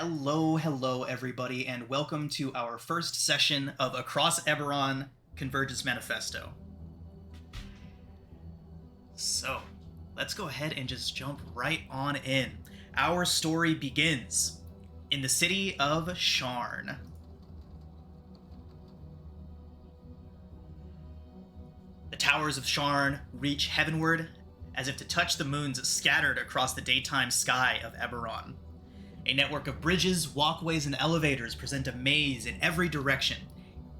Hello everybody, and welcome to our first session of Across Eberron Convergence Manifesto. So, let's go ahead and just jump right on in. Our story begins in the city of Sharn. The towers of Sharn reach heavenward as if to touch the moons scattered across the daytime sky of Eberron. A network of bridges, walkways, and elevators present a maze in every direction,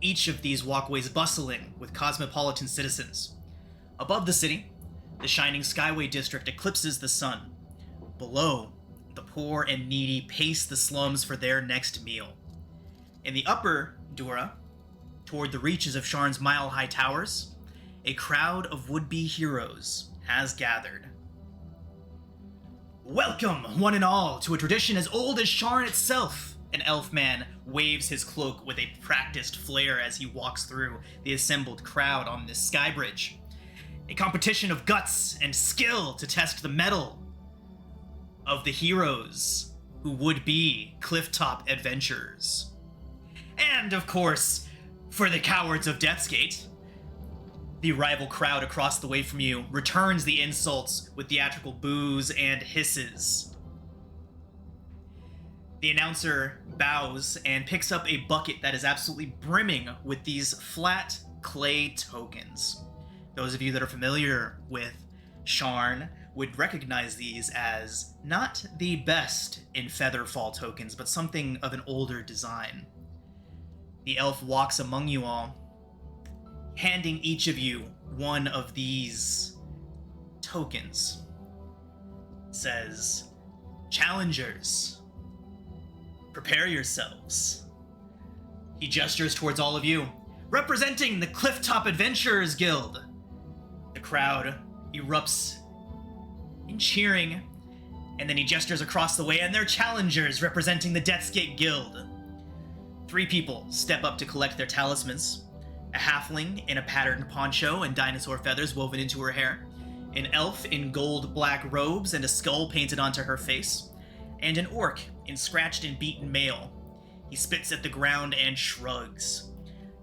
each of these walkways bustling with cosmopolitan citizens. Above the city, the shining Skyway district eclipses the sun. Below, the poor and needy pace the slums for their next meal. In the upper Dura, toward the reaches of Sharn's mile-high towers, a crowd of would-be heroes has gathered. Welcome, one and all, to a tradition as old as Sharn itself. An elf man waves his cloak with a practiced flair as he walks through the assembled crowd on this sky bridge. A competition of guts and skill to test the mettle of the heroes who would be Clifftop adventurers. And, of course, for the cowards of Death's Gate, the rival crowd across the way from you returns the insults with theatrical boos and hisses. The announcer bows and picks up a bucket that is absolutely brimming with these flat clay tokens. Those of you that are familiar with Sharn would recognize these as not the best in Featherfall tokens, but something of an older design. The elf walks among you all, handing each of you one of these tokens. Says, "Challengers, prepare yourselves." He gestures towards all of you, representing the Clifftop Adventurers Guild. The crowd erupts in cheering, and then he gestures across the way, and they're challengers representing the Death's Gate Guild. 3 people step up to collect their talismans. A halfling in a patterned poncho and dinosaur feathers woven into her hair, an elf in gold-black robes and a skull painted onto her face, and an orc in scratched and beaten mail. He spits at the ground and shrugs.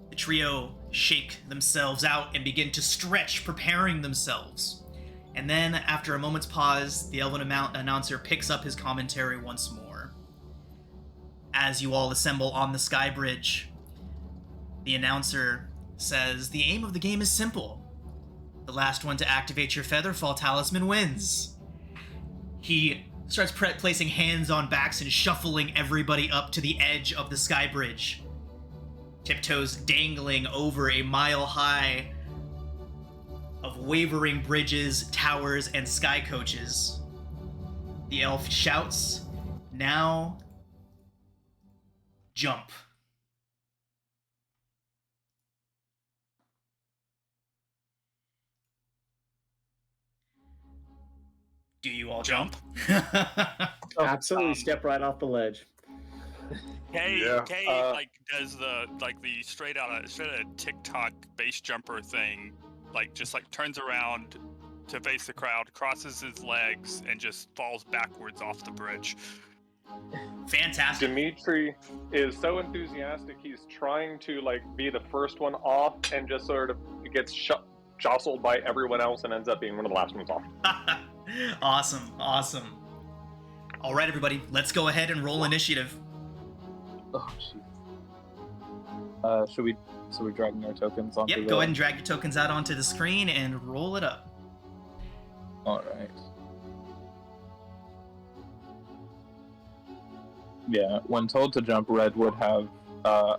The trio shake themselves out and begin to stretch, preparing themselves. And then, after a moment's pause, the elven announcer picks up his commentary once more. As you all assemble on the sky bridge, the announcer says, "The aim of the game is simple. The last one to activate your Featherfall talisman wins." He starts placing hands on backs and shuffling everybody up to the edge of the sky bridge. Tiptoes dangling over a mile high of wavering bridges, towers, and sky coaches. The elf shouts, "Now, jump." Do you all jump? Absolutely, step right off the ledge. Kay does the straight out of TikTok base jumper thing, just turns around to face the crowd, crosses his legs, and just falls backwards off the bridge. Fantastic. Dimitri is so enthusiastic, he's trying to be the first one off and just sort of gets jostled by everyone else and ends up being one of the last ones off. Awesome. All right, everybody, let's go ahead and roll initiative. Oh, jeez. Should we dragging our tokens onto Yep, go ahead and drag your tokens out onto the screen and roll it up. All right. Yeah, when told to jump, Red would have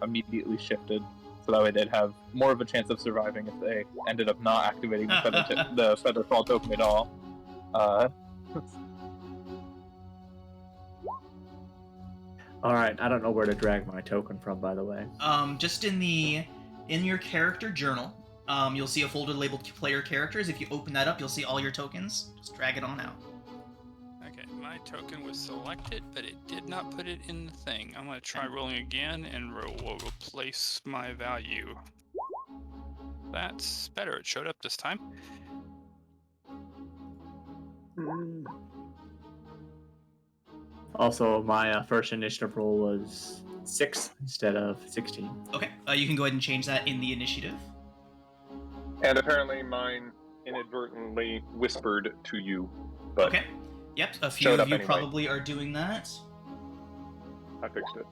immediately shifted, so that way they'd have more of a chance of surviving if they ended up not activating the Featherfall token at all. Alright, I don't know where to drag my token from, by the way. Just in your character journal, you'll see a folder labeled player characters. If you open that up, you'll see all your tokens. Just drag it on out. Okay, my token was selected, but it did not put it in the thing. I'm going to try rolling again, and we'll replace my value. That's better. It showed up this time. Also, my first initiative roll was 6 instead of 16. Okay, you can go ahead and change that in the initiative. And apparently mine inadvertently whispered to you, but Okay. Yep, a few showed of up you anyway. probably are doing that. I fixed it.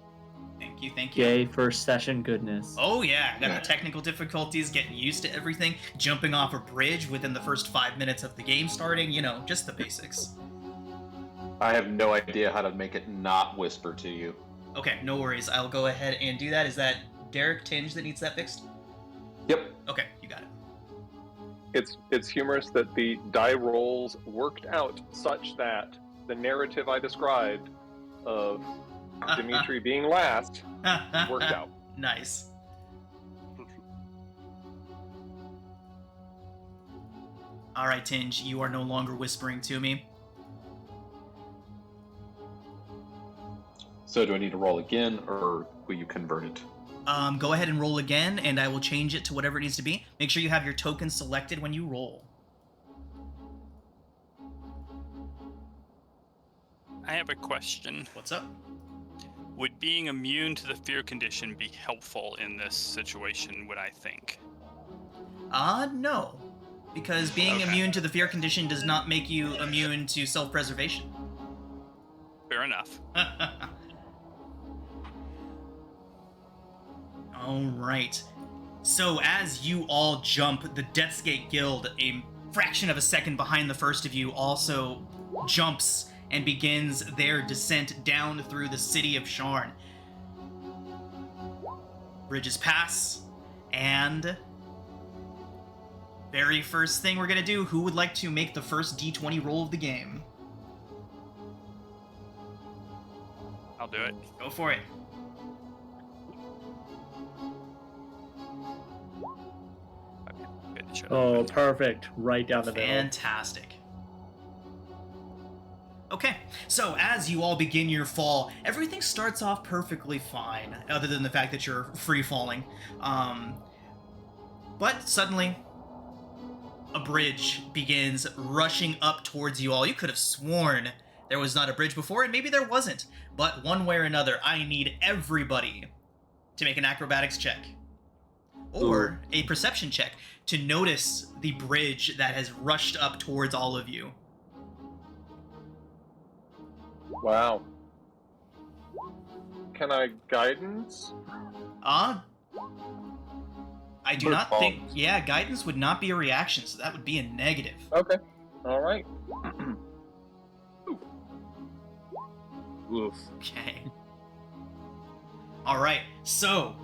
Thank you, thank you. Yay, first session goodness. Oh yeah, got the technical difficulties, getting used to everything, jumping off a bridge within the first 5 minutes of the game starting, you know, just the basics. I have no idea how to make it not whisper to you. Okay, no worries, I'll go ahead and do that. Is that Derek Tinge that needs that fixed? Yep. Okay, you got it. It's humorous that the die rolls worked out such that the narrative I described of Dimitri being last worked out. Nice. Alright, Tinge, you are no longer whispering to me. So do I need to roll again, or will you convert it? Go ahead and roll again, and I will change it to whatever it needs to be. Make sure you have your token selected when you roll. I have a question. What's up? Would being immune to the fear condition be helpful in this situation, would I think? No. Because being Okay. immune to the fear condition does not make you immune to self-preservation. Fair enough. Alright. So as you all jump, the Deathsgate Guild, a fraction of a second behind the first of you, also jumps and begins their descent down through the city of Sharn. Bridges pass, and very first thing we're gonna do, who would like to make the first D20 roll of the game? I'll do it. Go for it. Good, shut Oh, up. perfect. Right down the middle. Fantastic. Okay, so as you all begin your fall, everything starts off perfectly fine, other than the fact that you're free falling. But suddenly, a bridge begins rushing up towards you all. You could have sworn there was not a bridge before, and maybe there wasn't. But one way or another, I need everybody to make an acrobatics check. Or a perception check to notice the bridge that has rushed up towards all of you. Wow. Can I guidance? I do For not think... falls. Yeah, guidance would not be a reaction, so that would be a negative. Okay. All right. Oof. Okay. Alright, so...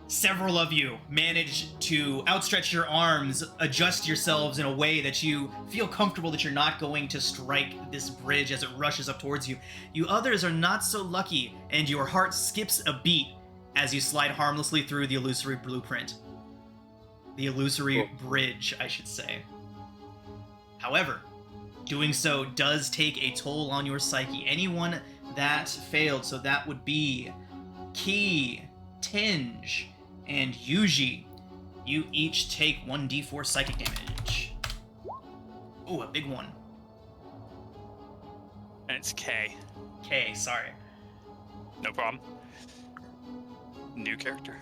Several of you manage to outstretch your arms, adjust yourselves in a way that you feel comfortable that you're not going to strike this bridge as it rushes up towards you. You others are not so lucky, and your heart skips a beat as you slide harmlessly through the illusory blueprint. The illusory bridge, I should say. However, doing so does take a toll on your psyche. Anyone that failed, so that would be Key, Tinge, and Yuji, you each take 1d4 psychic damage. Ooh, a big one. And it's K. Okay, sorry. No problem. New character.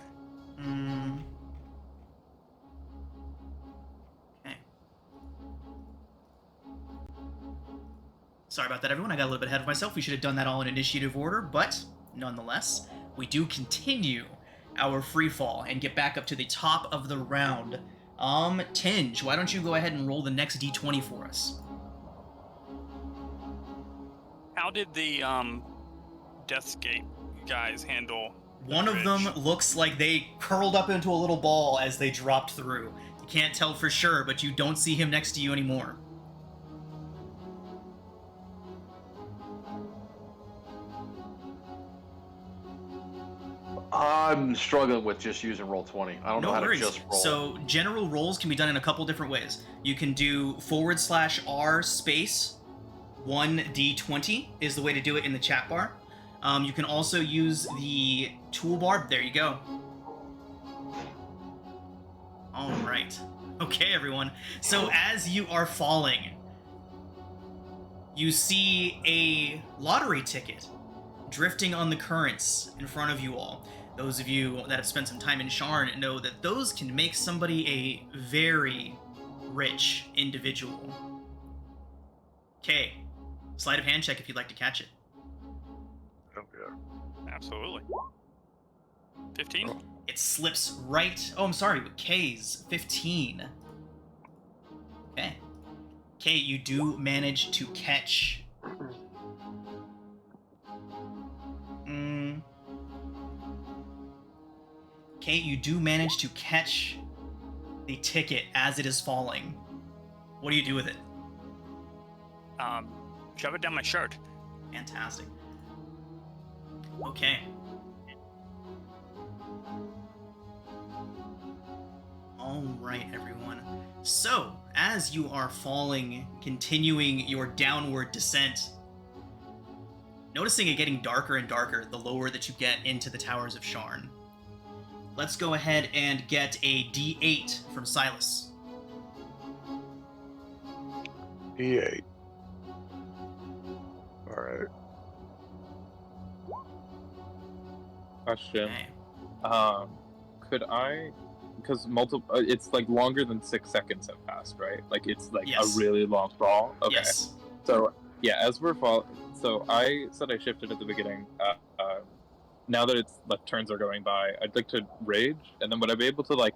Okay. Sorry about that, everyone. I got a little bit ahead of myself. We should have done that all in initiative order, but nonetheless, we do continue our free fall and get back up to the top of the round. Tinge, why don't you go ahead and roll the next d20 for us? How did the Deathscape guys handle the One of bridge? them looks like they curled up into a little ball as they dropped through. You can't tell for sure, but you don't see him next to you anymore. I'm struggling with just using roll 20. I don't know No how worries. to just roll. So general rolls can be done in a couple different ways. You can do /R space 1d20 is the way to do it in the chat bar. You can also use the toolbar. There you go. All right. Okay, everyone. So as you are falling, you see a lottery ticket drifting on the currents in front of you all. Those of you that have spent some time in Sharn know that those can make somebody a very rich individual. Okay, sleight of hand check if you'd like to catch it. Okay. Absolutely. 15. Oh. It slips right. Oh, I'm sorry. K's 15. Okay. K, you do manage to catch. K, you do manage to catch the ticket as it is falling. What do you do with it? Shove it down my shirt. Fantastic. Okay. All right, everyone. So, as you are falling, continuing your downward descent, noticing it getting darker and darker the lower that you get into the Towers of Sharn. Let's go ahead and get a D8 from Silas. D8. Alright. Question. Okay. Could I? Because it's like longer than 6 seconds have passed, right? Like it's like Yes. a really long fall. Okay. Yes. So yeah, as we're falling, so I said I shifted at the beginning. Now that it's like turns are going by, I'd like to rage, and then would I be able to like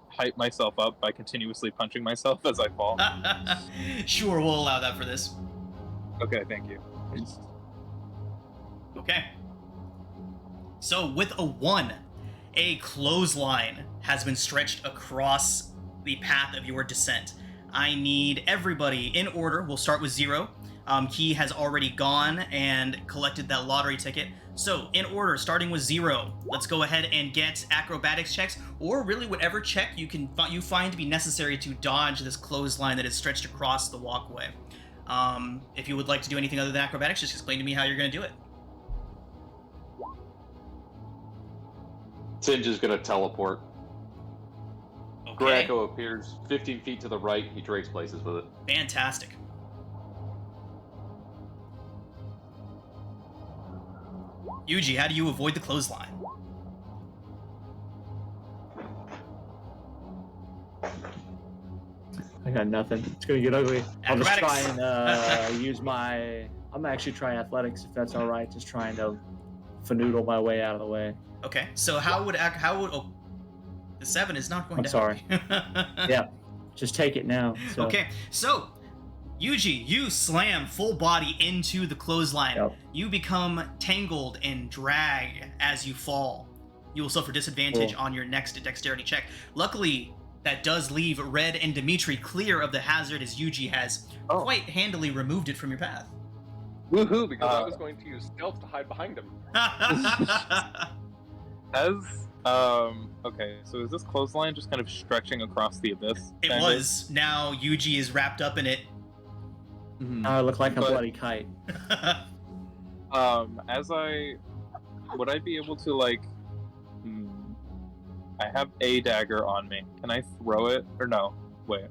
hype myself up by continuously punching myself as I fall? Sure, we'll allow that for this. Okay, thank you. Okay. So with a 1, a clothesline has been stretched across the path of your descent. I need everybody in order. We'll start with 0. Key has already gone and collected that lottery ticket. So, in order, starting with 0, let's go ahead and get acrobatics checks, or really whatever check you find to be necessary to dodge this clothesline that is stretched across the walkway. If you would like to do anything other than acrobatics, just explain to me how you're going to do it. Singe is going to teleport. Okay. Greco appears 15 feet to the right. He trades places with it. Fantastic. Yuji, how do you avoid the clothesline? I got nothing. It's gonna get ugly. I'll just try Acrobatics. and use my. I'm gonna actually try athletics if that's all right. Just trying to finagle my way out of the way. Okay, so how would oh, the 7 is not going I'm to sorry. help you. Yeah, just take it now. So. Okay, so Yuji, you slam full body into the clothesline. Yep. You become tangled and drag as you fall. You will suffer disadvantage on your next dexterity check. Luckily, that does leave Red and Dimitri clear of the hazard, as Yuji has quite handily removed it from your path. Woohoo, because I was going to use stealth to hide behind him. Okay, so is this clothesline just kind of stretching across the abyss? It was. Now Yuji is wrapped up in it. Now I look like a bloody kite. Would I be able to like? I have a dagger on me. Can I throw it? Or no? Wait.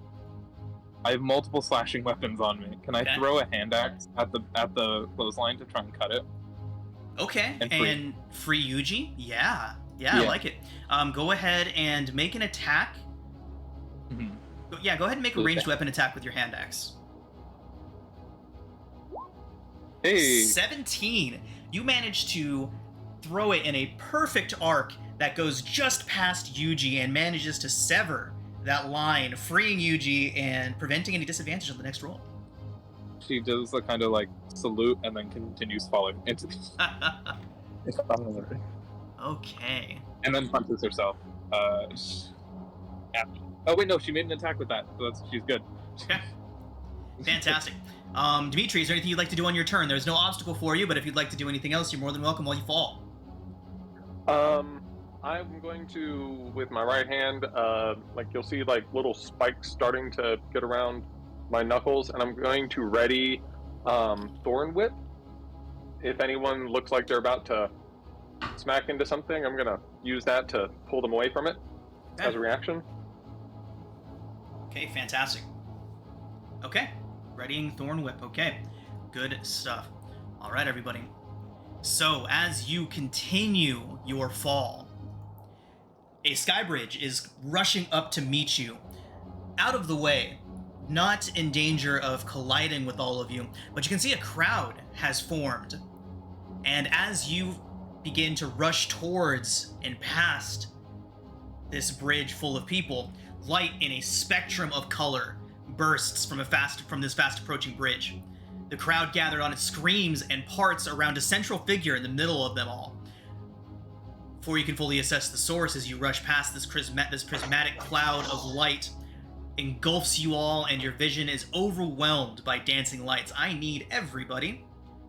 I have multiple slashing weapons on me. Can I throw a hand axe at the clothesline to try and cut it? Okay, and free Yuji? Yeah, Yeah. I like it. Go ahead and make an attack. Yeah, go ahead and make a ranged weapon attack with your hand axe. Hey. 17. You manage to throw it in a perfect arc that goes just past Yuji and manages to sever that line, freeing Yuji and preventing any disadvantage on the next roll. She does the kind of like salute and then continues falling into the... Okay. And then punches herself. Yeah. Oh wait, no, she made an attack with that, so she's good. Okay. Fantastic. Dimitri, is there anything you'd like to do on your turn? There's no obstacle for you, but if you'd like to do anything else, you're more than welcome while you fall. I'm going to, with my right hand, like you'll see like little spikes starting to get around my knuckles, and I'm going to ready Thorn Whip. If anyone looks like they're about to smack into something, I'm going to use that to pull them away from it as a reaction. Okay, fantastic. Okay, readying Thorn Whip. Okay, good stuff. All right, everybody. So, as you continue your fall, a sky bridge is rushing up to meet you, out of the way, not in danger of colliding with all of you, but you can see a crowd has formed. And as you begin to rush towards and past this bridge full of people, light in a spectrum of color bursts from this fast approaching bridge. The crowd gathered on it screams and parts around a central figure in the middle of them all. Before you can fully assess the source, as you rush past this prismatic cloud of light engulfs you all, and your vision is overwhelmed by dancing lights. I need everybody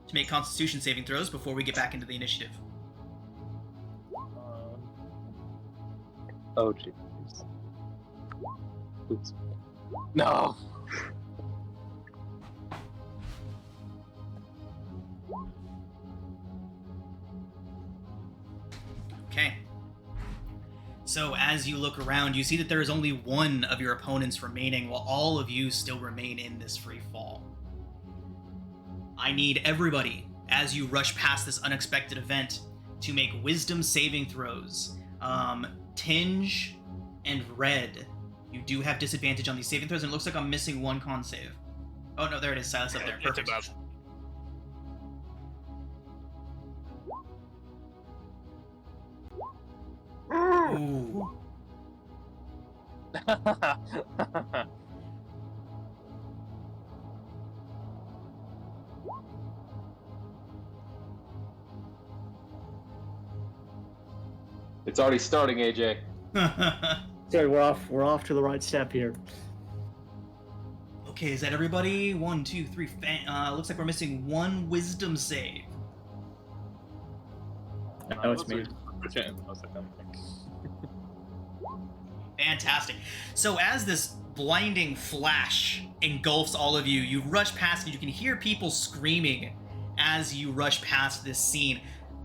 to make Constitution saving throws before we get back into the initiative. Oh, jeez. Oops. No! Okay. So as you look around, you see that there is only one of your opponents remaining, while all of you still remain in this free fall. I need everybody, as you rush past this unexpected event, to make wisdom saving throws. Tinge and Red, you do have disadvantage on these saving throws, and it looks like I'm missing one con save. Oh no, there it is, Silas up there. Perfect. Ooh. It's already starting, AJ. Sorry, we're off to the right step here. Okay, is that everybody? 1, 2, 3. Looks like we're missing one wisdom save. No, it's me. Fantastic. So as this blinding flash engulfs all of you, you rush past and you can hear people screaming as you rush past this scene.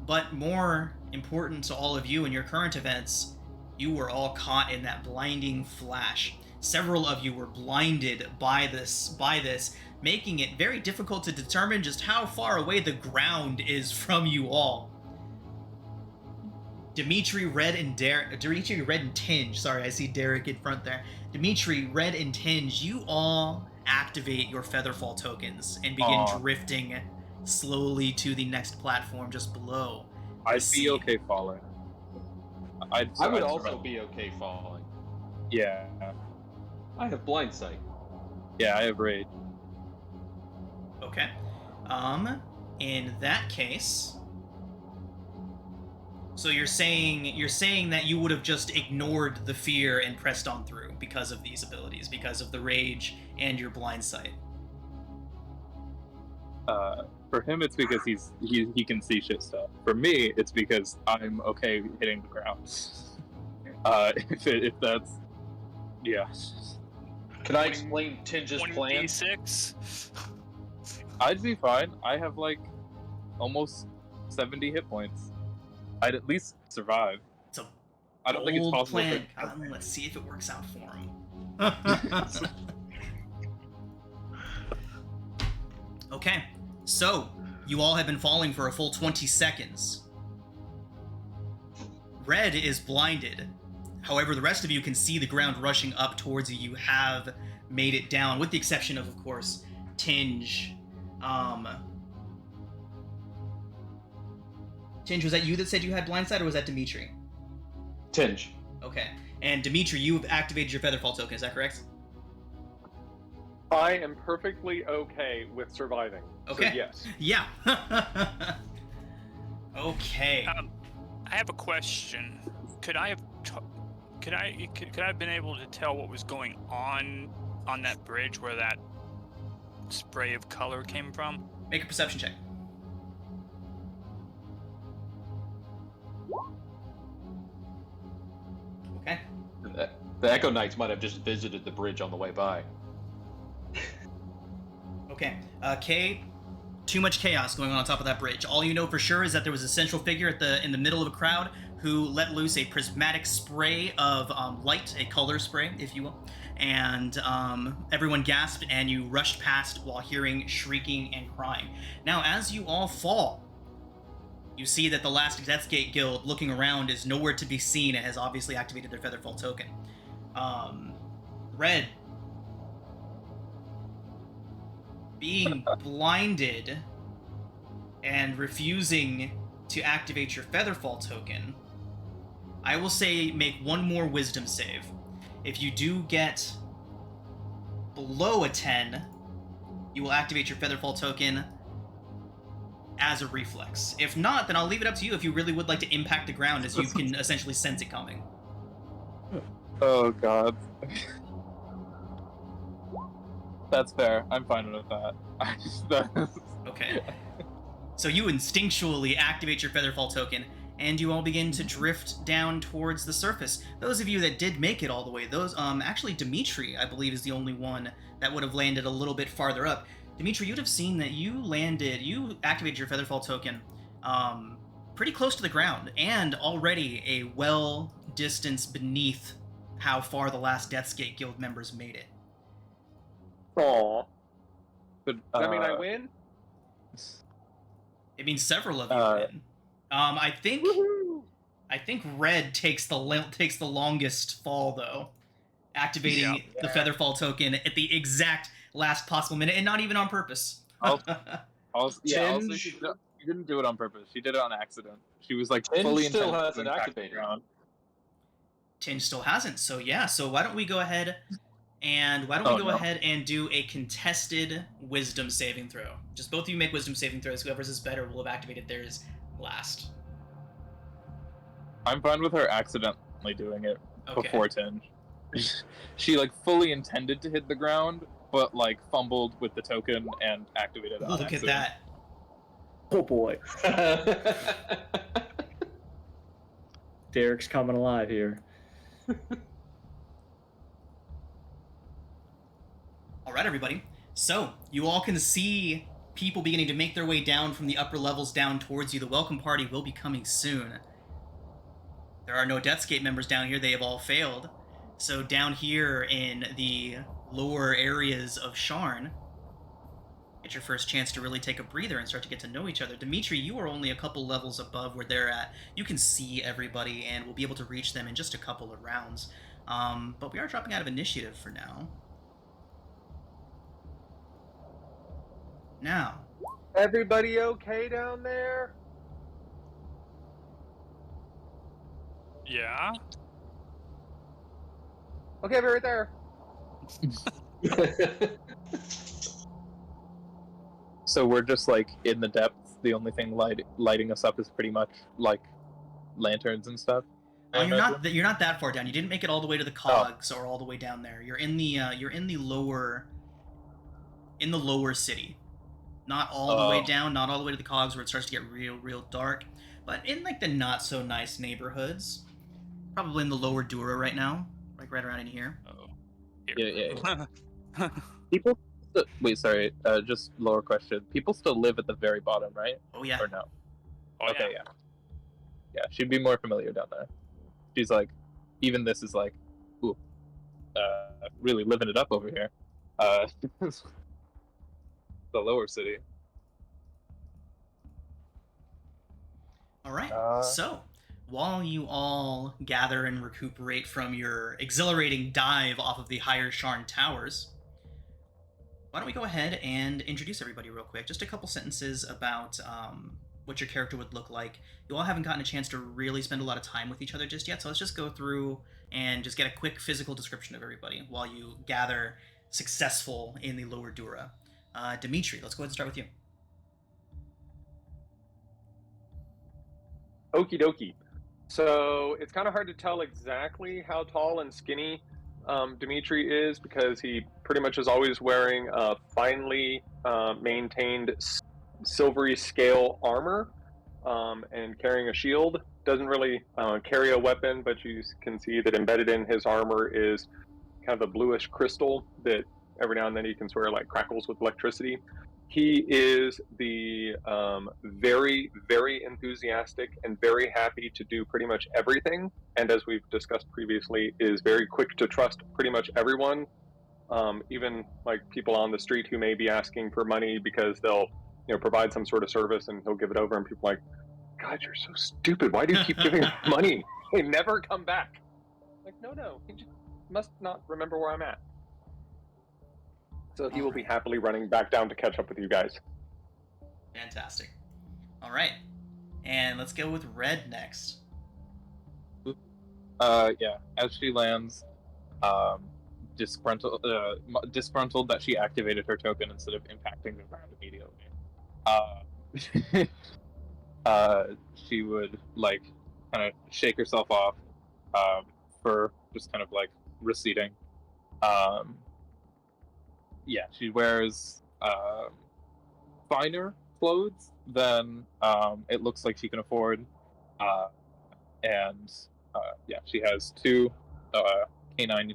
But more important to all of you in your current events, you were all caught in that blinding flash. Several of you were blinded by this, making it very difficult to determine just how far away the ground is from you all. Dimitri, Red, and Tinge. Sorry, I see Derek in front there. Dimitri, Red, and Tinge, you all activate your Featherfall tokens and begin drifting slowly to the next platform just below. I'd be okay falling. I would also be okay falling. Yeah. I have blind sight. Yeah, I have rage. Okay. In that case, so you're saying that you would have just ignored the fear and pressed on through because of these abilities, because of the rage and your blind sight. For him, it's because he can see shit stuff. For me, it's because I'm okay hitting the ground. If that's, yeah. Can I explain Tinge's plan? 26. I'd be fine. I have like almost 70 hit points. I'd at least survive. It's a I don't think it's possible. Plan. Let's see if it works out for him. Okay, so you all have been falling for a full 20 seconds. Red is blinded. However, the rest of you can see the ground rushing up towards you. You have made it down, with the exception of course, Tinge. Tinge, was that you that said you had blindside, or was that Dimitri? Tinge. Okay. And Dimitri, you've activated your Featherfall token, is that correct? I am perfectly okay with surviving. Okay. So yes. Yeah. Okay. I have a question. Could I have been able to tell what was going on that bridge where that spray of color came from? Make a perception check. Okay. The Echo Knights might have just visited the bridge on the way by. Okay. Kay, too much chaos going on top of that bridge. All you know for sure is that there was a central figure in the middle of a crowd who let loose a prismatic spray of light, a color spray, if you will. And everyone gasped, and you rushed past while hearing shrieking and crying. Now, as you all fall, You see that the last Deathgate Guild, looking around, is nowhere to be seen and has obviously activated their Featherfall token. Red, being blinded and refusing to activate your Featherfall token, I will say make one more wisdom save. If you do get below a 10, you will activate your Featherfall token as a reflex. If not, then I'll leave it up to you if you really would like to impact the ground, as you can essentially sense it coming. Oh god. That's fair. I'm fine with that. Okay. So you instinctually activate your Featherfall token, and you all begin to drift down towards the surface. Those of you that did make it all the way, actually Dimitri, I believe, is the only one that would have landed a little bit farther up. Dimitri, you'd have seen that you activated your Featherfall token pretty close to the ground, and already a well distance beneath how far the last Deathgate Guild members made it. Aww. But, Does that mean I win? It means several of you win. I think Red takes the longest fall, though, activating the Featherfall token at the exact last possible minute, and not even on purpose. Also, she didn't do it on purpose. She did it on accident. She was like fully still hasn't activated. Tinge still hasn't. So yeah. So why don't we go ahead and do a contested wisdom saving throw? Just both of you make wisdom saving throws. Whoever's is better will have activated theirs last. I'm fine with her accidentally doing it before Tinge. She like fully intended to hit the ground, but like fumbled with the token and activated it on accident. Look at that. Oh boy. Derek's coming alive here. All right, everybody. So you all can see people beginning to make their way down from the upper levels down towards you. The welcome party will be coming soon. There are no Deathscape members down here. They have all failed. So down here in the lower areas of Sharn, it's your first chance to really take a breather and start to get to know each other. Dimitri, you are only a couple levels above where they're at. You can see everybody and will be able to reach them in just a couple of rounds. But we are dropping out of initiative for now. Now. Everybody okay down there? Yeah. Okay, I'll be right there. So we're just like in the depths. The only thing lighting us up is pretty much like lanterns and stuff. Well, you're not that far down. You didn't make it all the way to the cogs or all the way down there. You're in the lower city. Not all the way down, not all the way to the cogs where it starts to get real dark, but in like the not so nice neighborhoods. Probably in the lower Dura right now, like right around in here. Yeah. People. Wait, sorry. Just lower question. People still live at the very bottom, right? Oh yeah. Or no? Oh, okay, yeah. Yeah, she'd be more familiar down there. She's like, even this is like, ooh, really living it up over here. The lower city. All right. So, while you all gather and recuperate from your exhilarating dive off of the higher Sharn towers, why don't we go ahead and introduce everybody real quick? Just a couple sentences about what your character would look like. You all haven't gotten a chance to really spend a lot of time with each other just yet, so let's just go through and just get a quick physical description of everybody while you gather successful in the lower Dura. Dimitri, let's go ahead and start with you. Okie dokie. So it's kind of hard to tell exactly how tall and skinny Dimitri is, because he pretty much is always wearing finely maintained silvery scale armor and carrying a shield. Doesn't really carry a weapon, but you can see that embedded in his armor is kind of a bluish crystal that every now and then you can sort of like crackles with electricity. He is the very, very enthusiastic and very happy to do pretty much everything. And as we've discussed previously, is very quick to trust pretty much everyone, even like people on the street who may be asking for money because they'll, provide some sort of service, and he'll give it over. And people are like, God, you're so stupid. Why do you keep giving them money? They never come back. Like, no, he just must not remember where I'm at. So he will be happily running back down to catch up with you guys. Fantastic. All right. And let's go with Red next. Yeah. As she lands, disgruntled that she activated her token instead of impacting the ground immediately. She would like kind of shake herself off, fur just kind of like receding. Yeah, she wears finer clothes than it looks like she can afford, and yeah, she has two canine.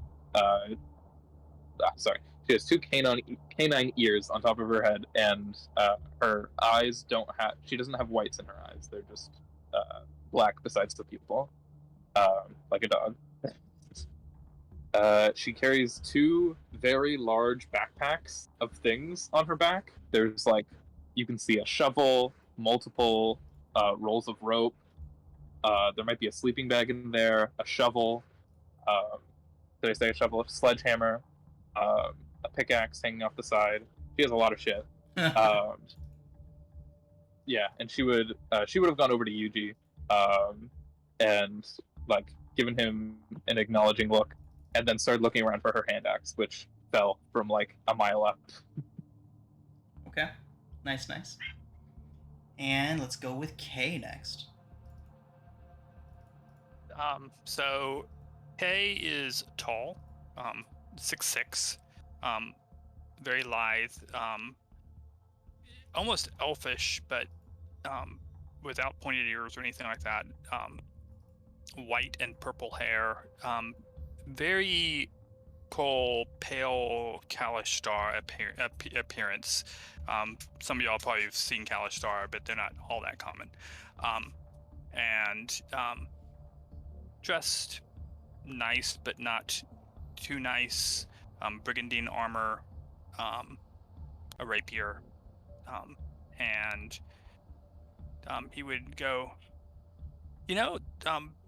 She has two canine ears on top of her head, and her eyes don't have. She doesn't have whites in her eyes. They're just black besides the pupil, like a dog. She carries two very large backpacks of things on her back. There's like, you can see a shovel, multiple rolls of rope. There might be a sleeping bag in there, a shovel. Did I say a shovel? A sledgehammer, a pickaxe hanging off the side. She has a lot of shit. Yeah, and she would have gone over to Yuji, and like given him an acknowledging look, and then started looking around for her hand axe, which fell from like a mile up. Okay, nice. And let's go with Kay next. So Kay is tall, 6'6", very lithe, almost elfish, but without pointed ears or anything like that. White and purple hair, very pale Kalishtar appearance. Some of y'all probably have seen Kalishtar, but they're not all that common. And dressed nice, but not too nice. Brigandine armor, a rapier, and he would go,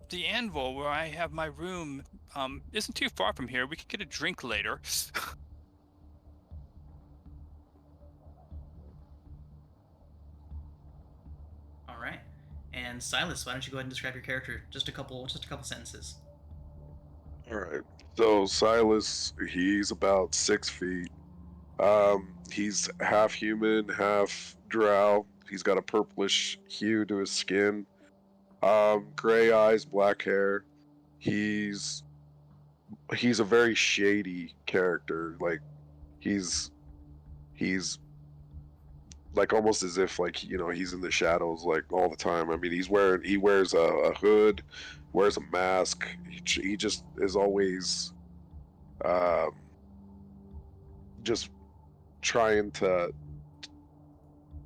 the anvil where I have my room isn't too far from here. We could get a drink later. All right. And Silas, why don't you go ahead and describe your character? Just a couple sentences. All right. So Silas, he's about 6 feet. He's half human, half drow. He's got a purplish hue to his skin. Gray eyes, black hair. He's a very shady character. Like he's like almost as if like he's in the shadows like all the time. I mean, he wears a hood, wears a mask. He just is always just trying to,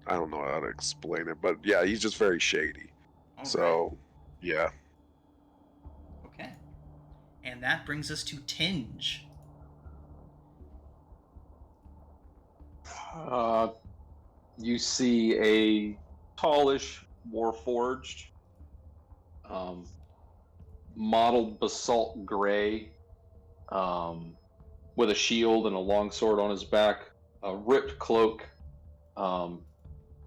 I don't know how to explain it, but yeah, he's just very shady. All so right. Yeah. Okay. And that brings us to Tinge. You see a tallish warforged, mottled basalt gray, with a shield and a long sword on his back, a ripped cloak,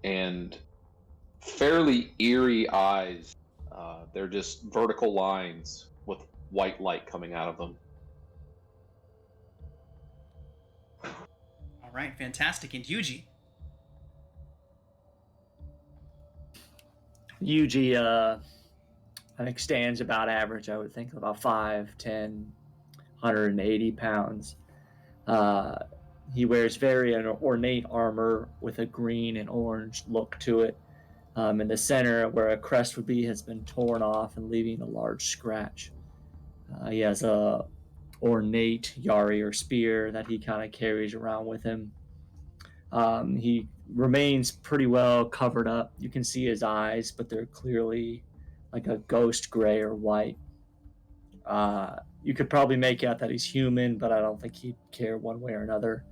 and fairly eerie eyes. They're just vertical lines with white light coming out of them. All right, fantastic. And Yuji. Yuji, I think stands about average. I would think about 5'10", 180 pounds. He wears very ornate armor with a green and orange look to it. In the center, where a crest would be, has been torn off and leaving a large scratch. He has a ornate yari or spear that he kind of carries around with him. He remains pretty well covered up. You can see his eyes, but they're clearly like a ghost gray or white. You could probably make out that he's human, but I don't think he'd care one way or another.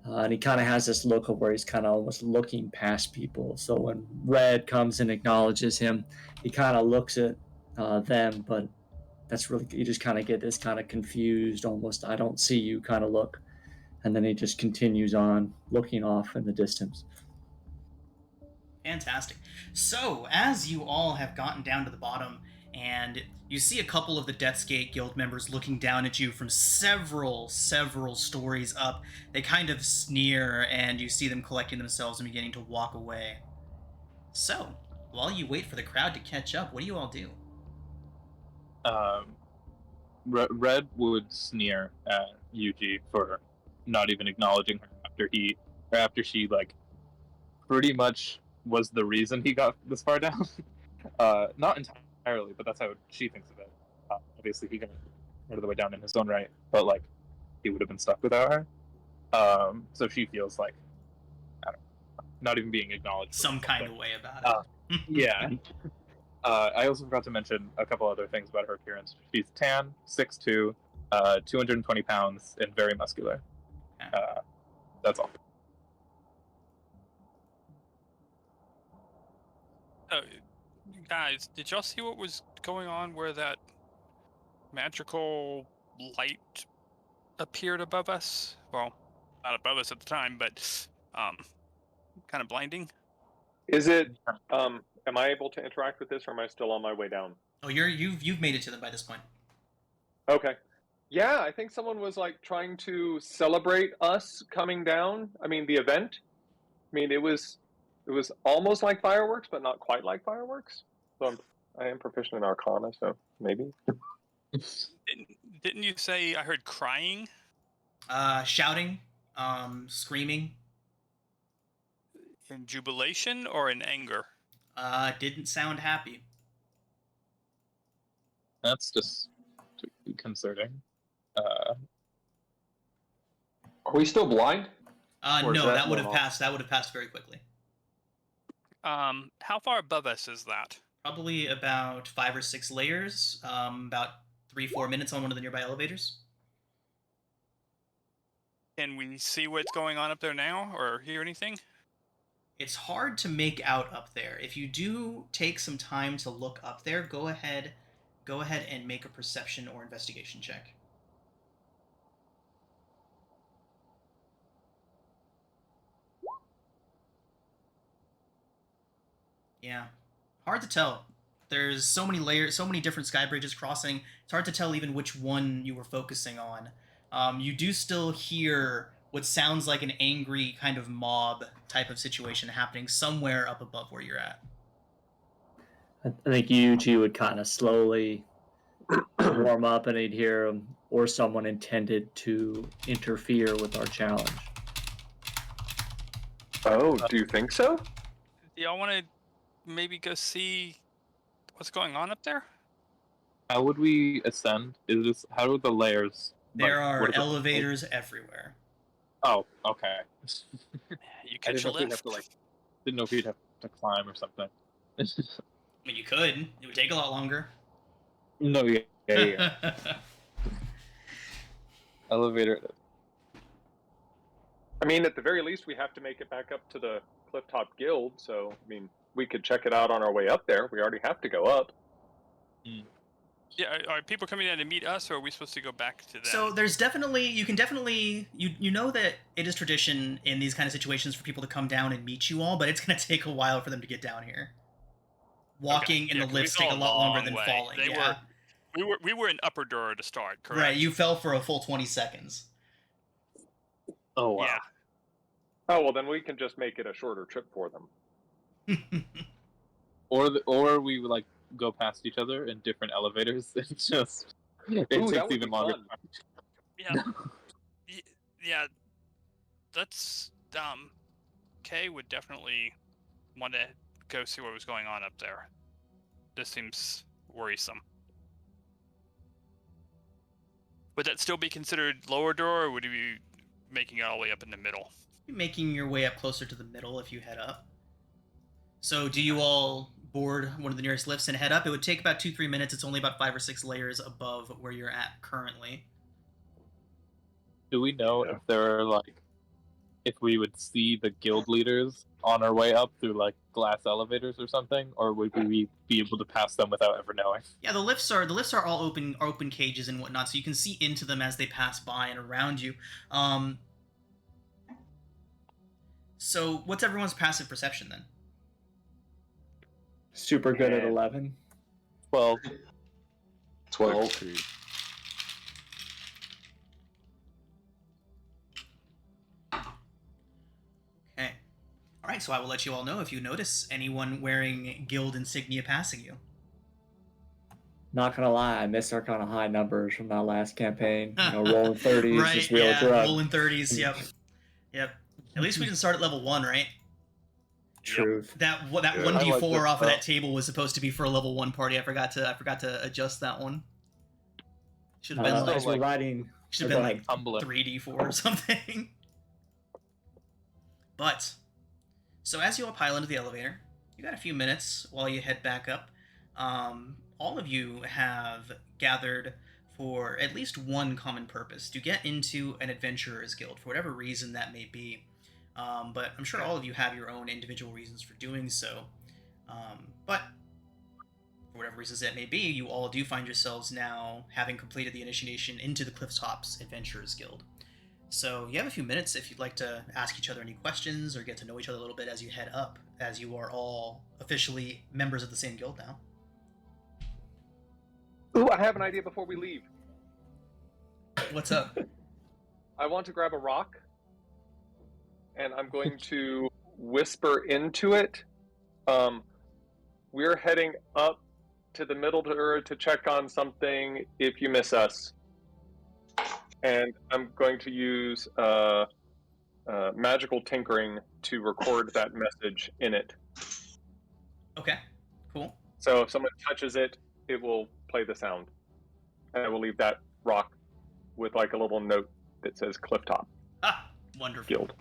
And he kind of has this look of where he's kind of almost looking past people. So when Red comes and acknowledges him, he kind of looks at them, but that's really, you just kind of get this kind of confused, almost I don't see you kind of look. And then he just continues on looking off in the distance. Fantastic. So, as you all have gotten down to the bottom, and you see a couple of the Death's Gate Guild members looking down at you from several stories up, they kind of sneer, and you see them collecting themselves and beginning to walk away. So, while you wait for the crowd to catch up, what do you all do? Red would sneer at Yuji for not even acknowledging her after she like pretty much was the reason he got this far down. Not entirely, but that's how she thinks of it. Obviously, he got part of the way down in his own right, but like he would have been stuck without her. So she feels like I don't know, not even being acknowledged. Some kind of way about it. Yeah. I also forgot to mention a couple other things about her appearance. She's tan, 6'2", 220 pounds, and very muscular. That's all. Guys, did y'all see what was going on where that magical light appeared above us? Well, not above us at the time, but kind of blinding. Is it? Am I able to interact with this, or am I still on my way down? Oh, you've made it to them by this point. Okay. Yeah, I think someone was like trying to celebrate us coming down. I mean, the event. I mean, it was almost like fireworks, but not quite like fireworks. So I am proficient in Arcana, so maybe. Didn't you say I heard crying? Shouting, screaming. In jubilation or in anger? Didn't sound happy. That's just concerning. Are we still blind? No, that would have passed. That would have passed very quickly. How far above us is that? Probably about 5 or 6 layers. About 3-4 minutes on one of the nearby elevators. Can we see what's going on up there now, or hear anything? It's hard to make out up there. If you do take some time to look up there, go ahead and make a perception or investigation check. Yeah, hard to tell. There's so many layers, so many different sky bridges crossing. It's hard to tell even which one you were focusing on. You do still hear what sounds like an angry kind of mob type of situation happening somewhere up above where you're at. I think Yuji would kind of slowly warm up, and he'd hear him, or someone intended to interfere with our challenge. Oh, do you think so? Do y'all want to maybe go see what's going on up there? How would we ascend? How are the layers? There are elevators everywhere. Oh, okay. You catch a lift. Didn't know if you'd have to climb or something. I mean, you could. It would take a lot longer. No, yeah. Elevator. I mean, at the very least, we have to make it back up to the Clifftop Guild, so, I mean, we could check it out on our way up there. We already have to go up. Yeah, are people coming in to meet us, or are we supposed to go back to them? So there's definitely, you know that it is tradition in these kind of situations for people to come down and meet you all, but it's going to take a while for them to get down here. Walking in the lifts take a lot longer than falling. We were in upper door to start, correct? Right, you fell for a full 20 seconds. Oh, wow. Yeah. Oh, well, then we can just make it a shorter trip for them. Or we would, like, go past each other in different elevators. It takes even longer. Yeah. Yeah. That's Kay would definitely want to go see what was going on up there. This seems worrisome. Would that still be considered lower door, or would you be making it all the way up in the middle? You're making your way up closer to the middle if you head up. So do you all board one of the nearest lifts and head up? It would take about 2-3 minutes. It's only about 5 or 6 layers above where you're at currently. Do we know if there are, like, if we would see the guild leaders on our way up through like glass elevators or something, or would we be able to pass them without ever knowing? Yeah, the lifts are all open cages and whatnot, so you can see into them as they pass by and around you. So what's everyone's passive perception then? Super good at 11. 12. 12. Okay. All right, so I will let you all know if you notice anyone wearing guild insignia passing you. Not gonna lie, I missed our kind of high numbers from that last campaign. Rolling 30s, right, just real drug. Rolling 30s, yep. At least we didn't start at level 1, right? Truth. That 1d4 off of that table was supposed to be for a level 1 party. I forgot to adjust that one. Should have been like 3d4 or something. But so as you all pile into the elevator, you got a few minutes while you head back up. All of you have gathered for at least one common purpose: to get into an adventurer's guild for whatever reason that may be. But I'm sure all of you have your own individual reasons for doing so. But for whatever reasons that may be, you all do find yourselves now having completed the initiation into the Clifftop's Adventurers Guild. So you have a few minutes if you'd like to ask each other any questions or get to know each other a little bit as you head up, as you are all officially members of the same guild now. Ooh, I have an idea before we leave. What's up? I want to grab a rock, and I'm going to whisper into it. We're heading up to the middle to check on something if you miss us. And I'm going to use magical tinkering to record that message in it. Okay, cool. So if someone touches it, it will play the sound. And I will leave that rock with like a little note that says Clifftop. Ah, wonderful. Guild.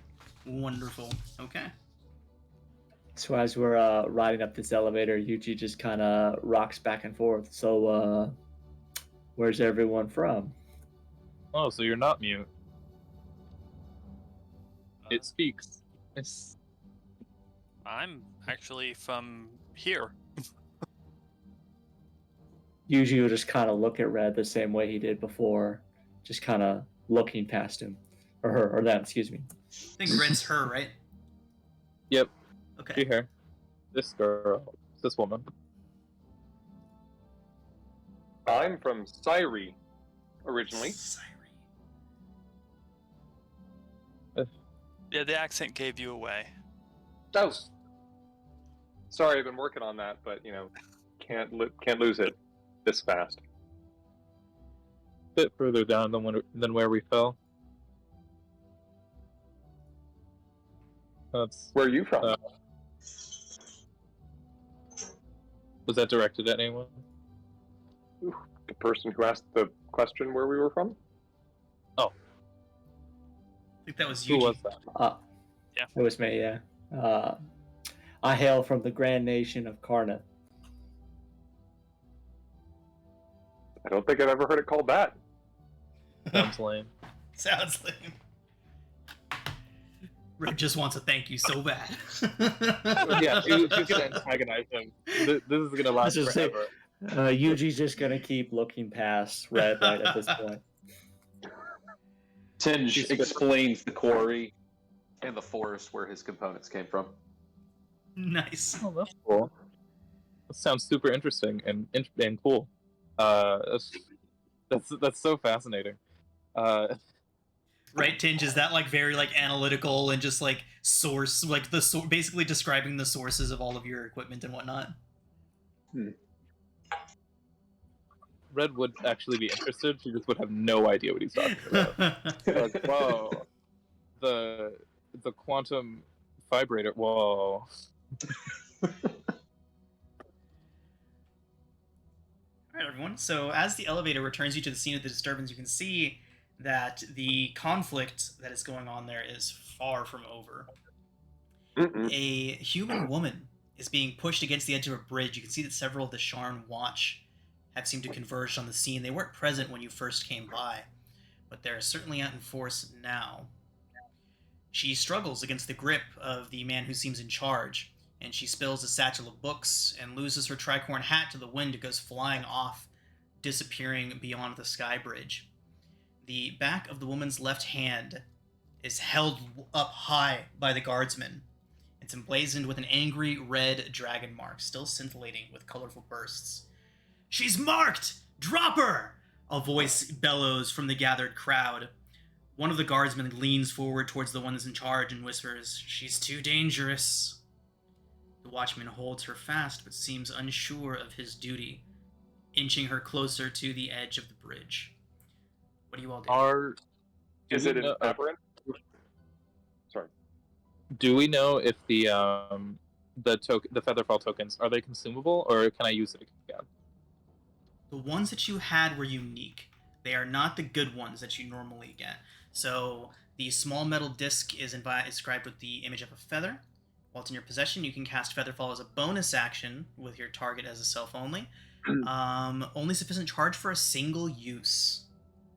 Wonderful. Okay. So as we're riding up this elevator, Yuji just kind of rocks back and forth. So, where's everyone from? Oh, so you're not mute. It speaks. I'm actually from here. Yuji will just kind of look at Red the same way he did before, just kind of looking past him. Or her, or them, excuse me. I think Red's her, right? Yep. Okay. See her. This girl. This woman. I'm from Syri, originally. Yeah, the accent gave you away. Oh. Sorry, I've been working on that, but can't lose it this fast. A bit further down than where we fell. Where are you from? Was that directed at anyone? The person who asked the question where we were from? Oh. I think that was Yuji. Who was that? Yeah. It was me, yeah. I hail from the grand nation of Karna. I don't think I've ever heard it called that. Sounds lame. Sounds lame. Red just wants to thank you so bad. Yeah, she's gonna antagonize him. This is gonna last forever. Yuji's just gonna keep looking past Red right at this point. Tinge explains the quarry and the forest where his components came from. Nice. Oh, that's cool. That sounds super interesting and cool. That's so fascinating. Right, Tinge, is that like very like analytical and just like source, like basically describing the sources of all of your equipment and whatnot? Red would actually be interested. She just would have no idea what he's talking about. Like, whoa, the quantum vibrator. Whoa. Alright, everyone. So as the elevator returns you to the scene of the disturbance, you can see that the conflict that is going on there is far from over. A human woman is being pushed against the edge of a bridge. You can see that several of the Sharn Watch have seemed to converge on the scene. They weren't present when you first came by, but they're certainly out in force now. She struggles against the grip of the man who seems in charge, and she spills a satchel of books and loses her tricorn hat to the wind. It goes flying off, disappearing beyond the sky bridge. The back of the woman's left hand is held up high by the guardsman. It's emblazoned with an angry red dragon mark, still scintillating with colorful bursts. "She's marked! Drop her!" a voice bellows from the gathered crowd. One of the guardsmen leans forward towards the one that's in charge and whispers, "She's too dangerous." The watchman holds her fast, but seems unsure of his duty, inching her closer to the edge of the bridge. What do you all do? Is it an aberrant? Sorry. Do we know if the Featherfall tokens, are they consumable, or can I use it again? The ones that you had were unique. They are not the good ones that you normally get. So the small metal disc is inscribed with the image of a feather. While it's in your possession, you can cast Featherfall as a bonus action with your target as a self only. Only sufficient charge for a single use.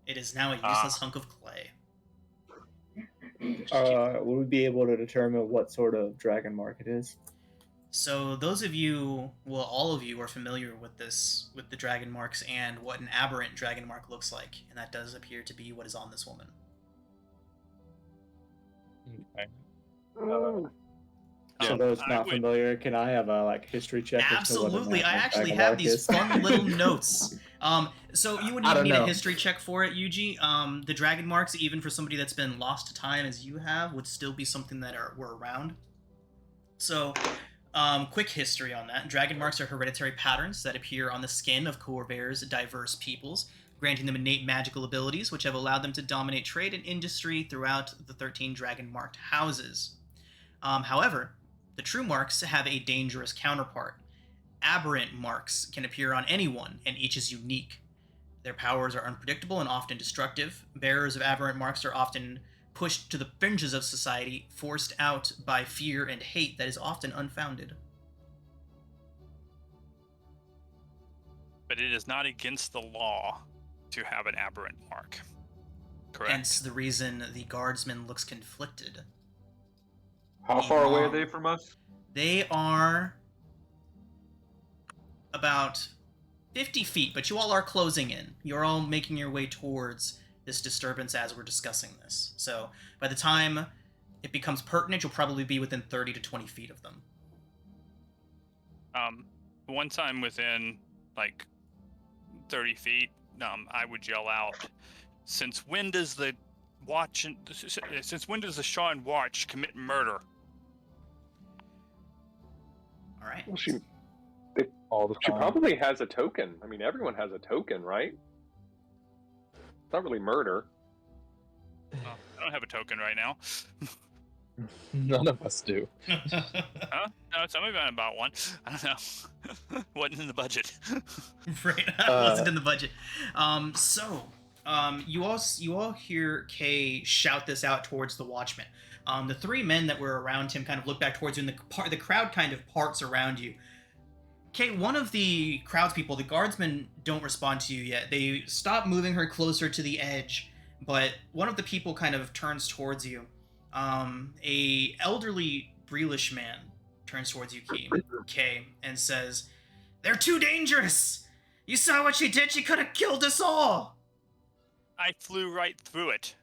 It is now a useless hunk of clay. Will we be able to determine what sort of dragon mark it is? So those of you, well, all of you are familiar with this, with the dragon marks and what an aberrant dragon mark looks like, and that does appear to be what is on this woman. Okay. So those not familiar, can I have a history check? Absolutely, I actually have these fun little notes. So you wouldn't even need a history check for it, Yuji. The dragon marks, even for somebody that's been lost to time as you have, would still be something that were around. So, quick history on that. Dragon marks are hereditary patterns that appear on the skin of Corvair's diverse peoples, granting them innate magical abilities, which have allowed them to dominate trade and industry throughout the 13 dragon-marked houses. However, the true marks have a dangerous counterpart. Aberrant marks can appear on anyone, and each is unique. Their powers are unpredictable and often destructive. Bearers of aberrant marks are often pushed to the fringes of society, forced out by fear and hate that is often unfounded. But it is not against the law to have an aberrant mark. Correct. Hence the reason the guardsman looks conflicted. How far away are they from us? They are about 50 feet, but you all are closing in. You're all making your way towards this disturbance as we're discussing this. So by the time it becomes pertinent, you'll probably be within 30 to 20 feet of them. Once I'm within, 30 feet, I would yell out, since when does the Sharn watch commit murder? All right. Well, she All the she time. probably has a token. I mean, everyone has a token, right? It's not really murder. I don't have a token right now. None of us do. Huh? No, somebody bought one. I don't know. Wasn't in the budget. Right. Wasn't in the budget. You all hear Kay shout this out towards the watchman. The three men that were around him kind of look back towards you, and the crowd kind of parts around you. Kay, one of the crowd's people, the guardsmen, don't respond to you yet. They stop moving her closer to the edge, but one of the people kind of turns towards you. A elderly Breelish man turns towards you, Kay, and says, "They're too dangerous! You saw what she did? She could have killed us all!" I flew right through it.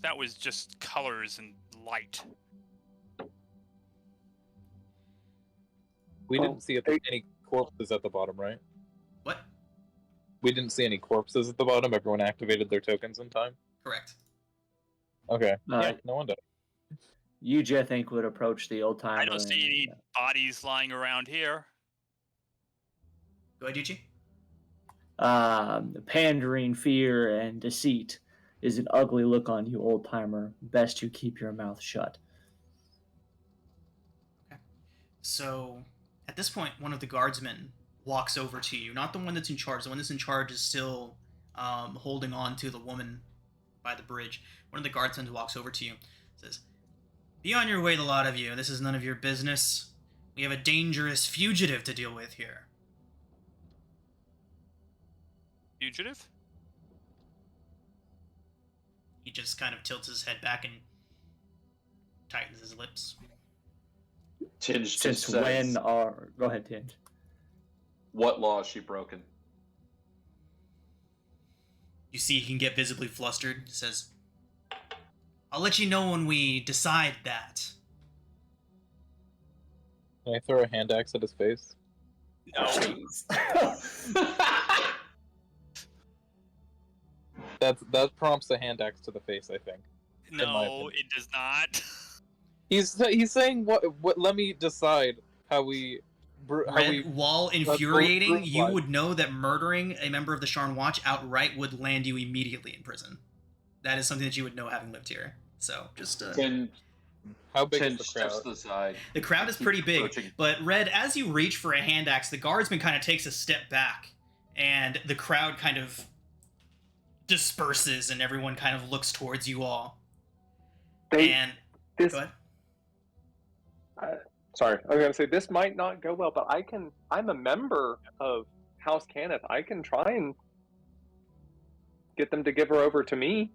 That was just colors and light. We didn't see any corpses at the bottom, right? What? We didn't see any corpses at the bottom. Everyone activated their tokens in time. Correct. Okay. Yeah, no one did. Yuji, I think, would approach the old timer. I don't see any bodies lying around here. Go ahead, Yuji. Pandering, fear, and deceit is an ugly look on you, old timer. Best you keep your mouth shut. Okay. So, at this point, one of the guardsmen walks over to you. Not the one that's in charge. The one that's in charge is still holding on to the woman by the bridge. One of the guardsmen walks over to you, says, "Be on your way, the lot of you. This is none of your business. We have a dangerous fugitive to deal with here." Fugitive? He just kind of tilts his head back and tightens his lips. Tinge Since just says, when are... Go ahead, Tinge. what law has she broken? You see he can get visibly flustered. He says, I'll let you know when we decide that. Can I throw a hand axe at his face? No. That prompts a hand axe to the face, I think. No, it does not. He's saying what let me decide how we Red, while infuriating, you brutalize. would know that murdering a member of the Sharn Watch outright would land you immediately in prison. That is something that you would know having lived here. So, just... How big is Tinge the crowd? steps to the side. The crowd is pretty big, Approaching. but Red, as you reach for a hand axe, the guardsman kind of takes a step back, and the crowd kind of disperses, and everyone kind of looks towards you all. Go ahead. Sorry, I was going to say, this might not go well, but I'm a member of House Cannith. I can try and get them to give her over to me.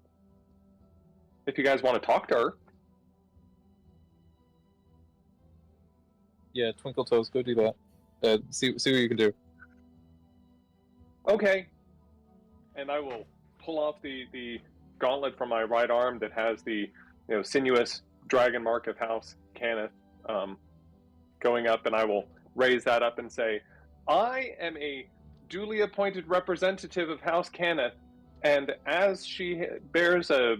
If you guys want to talk to her. Yeah, Twinkle Toes, go do that. See what you can do. Okay. And I will pull off the gauntlet from my right arm that has the sinuous dragon mark of House Cannith going up, and I will raise that up and say, I am a duly appointed representative of House Cannith, and as she bears a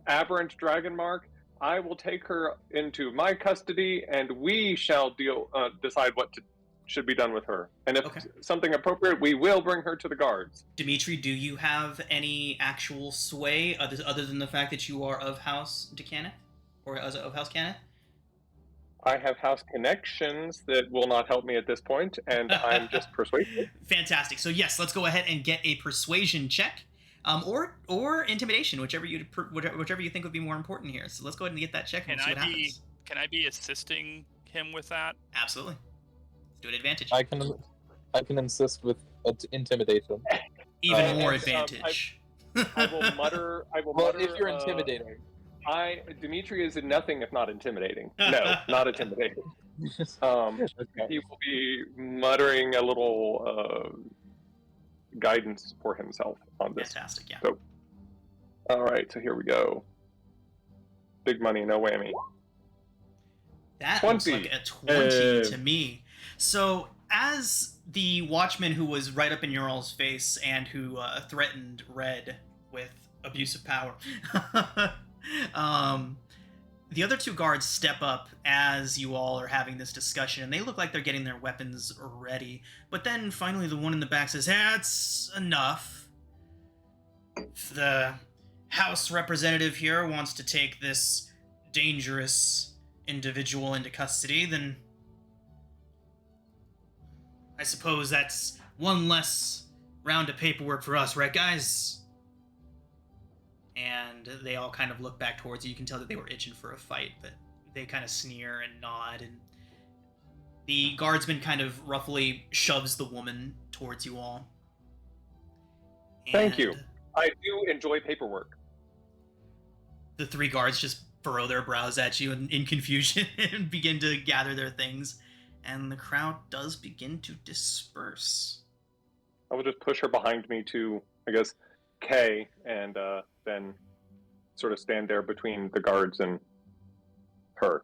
aberrant dragon mark, I will take her into my custody, and we shall decide what should be done with her. And if something appropriate, we will bring her to the guards. Dimitri, do you have any actual sway other than the fact that you are of House Cannith? Or of House Cannith? I have house connections that will not help me at this point, and I'm just persuasive. Fantastic. So yes, let's go ahead and get a persuasion check, or intimidation, whichever you think would be more important here. So let's go ahead and get that check and see what happens. Can I be assisting him with that? Absolutely. Let's do an advantage. I can insist with intimidation. Even more advantage. I will mutter. If you're intimidating. Dimitri is nothing if not intimidating. No, not intimidating. He will be muttering a little guidance for himself on this. Fantastic, yeah. So, all right, so here we go. Big money, no whammy. That 20. looks like a 20 to me. So, as the watchman who was right up in Ural's face and who threatened Red with abuse of power, the other two guards step up as you all are having this discussion, and they look like they're getting their weapons ready. But then finally the one in the back says, "That's enough. If the House representative here wants to take this dangerous individual into custody, then I suppose that's one less round of paperwork for us, right, guys?" And they all kind of look back towards you. You can tell that they were itching for a fight, but they kind of sneer and nod, and the guardsman kind of roughly shoves the woman towards you all. Thank you. I do enjoy paperwork. The three guards just furrow their brows at you in confusion and begin to gather their things, and the crowd does begin to disperse. I will just push her behind me to, I guess, Kay, and then sort of stand there between the guards and her.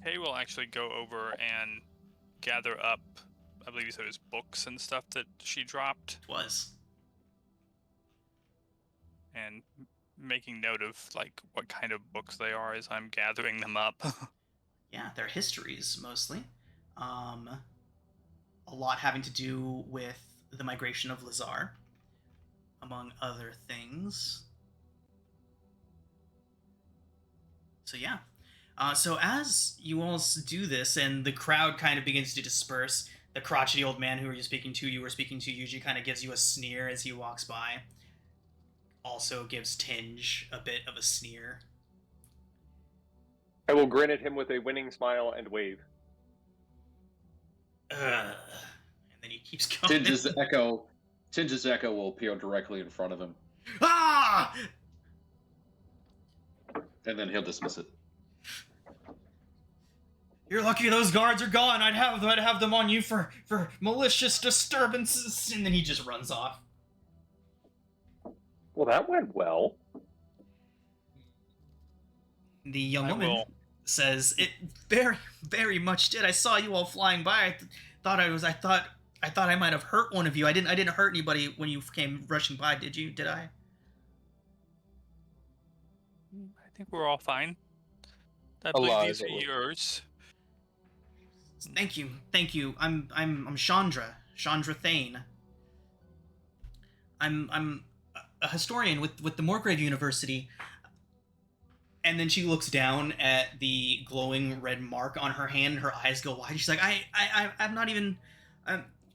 Kay will actually go over and gather up, I believe you said it was books and stuff that she dropped. It was. And making note of like what kind of books they are as I'm gathering them up. Yeah, they're histories mostly. A lot having to do with the migration of Lazar, among other things. So yeah. So as you all do this, and the crowd kind of begins to disperse, the crotchety old man who you were speaking to, Yuji, kind of gives you a sneer as he walks by. Also gives Tinge a bit of a sneer. I will grin at him with a winning smile and wave. And then he keeps going. Tinge's echo will appear directly in front of him. Ah! And then he'll dismiss it. You're lucky those guards are gone. I'd have them on you for malicious disturbances. And then he just runs off. Well, that went well. The young woman says, "It very, very much did. I saw you all flying by. I thought I might have hurt one of you. I didn't hurt anybody when you came rushing by. Did you? Did I?" I think we're all fine. I believe these are yours. Thank you. I'm Chandra Thane. I'm a historian with the Morgrave University. And then she looks down at the glowing red mark on her hand, and her eyes go wide. She's like, I'm not even...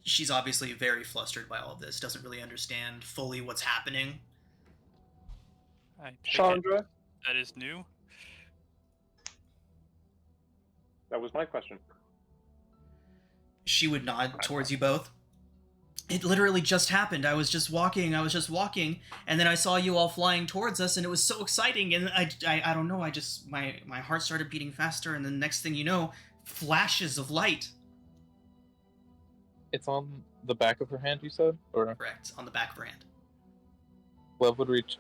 she's obviously very flustered by all of this, doesn't really understand fully what's happening. Chandra? That is new. That was my question. She would nod towards you both. It literally just happened. I was just walking, and then I saw you all flying towards us, and it was so exciting, and I don't know, my heart started beating faster, and the next thing you know, flashes of light. It's on the back of her hand, you said? Or Correct, on the back of her hand. Red would reach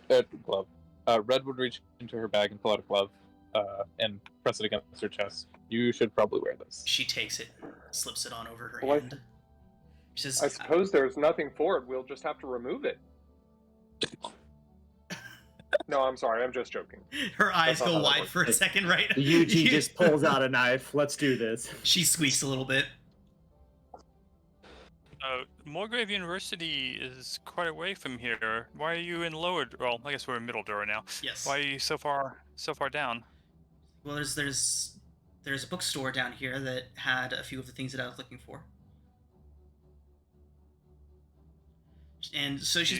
into her bag and pull out a glove, and press it against her chest. You should probably wear this. She takes it, slips it on over her hand. She says, I suppose there's nothing for it. We'll just have to remove it. No, I'm sorry. I'm just joking. Her eyes go wide for a second, right? Yuji just pulls out a knife. Let's do this. She squeaks a little bit. Morgrave University is quite away from here. Why are you in lower? Well, I guess we're in Middle Dora now. Yes. Why are you so far down? Well, there's a bookstore down here that had a few of the things that I was looking for. And so she's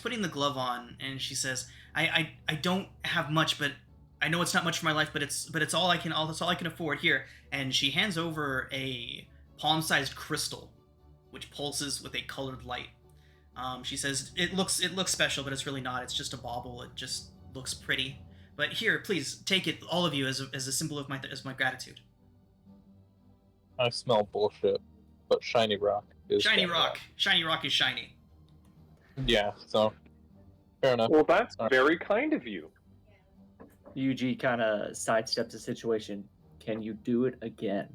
putting the glove on, and she says, I don't have much, but I know it's not much for my life, but it's all I can afford here." And she hands over a palm-sized crystal, which pulses with a colored light. She says, it looks special, but it's really not. It's just a bauble. It just looks pretty. But here, please take it, all of you, as a symbol of my gratitude. I smell bullshit, but shiny rock is shiny rock. Shiny rock is shiny. Yeah, so fair enough. Well, that's very kind of you. Yuji kind of sidesteps the situation. Can you do it again?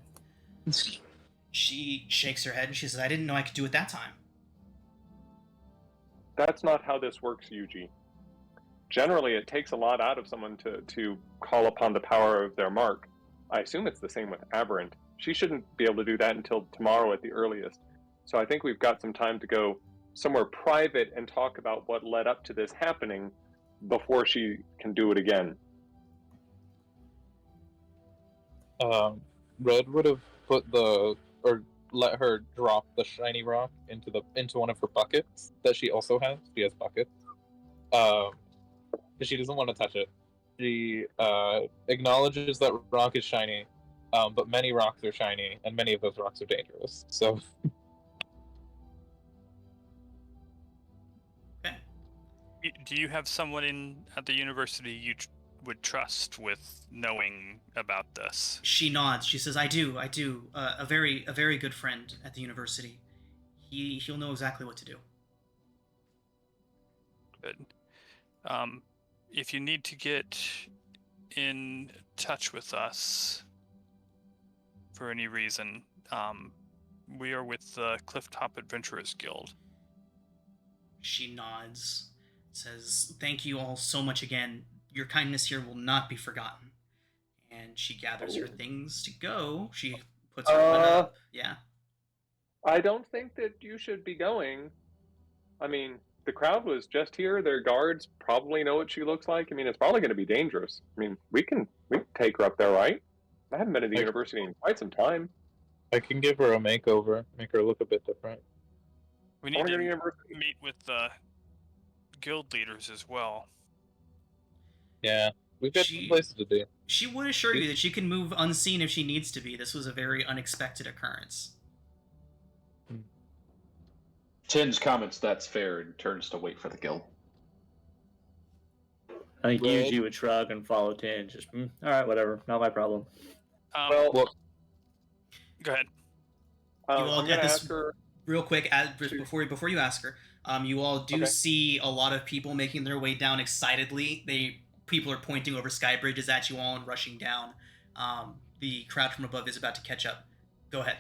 She shakes her head and she says, "I didn't know I could do it that time." That's not how this works, Yuji. Generally, it takes a lot out of someone to call upon the power of their mark. I assume it's the same with Aberrant. She shouldn't be able to do that until tomorrow at the earliest. So I think we've got some time to go somewhere private and talk about what led up to this happening before she can do it again. Red would have let her drop the shiny rock into one of her buckets that she also has. She has buckets. Because she doesn't want to touch it. She acknowledges that rock is shiny, but many rocks are shiny, and many of those rocks are dangerous. So. Do you have someone at the university you would trust with knowing about this? She nods. She says, I do. A very good friend at the university. He'll know exactly what to do. Good. If you need to get in touch with us for any reason, we are with the Clifftop Adventurers Guild. She nods. Says, "Thank you all so much again. Your kindness here will not be forgotten." And she gathers her things to go. She puts her foot up. Yeah. I don't think that you should be going. I mean, the crowd was just here. Their guards probably know what she looks like. I mean, it's probably going to be dangerous. I mean, we can take her up there, right? I haven't been to the university in quite some time. I can give her a makeover, make her look a bit different. We need to meet with the guild leaders as well. Yeah, we've got some places to be. She would assure you that she can move unseen if she needs to be. This was a very unexpected occurrence. Tinge comments that's fair and turns to wait for the guild. I think Red. usually would shrug and follow 10. Just, all right, whatever. Not my problem. Well, go ahead. You all I'm going at to this ask her. real quick before you ask her. You all do see a lot of people making their way down excitedly. People are pointing over sky bridges at you all and rushing down. The crowd from above is about to catch up. Go ahead.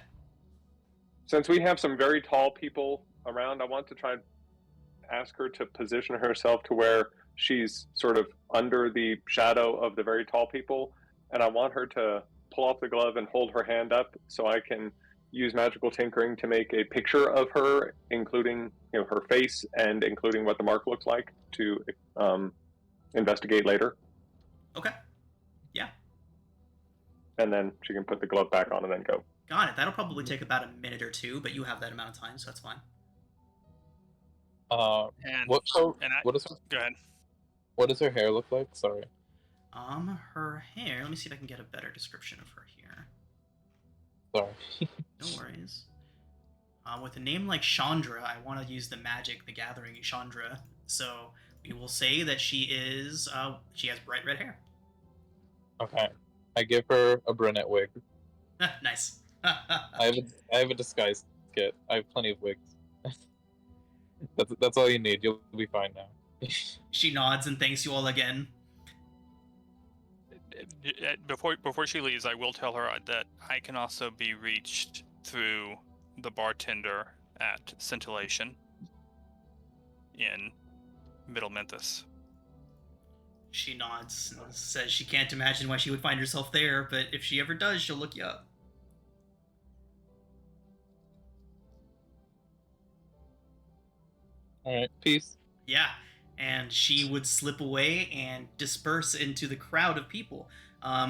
Since we have some very tall people around, I want to try and ask her to position herself to where she's sort of under the shadow of the very tall people, and I want her to pull off the glove and hold her hand up so I can use magical tinkering to make a picture of her, including her face and including what the mark looks like to investigate later. Okay. Yeah. And then she can put the glove back on and then go. Got it. That'll probably take about a minute or two, but you have that amount of time, so that's fine. Go ahead. What does her hair look like? Sorry. Her hair. Let me see if I can get a better description of her here. Sorry. No worries. With a name like Chandra, I want to use the magic, the gathering Chandra. So we will say that she is. She has bright red hair. Okay. I give her a brunette wig. Nice. I have a disguise kit. I have plenty of wigs. That's all you need. You'll be fine now. She nods and thanks you all again. Before she leaves, I will tell her that I can also be reached through the bartender at Scintillation in Middle Memphis. She nods and says she can't imagine why she would find herself there, but if she ever does, she'll look you up. Alright, peace. Yeah, and she would slip away and disperse into the crowd of people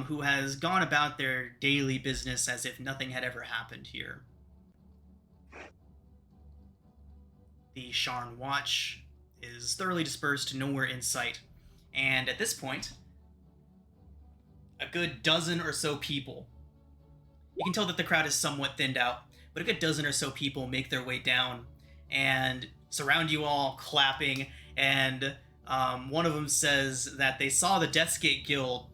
who has gone about their daily business as if nothing had ever happened here. The Sharn watch is thoroughly dispersed, nowhere in sight. And at this point, a good dozen or so people, you can tell that the crowd is somewhat thinned out, but a good dozen or so people make their way down and surround you all, clapping, and one of them says that they saw the Deathsgate Guild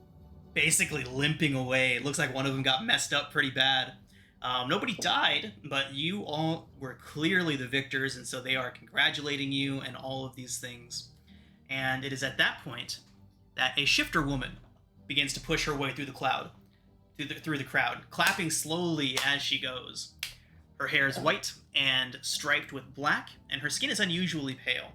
basically limping away. It looks like one of them got messed up pretty bad. Nobody died, but you all were clearly the victors, and so they are congratulating you and all of these things. And it is at that point that a shifter woman begins to push her way through the crowd, clapping slowly as she goes. Her hair is white and striped with black, and her skin is unusually pale.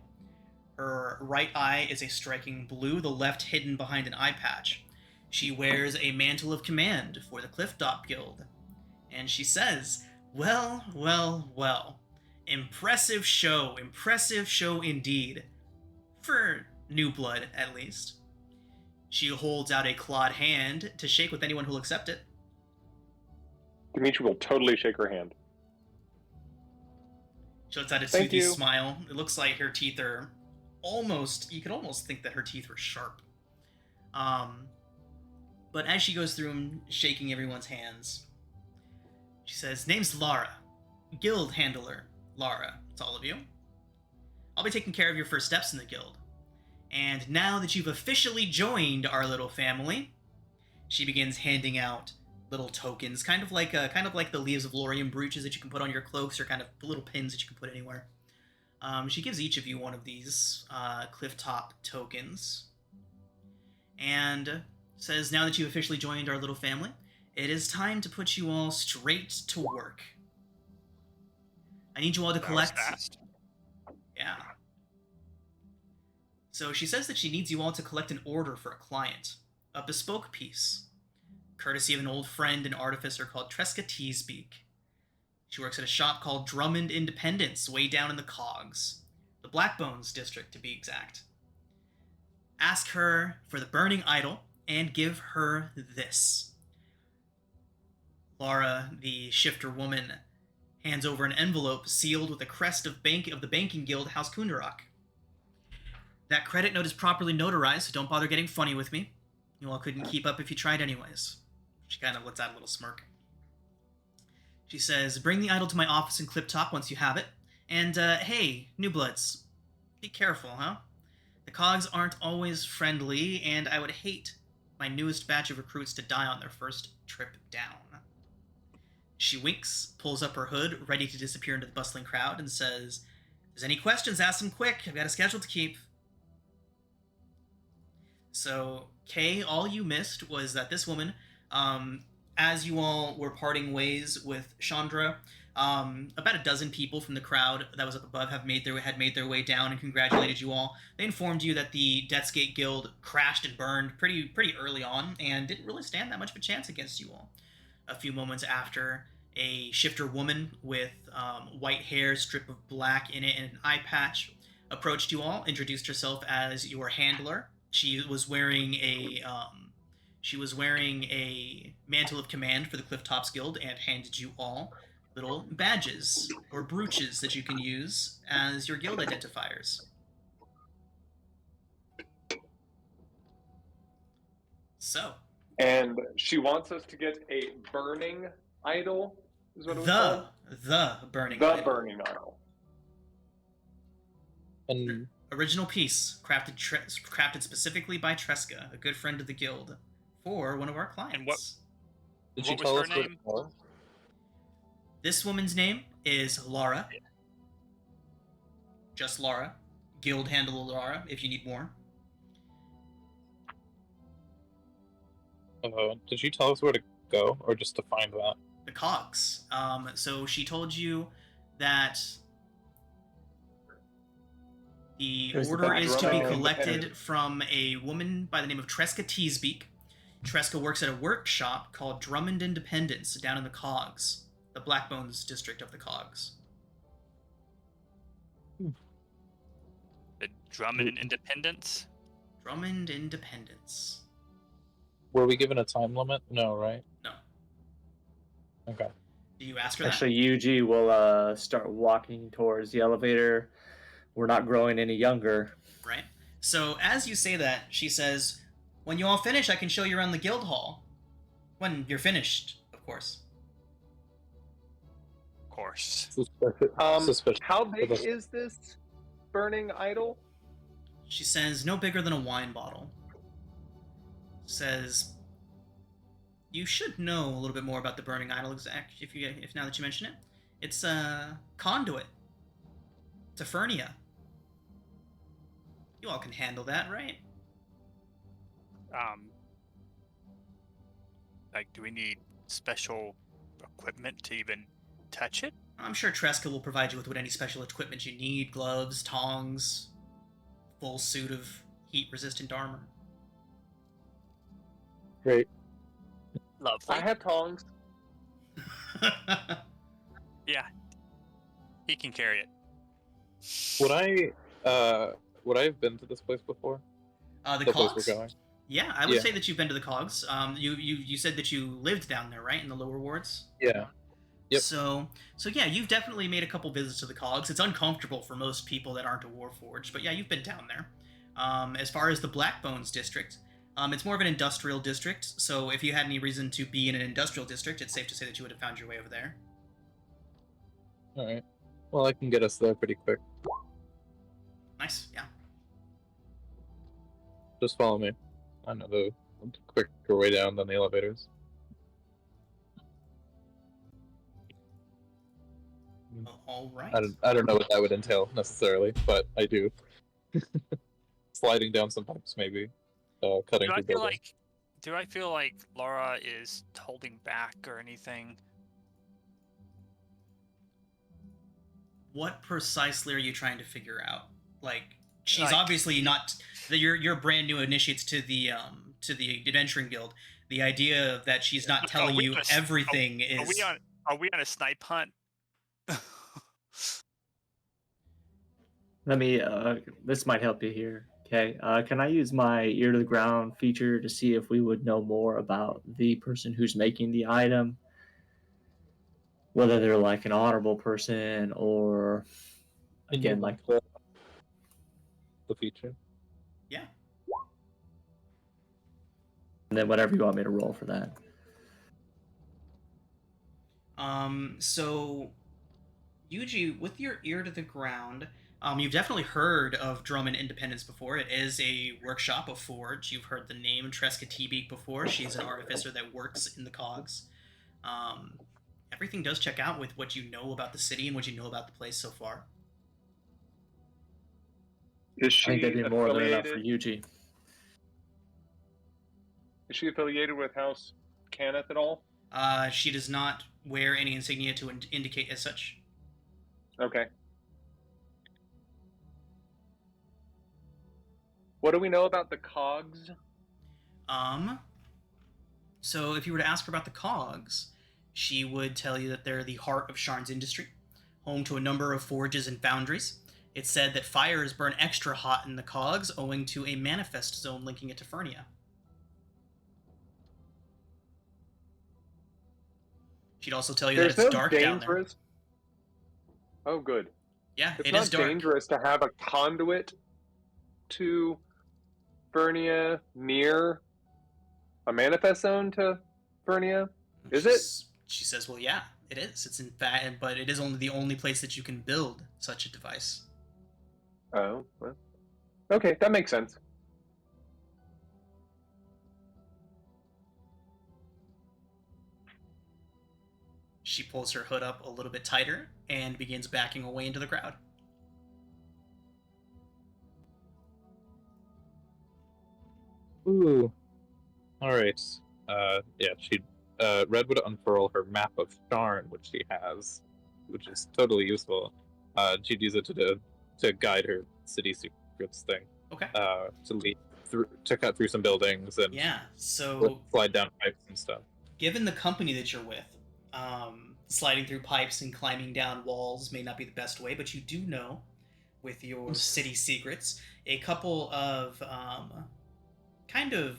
Her right eye is a striking blue, the left hidden behind an eye patch. She wears a mantle of command for the Clifftop Guild. And she says, well, well, well. Impressive show indeed. For new blood, at least. She holds out a clawed hand to shake with anyone who'll accept it. Dimitri will totally shake her hand. She lets out a soothy smile. It looks like her teeth are you could almost think that her teeth were sharp. But as she goes through them, shaking everyone's hands, she says, name's Lara. Guild handler, Lara. It's all of you. I'll be taking care of your first steps in the guild. And now that you've officially joined our little family, she begins handing out little tokens, kind of like the leaves of Lorium brooches that you can put on your cloaks, or kind of little pins that you can put anywhere. She gives each of you one of these Clifftop tokens, and says, now that you've officially joined our little family, it is time to put you all straight to work. I need you all to collect... That was fast. Yeah. So she says that she needs you all to collect an order for a client. A bespoke piece. Courtesy of an old friend and artificer called Tresca Teesbeak. She works at a shop called Drummond Independence, way down in the Cogs. The Blackbones district, to be exact. Ask her for the Burning Idol, and give her this. Lara, the shifter woman, hands over an envelope sealed with the crest of the banking guild House Kundarak. That credit note is properly notarized, so don't bother getting funny with me. You all couldn't keep up if you tried anyways. She kind of lets out a little smirk. She says, bring the idol to my office in Clifftop once you have it. And, hey, new bloods, be careful, huh? The cogs aren't always friendly, and I would hate my newest batch of recruits to die on their first trip down. She winks, pulls up her hood, ready to disappear into the bustling crowd, and says, if there's any questions, ask them quick. I've got a schedule to keep. So, Kay, all you missed was that this woman, as you all were parting ways with Chandra, about a dozen people from the crowd that was up above had made their way down and congratulated you all. They informed you that the Death's Gate Guild crashed and burned pretty early on and didn't really stand that much of a chance against you all. A few moments after, a shifter woman with white hair, strip of black in it, and an eye patch approached you all, introduced herself as your handler. She was wearing a mantle of command for the Clifftops Guild and handed you all little badges or brooches that you can use as your guild identifiers. So. And she wants us to get a burning idol, is what it was called? The burning idol. The burning idol. And original piece, crafted specifically by Tresca, a good friend of the guild, for one of our clients. And what did she was tell her us name? What it was? This woman's name is Laura. Just Laura. Guild handle Laura, if you need more. Did she tell us where to go, or just to find that? The cogs. So she told you that the order is to be collected from a woman by the name of Tresca Teesbeak. Tresca works at a workshop called Drummond Independence down in the Cogs, the Blackbones district of the Cogs. The Drummond Independence? Drummond Independence. Were we given a time limit? No, right? No. Okay. Do you ask her Actually, Yuji will start walking towards the elevator. We're not growing any younger. Right. So as you say that, she says, when you all finish, I can show you around the guild hall. When you're finished, of course. Of course. Suspicious. How big is this burning idol? She says, no bigger than a wine bottle. Says, you should know a little bit more about the burning idol, if now that you mention it. It's a conduit to Fernia. You all can handle that, right? Like, do we need special equipment to even touch it? I'm sure Tresca will provide you with any special equipment you need. Gloves, tongs, full suit of heat-resistant armor. Great. Lovely. I have tongs. Yeah. He can carry it. Would I have been to this place before? The place Cogs? we're going? Yeah, I would say that you've been to the Cogs. You said that you lived down there, right, in the lower wards? Yeah. Yep. So yeah, you've definitely made a couple visits to the Cogs. It's uncomfortable for most people that aren't a Warforged, but yeah, you've been down there. As far as the Blackbones district, it's more of an industrial district, so if you had any reason to be in an industrial district, it's safe to say that you would have found your way over there. Alright. Well, I can get us there pretty quick. Nice, yeah. Just follow me. I know the quicker way down than the elevators. All right. I don't know what that would entail necessarily, but I do. Sliding down some pipes, maybe. Cutting through buildings. Do I feel like Laura is holding back or anything? What precisely are you trying to figure out? Like, she's obviously not. You're brand new initiates to the adventuring guild. The idea that she's not telling you everything is. Are we on a snipe hunt? Let me. This might help you here. Okay. Can I use my ear to the ground feature to see if we would know more about the person who's making the item? Whether they're like an honorable person or, again, like the feature. Yeah. And then whatever you want me to roll for that. So Yuji, with your ear to the ground, you've definitely heard of Drummond Independence before. It is a workshop of forge. You've heard the name Tresca Teabeak before. She's an artificer that works in the cogs. Um, Everything does check out with what you know about the city and what you know about the place so far. Is she I think that'd be more than enough for affiliated? Yuji. Is she affiliated with House Cannith at all? She does not wear any insignia to indicate as such. Okay. What do we know about the cogs? So if you were to ask her about the cogs, she would tell you that they're the heart of Sharn's industry, home to a number of forges and foundries. It's said that fires burn extra hot in the cogs owing to a manifest zone linking it to Fernia. She'd also tell you that it's dark down there. Oh, good. Yeah, it's it not is dark. Dangerous to have a conduit to Fernia near a manifest zone to Fernia? Is it? She says, well, yeah, it is. It's in fact, but it is only the only place that you can build such a device. Oh, well. Okay, that makes sense. She pulls her hood up a little bit tighter and begins backing away into the crowd. Ooh. Alright. Red would unfurl her map of Sharn, which she has, which is totally useful. She'd use it to guide her city secrets thing. Okay. To lead through, to cut through some buildings and slide down pipes and stuff. Given the company that you're with, sliding through pipes and climbing down walls may not be the best way, but you do know, with your city secrets, a couple of kind of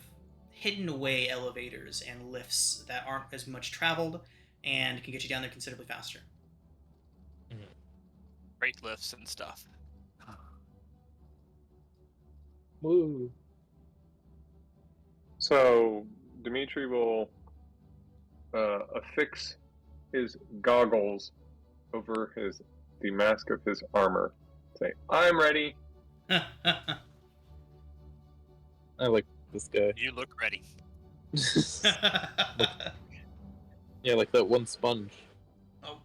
hidden away elevators and lifts that aren't as much traveled and can get you down there considerably faster. Great lifts and stuff. Woo. So Dimitri will affix his goggles over the mask of his armor. Say, I'm ready. I like this guy. You look ready. Yeah, like that one sponge. Oh,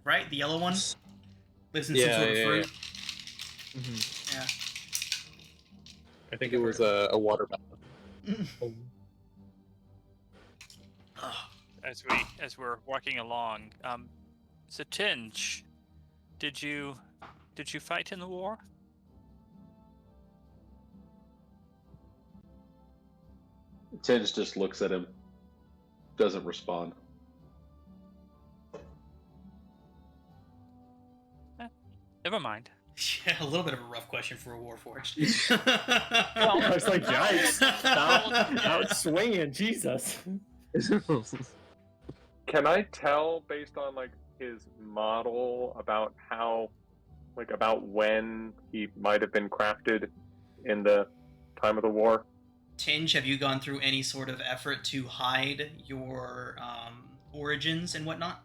right, the yellow one? Lives in some sort of fruit. Yeah. Mm-hmm. Yeah. I think it was a watermelon. As we're walking along, so Tinge, did you fight in the war? Tinge just looks at him, doesn't respond. Never mind. Yeah, a little bit of a rough question for a Warforged. Almost like yikes. Out swinging, Jesus. Can I tell based on like his model about about when he might have been crafted in the time of the war? Tinge, have you gone through any sort of effort to hide your origins and whatnot?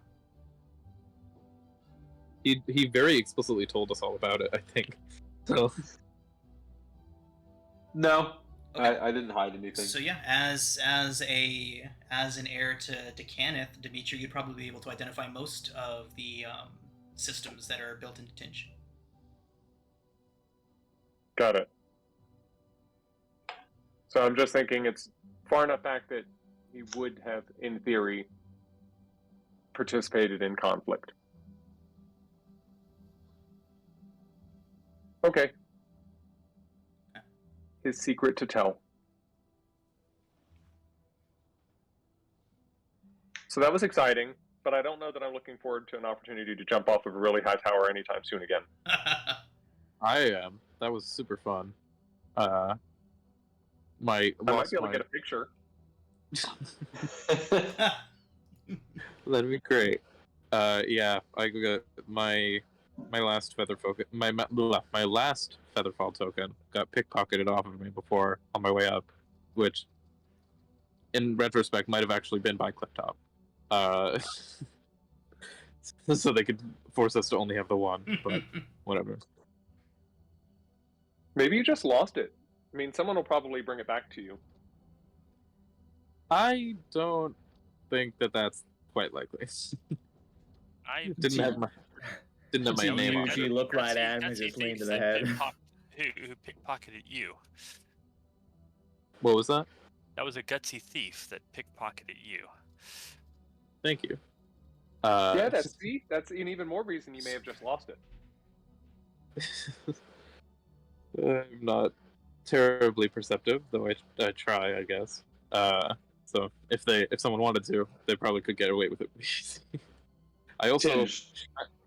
He very explicitly told us all about it, I think. So no, okay. I didn't hide anything. So yeah, as an heir to Cannith, Dimitri, you'd probably be able to identify most of the systems that are built into Tinge. Got it. So I'm just thinking it's far enough back that he would have, in theory, participated in conflict. Okay. His secret to tell. So that was exciting, but I don't know that I'm looking forward to an opportunity to jump off of a really high tower anytime soon again. I am. That was super fun. I might be able to get a picture. That'd be great. Yeah, I got my last my last Featherfall token got pickpocketed off of me before on my way up, which, in retrospect, might have actually been by Clifftop. So they could force us to only have the one, but whatever. Maybe you just lost it. I mean, someone will probably bring it back to you. I don't think that that's quite likely. I didn't have my Do name you on usually it. look right at him and just lean to the head? Who pickpocketed you? What was that? That was a gutsy thief that pickpocketed you. Thank you. Yeah, that's an even more reason you may have just lost it. I'm not terribly perceptive, though I try, I guess. So if someone wanted to, they probably could get away with it. I also,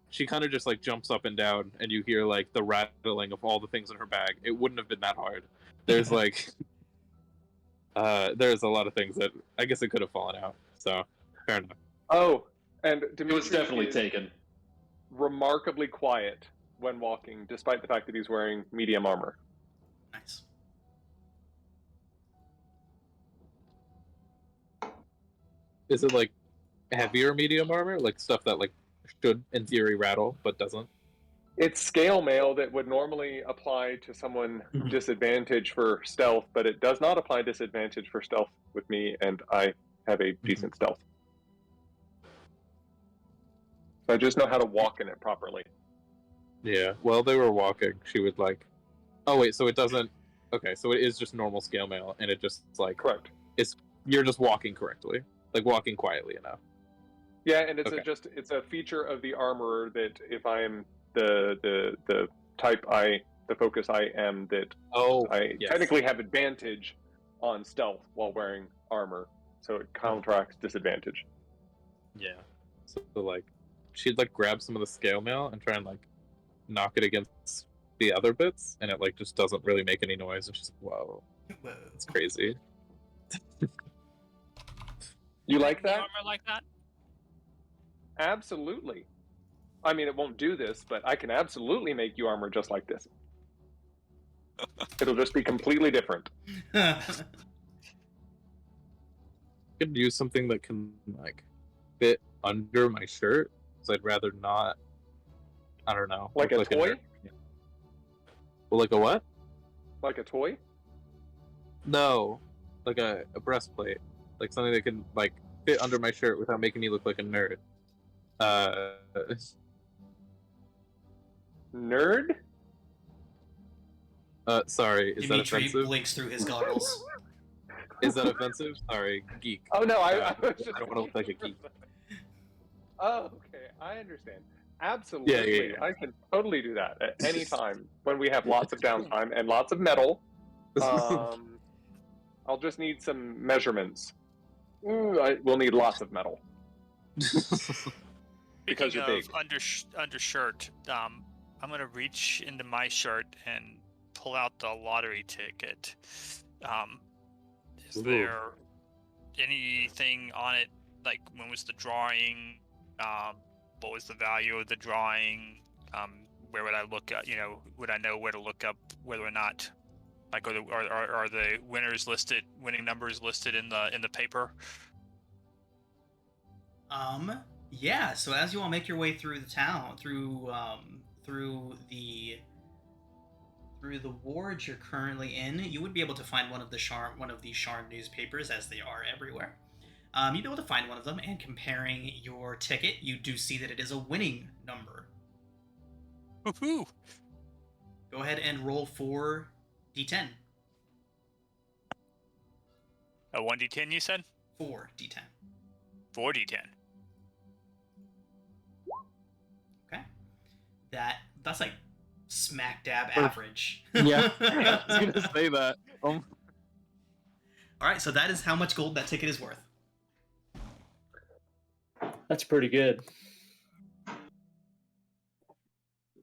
she kind of just like jumps up and down, and you hear like the rattling of all the things in her bag. It wouldn't have been that hard. There's like, there's a lot of things that I guess it could have fallen out. So fair enough. Oh, and It was definitely taken. Remarkably quiet when walking, despite the fact that he's wearing medium armor. Nice. Is it like heavier medium armor, like stuff that like should in theory rattle but doesn't? It's scale mail that would normally apply to someone disadvantage for stealth, but it does not apply disadvantage for stealth with me, and I have a decent stealth. So I just know how to walk in it properly. Yeah, while they were walking, she would like, oh wait, so it doesn't, okay, so it is just normal scale mail, and it just like, correct. You're just walking correctly, like walking quietly enough. Yeah, and it's it's a feature of the armorer that if I am the type the focus I am, that I technically have advantage on stealth while wearing armor, so it counteracts disadvantage. Yeah, so like she'd like grab some of the scale mail and try and like knock it against the other bits, and it like just doesn't really make any noise, and she's like, whoa, it's crazy. You like that? Armor like that? Absolutely. I mean, it won't do this, but I can absolutely make you armor just like this. It'll just be completely different. I could use something that can like fit under my shirt, so I'd rather not. I don't know. Like a toy? Well, like a what? Like a toy? No, like a breastplate, like something that can like fit under my shirt without making me look like a nerd. Nerd? Sorry, is that Dimitri offensive? blinks through his goggles. Is that offensive? Sorry, geek. Oh no, I don't want to look like a geek. Oh, okay, I understand. Absolutely, Yeah. I can totally do that at any time when we have lots of downtime and lots of metal. I'll just need some measurements. We'll need lots of metal. Because you're big. Undershirt, I'm gonna reach into my shirt and pull out the lottery ticket. Is there anything on it? Like, when was the drawing? What was the value of the drawing? Where would I look at? Would I know where to look up whether or not, like, are the winning numbers listed in the paper? Yeah. So as you all make your way through the town, through the ward you're currently in, you would be able to find one of these Sharn newspapers, as they are everywhere. You'd be able to find one of them, and comparing your ticket, you do see that it is a winning number. Woohoo! Go ahead and roll 4d10. A 1d10, you said? 4d10. 4d10. Okay. That's like smack dab average. Yeah, I was gonna say that. All right, so that is how much gold that ticket is worth. That's pretty good.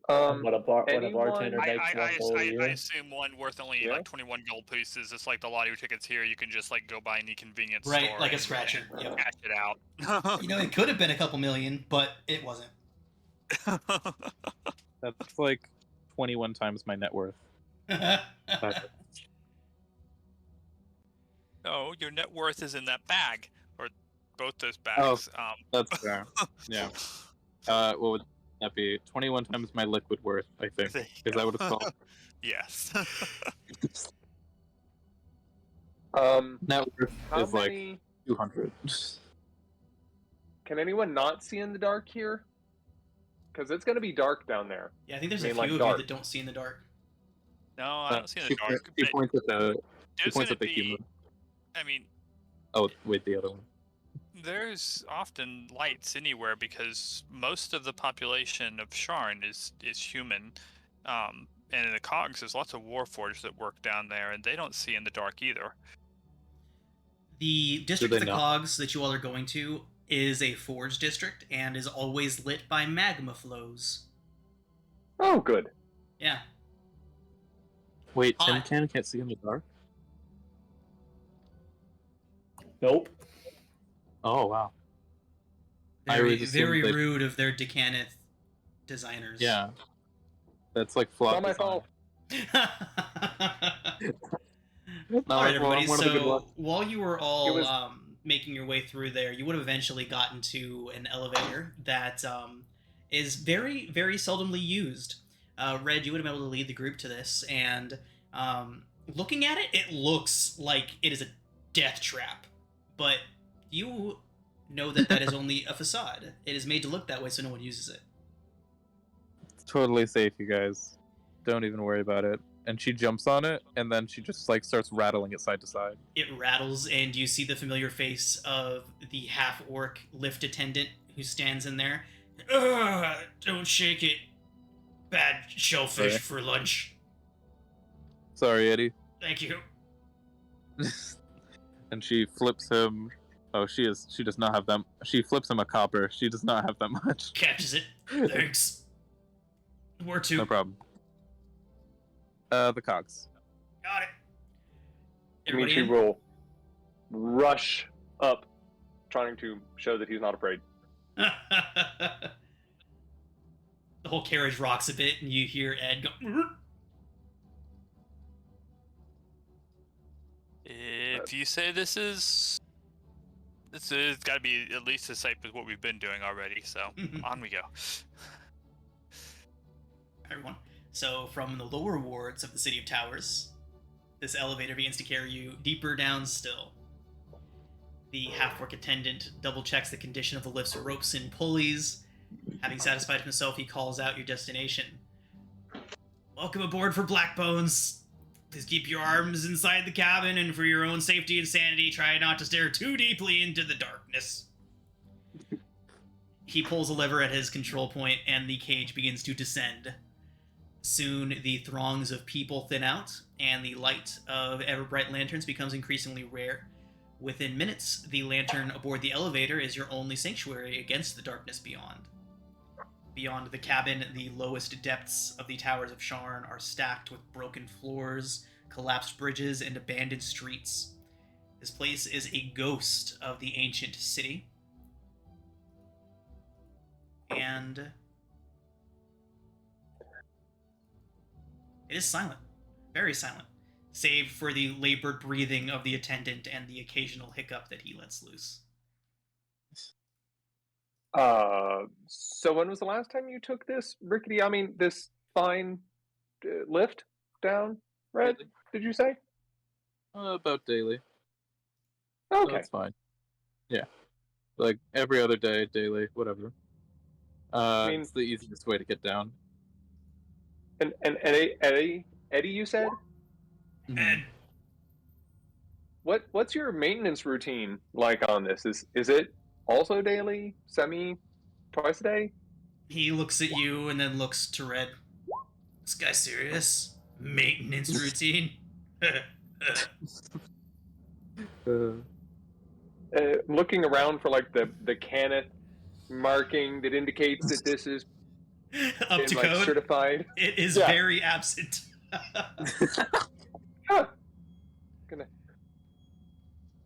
What a bartender makes one whole year. I assume one worth only like 21 gold pieces. It's like the lottery tickets here. You can just like go by any convience store. Right, like a scratcher. Yep. Scratch it out. It could have been a couple million, but it wasn't. That's like 21 times my net worth. No, your net worth is in that bag, or both those bags. Oh, that's fair. Yeah. What would That'd be 21 times my liquid worth, I think. Is that what it's called? Yes. Net worth How is like many 200. can anyone not see in the dark here? Because it's going to be dark down there. Yeah, I think there's I a mean, few like of dark. you that don't see in the dark. No, I don't see in the She dark. but points at the. She there's points gonna at the be. human. I mean, Oh, wait, the other one. there's often lights anywhere because most of the population of Sharn is human. And in the cogs, there's lots of warforged that work down there, and they don't see in the dark either. The district they of the not? cogs that you all are going to is a forge district and is always lit by magma flows. Oh, good. Yeah. Wait, Hot. Tin Can can't see in the dark? Nope. Oh, wow. I always Very assumed they- rude of their Decanith designers. Yeah. That's like It's flawed not my design. fault. All right, everybody. I'm one of the good So ones. while you were all It was- making your way through there, you would have eventually gotten to an elevator that is very, very seldomly used. Red, you would have been able to lead the group to this, and looking at it, it looks like it is a death trap. But you know that that is only a facade. It is made to look that way so no one uses it. It's totally safe, you guys. Don't even worry about it. And she jumps on it, and then she just like starts rattling it side to side. It rattles, and you see the familiar face of the half-orc lift attendant who stands in there. Ugh, don't shake it. Bad shellfish Okay. for lunch. Sorry, Eddie. Thank you. And she flips him. Oh, she does not have them. She flips him a copper. She does not have that much. Catches it. Thanks. Where to? No problem. The cogs. Got it. Everybody Dimitri in? will rush up, trying to show that he's not afraid. The whole carriage rocks a bit, and you hear Ed go. If you say this is got to be at least as safe as what we've been doing already, so on we go. Everyone. So, from the lower wards of the City of Towers, this elevator begins to carry you deeper down still. The half-orc attendant double-checks the condition of the lift's ropes and pulleys. Having satisfied himself, he calls out your destination. Welcome aboard for Blackbones. Please keep your arms inside the cabin, and for your own safety and sanity, try not to stare too deeply into the darkness. He pulls a lever at his control point, and the cage begins to descend. Soon, the throngs of people thin out, and the light of ever-bright lanterns becomes increasingly rare. Within minutes, the lantern aboard the elevator is your only sanctuary against the darkness beyond. Beyond the cabin, the lowest depths of the towers of Sharn are stacked with broken floors, collapsed bridges, and abandoned streets. This place is a ghost of the ancient city. And it is silent. Very silent. Save for the labored breathing of the attendant and the occasional hiccup that he lets loose. So when was the last time you took this rickety, this fine lift down, Red, did you say? About daily. Okay. That's fine. Yeah. Like every other day, daily, whatever. It's the easiest way to get down. And Eddie, you said? Ed, What's your maintenance routine like on this? Is it also daily, twice a day? he looks at you and then looks to Red. This guy's serious? Maintenance routine? Looking around for like the Caneth marking that indicates that this is Up to code? certified. It is Yeah. very absent. Huh.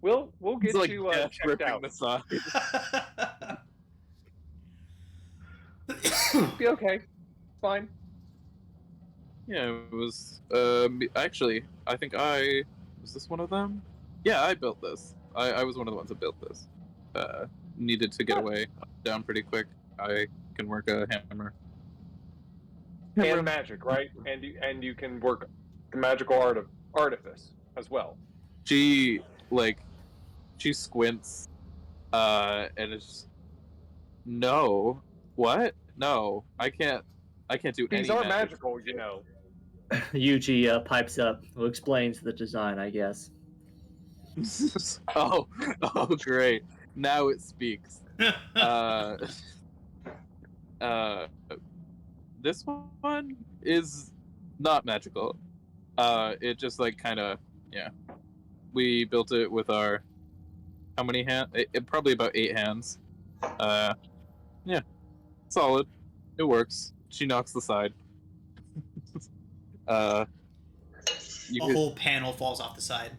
We'll get It's like you death checked ripping out. the side. Be okay. Fine. Yeah, it was. Actually, I think was this one of them? Yeah, I built this. I was one of the ones that built this. Needed to get away down pretty quick. I can work a hammer. And magic, right? And you can work the magical art of artifice as well. She squints, and it's no. What? No, I can't do any. These are magic. magical, you know. Yuji pipes up, who explains the design, I guess. oh, great! Now it speaks. This one is not magical. It just kind of We built it with our how many hands? It probably about 8 hands. Yeah, solid. It works. She knocks the side. A whole panel falls off the side.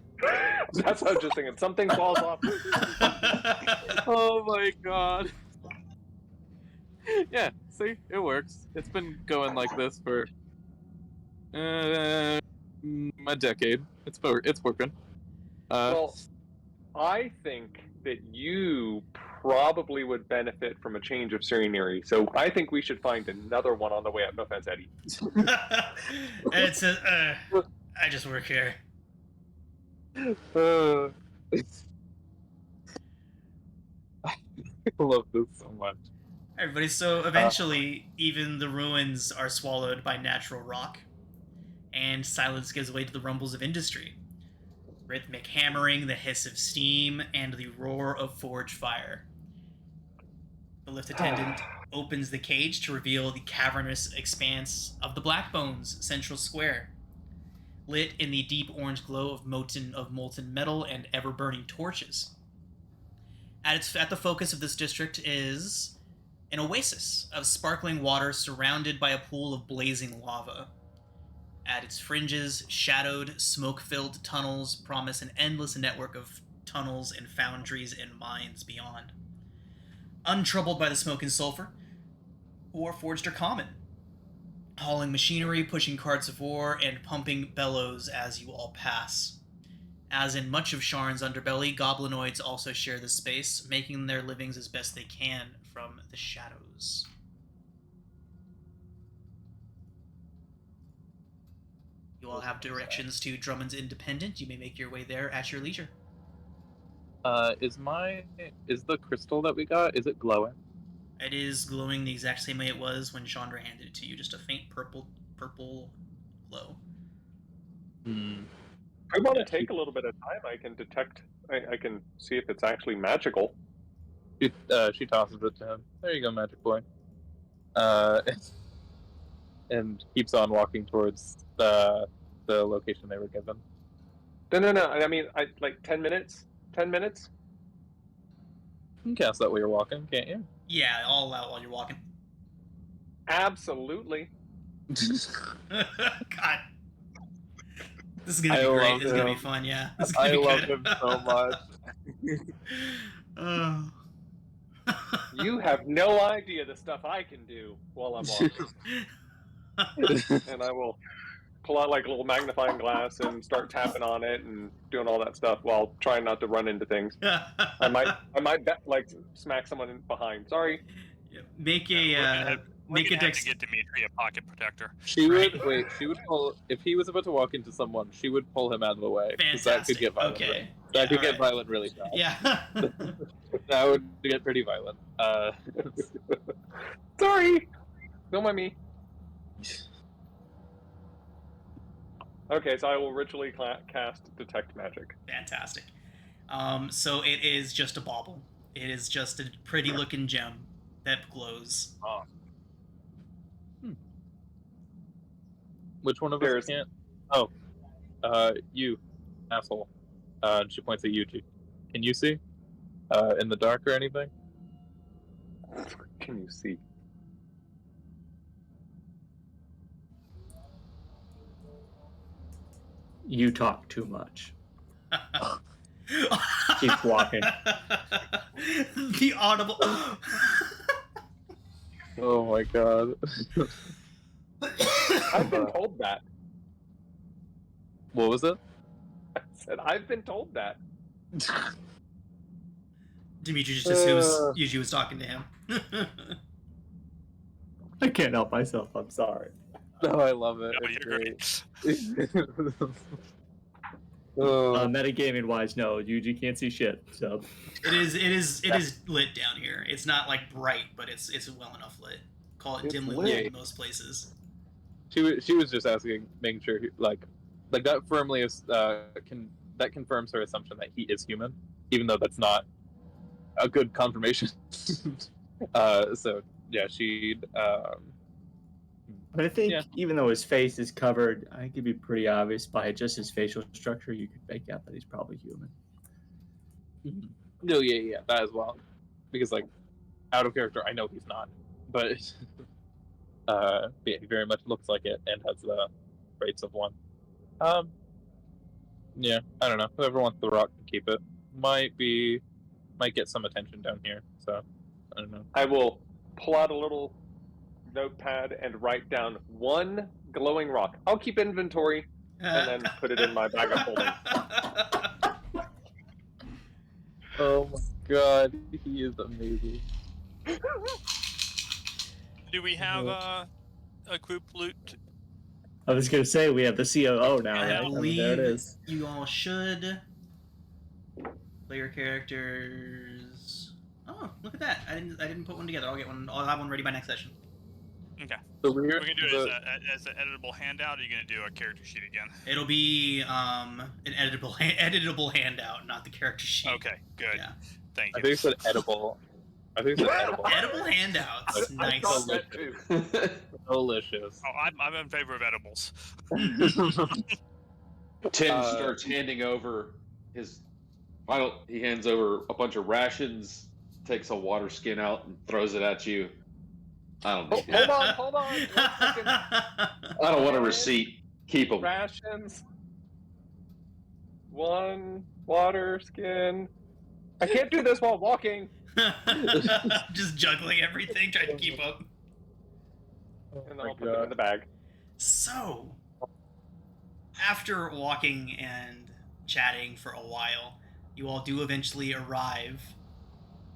That's what I was just thinking. Something falls off. Oh my god. Yeah, see, it works. It's been going like this for a decade. It's working. Well, I think that you probably would benefit from a change of scenery, so I think we should find another one on the way up. No offense, Eddie. It's I just work here. I love this so much. Everybody, so eventually, even the ruins are swallowed by natural rock, and silence gives way to the rumbles of industry. Rhythmic hammering, the hiss of steam, and the roar of forge fire. The lift attendant opens the cage to reveal the cavernous expanse of the Blackbones Central Square, lit in the deep orange glow of molten metal and ever-burning torches. At the focus of this district is an oasis of sparkling water surrounded by a pool of blazing lava. At its fringes, shadowed, smoke-filled tunnels promise an endless network of tunnels and foundries and mines beyond. Untroubled by the smoke and sulfur, Warforged are common, hauling machinery, pushing carts of ore, and pumping bellows as you all pass. As in much of Sharn's underbelly, goblinoids also share this space, making their livings as best they can from the shadows. You all have directions to Drummond's Independent. You may make your way there at your leisure. Is the crystal that we got, is it glowing? It is glowing the exact same way it was when Chandra handed it to you, just a faint purple glow. I want to take a little bit of time. I can detect. I can see if it's actually magical. She tosses it to him. There you go, magic boy. And keeps on walking towards the location they were given. No. I mean, like 10 minutes. 10 minutes. You can cast that while you're walking, can't you? Yeah, all out while you're walking. Absolutely. God. This is gonna be great. This is gonna be fun, yeah. I love him so much. You have no idea the stuff I can do while I'm walking. And I will pull out like a little magnifying glass and start tapping on it and doing all that stuff while trying not to run into things. I might smack someone behind. Sorry. Make a dex. To get Dimitri a pocket protector. She would pull if he was about to walk into someone. She would pull him out of the way. Fantastic. That could get violent. Okay. That could get violent really fast. Yeah. That would get pretty violent. Sorry. Don't mind me. Okay, so I will ritually cast Detect Magic. Fantastic. So it is just a bauble. It is just a pretty looking gem that glows. Oh. Which one of us can't? Oh, you, asshole. She points at Yuji. Can you see? In the dark or anything? Can you see? You talk too much. Keep walking. The audible. Oh my god. I've been told that. What was it? I said I've been told that. Dimitri just assumes Yuji was talking to him. I can't help myself. I'm sorry. No, I love it. No, It's you're great. Metagaming wise, no, you can't see shit. So It is lit down here. It's not like bright, but it's well enough lit. Call it It's dimly lit. lit in most places. She was just asking, making sure, like that firmly is that confirms her assumption that he is human, even though that's not a good confirmation. So yeah, but I think even though his face is covered, I think it'd be pretty obvious by just his facial structure. You could make out that he's probably human. No, yeah, that as well, because like out of character, I know he's not, but yeah, he very much looks like it and has the traits of one. Yeah, I don't know. Whoever wants the rock can keep it. Might get some attention down here. So I don't know. I will pull out a little notepad and write down one glowing rock. I'll keep inventory and then put it in my bag of holding. Oh my god, he is amazing. Do we have a group loot? I was gonna say we have the COO now, I right? believe there it is. you all should. Player characters. Oh, look at that! I didn't put one together. I'll get one. I'll have one ready by next session. Okay. So We're gonna do it as an editable handout. Or are you gonna do a character sheet again? It'll be an editable handout, not the character sheet. Okay, good. Yeah. Thank you. I think it's an edible. Edible handouts. Nice. Delicious. Oh, I'm in favor of edibles. Tim starts handing over his. He hands over a bunch of rations, takes a water skin out, and throws it at you. I don't need it. Hold on. 1 second. I don't want a receipt. Keep them. Rations. One water skin. I can't do this while walking. Just juggling everything, trying to keep up. And then I'll put them in the bag. So, after walking and chatting for a while, you all do eventually arrive